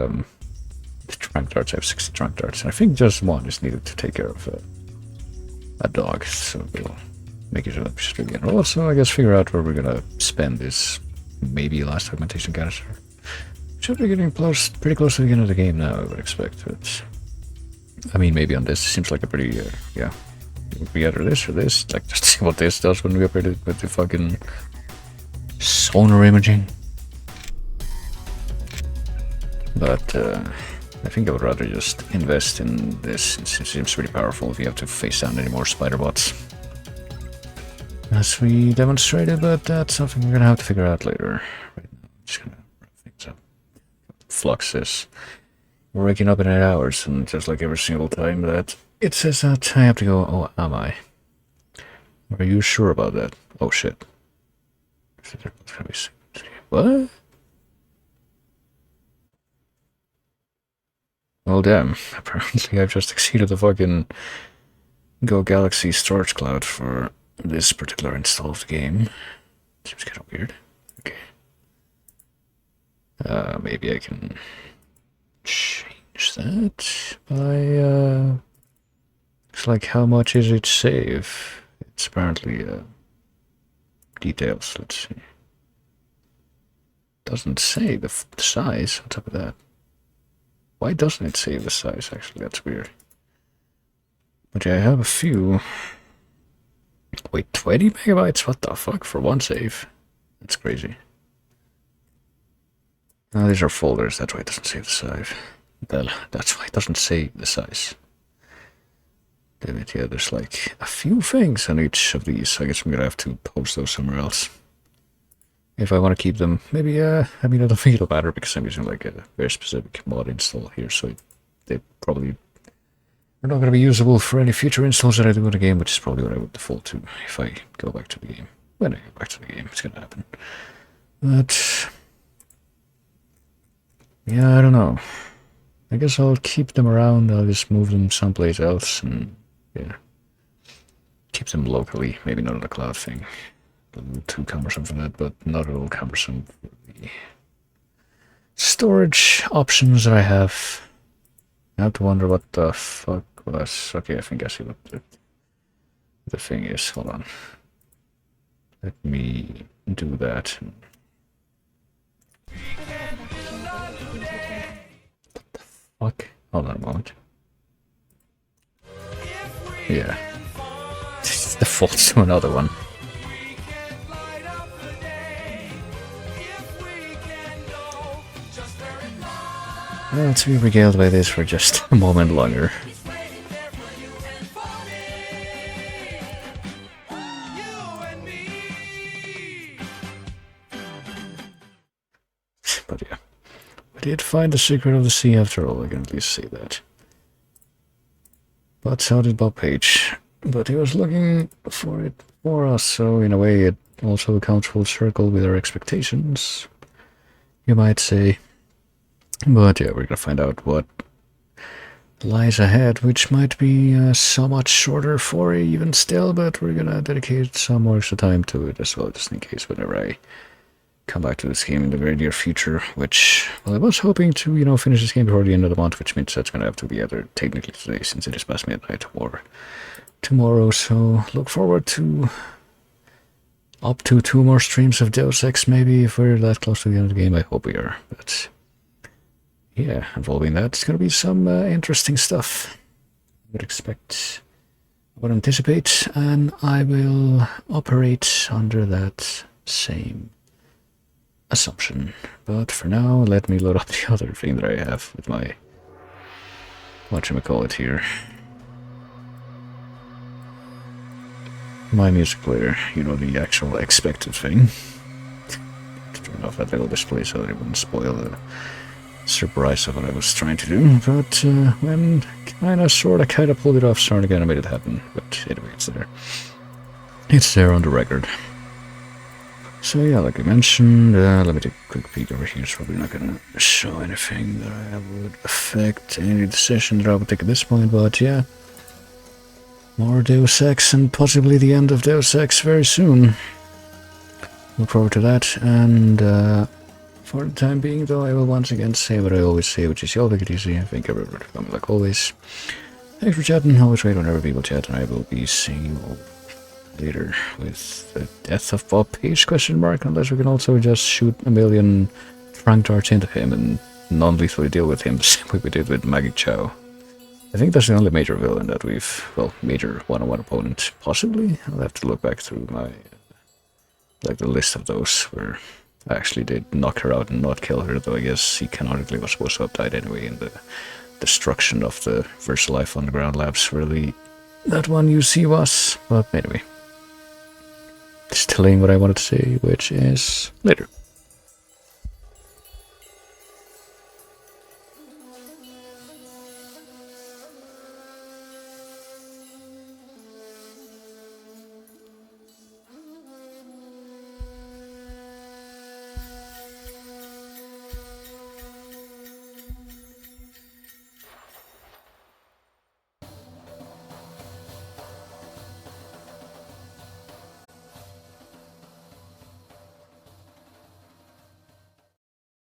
trank darts. I have 60 trank darts, and I think just one is needed to take care of a dog, so we'll make it up again. We'll also, I guess, figure out where we're gonna spend this maybe last augmentation canister. Should be getting pretty close to the end of the game now, I would expect. But I mean, maybe on this, it seems like a pretty, yeah. It would be either this or this. Like, just see what this does when we upgrade it with the fucking sonar imaging. But I think I would rather just invest in this, since it seems pretty powerful if you have to face down any more spider bots. As we demonstrated, but that's something we're gonna have to figure out later. Right now, I'm just gonna wrap things up. Flux says we're waking up in 8 hours, and just like every single time that it says that, I have to go, oh, am I? Are you sure about that? Oh shit. What? Well, damn. Apparently I've just exceeded the fucking Go Galaxy storage cloud for this particular install of the game. Seems kind of weird. Okay. Maybe I can change that by, looks like how much is it save? It's apparently, details, let's see. Doesn't say the size on top of that. Why doesn't it say the size, actually? That's weird. But yeah, I have a few. Wait, 20 megabytes? What the fuck? For one save? That's crazy. Oh, these are folders, that's why it doesn't say the size. That's why it doesn't say the size. Damn it, yeah, there's like a few things on each of these. I guess I'm gonna have to post those somewhere else. If I want to keep them, maybe, I mean, I don't think it'll matter because I'm using like a very specific mod install here, so they probably are not going to be usable for any future installs that I do in the game, which is probably what I would default to if I go back to the game. When I go back to the game, it's going to happen. But yeah, I don't know. I guess I'll keep them around. I'll just move them someplace else, and yeah, keep them locally. Maybe not on the cloud thing. A little too cumbersome for that, but not at all cumbersome for the storage options that I have. I have to wonder what the fuck was. Okay, I think I see what the thing is. Hold on. Let me do that. What the fuck? Hold on a moment. Yeah. This defaults to another one. Well, to be regaled by this for just a moment longer. But yeah. We did find the secret of the sea after all, I can at least say that. But so did Bob Page. But he was looking for it for us, so in a way it also comes full circle with our expectations, you might say. But yeah, we're gonna find out what lies ahead, which might be somewhat shorter for even still, but we're gonna dedicate some more extra time to it as well, just in case whenever I come back to this game in the very near future, which, well, I was hoping to, you know, finish this game before the end of the month, which means that's gonna have to be either technically today, since it is past midnight, or tomorrow, so look forward to up to 2 more streams of Deus Ex, maybe, if we're that close to the end of the game. I hope we are, but yeah, involving that, it's gonna be some interesting stuff. I would expect, I would anticipate, and I will operate under that same assumption. But for now, let me load up the other thing that I have with my, whatchamacallit here, my music player, you know, the actual expected thing. To turn off that little display so that it wouldn't spoil the surprise of what I was trying to do, but when kinda pulled it off, starting again, I made it happen. But anyway, it's there. It's there on the record. So yeah, like I mentioned, let me take a quick peek over here. It's probably not gonna show anything that would affect any decision that I would take at this point, but yeah. More Deus Ex and possibly the end of Deus Ex very soon. Look forward to that, and for the time being though, I will once again say what I always say, which is y'all take it easy. Thank you everyone for coming like always. Thanks for chatting, always great whenever people chat, and I will be seeing you all later with the death of Bob Page, ? Unless we can also just shoot a million frank darts into him and non-lethally deal with him the same way we did with Maggie Chow. I think that's the only major villain that we've, well, major one-on-one opponent, possibly. I'll have to look back through my, like, the list of those where I actually did knock her out and not kill her, though I guess he canonically was supposed to have died anyway in the destruction of the VersaLife Underground Labs, where that one you see was. But anyway, just telling what I wanted to say, which is later.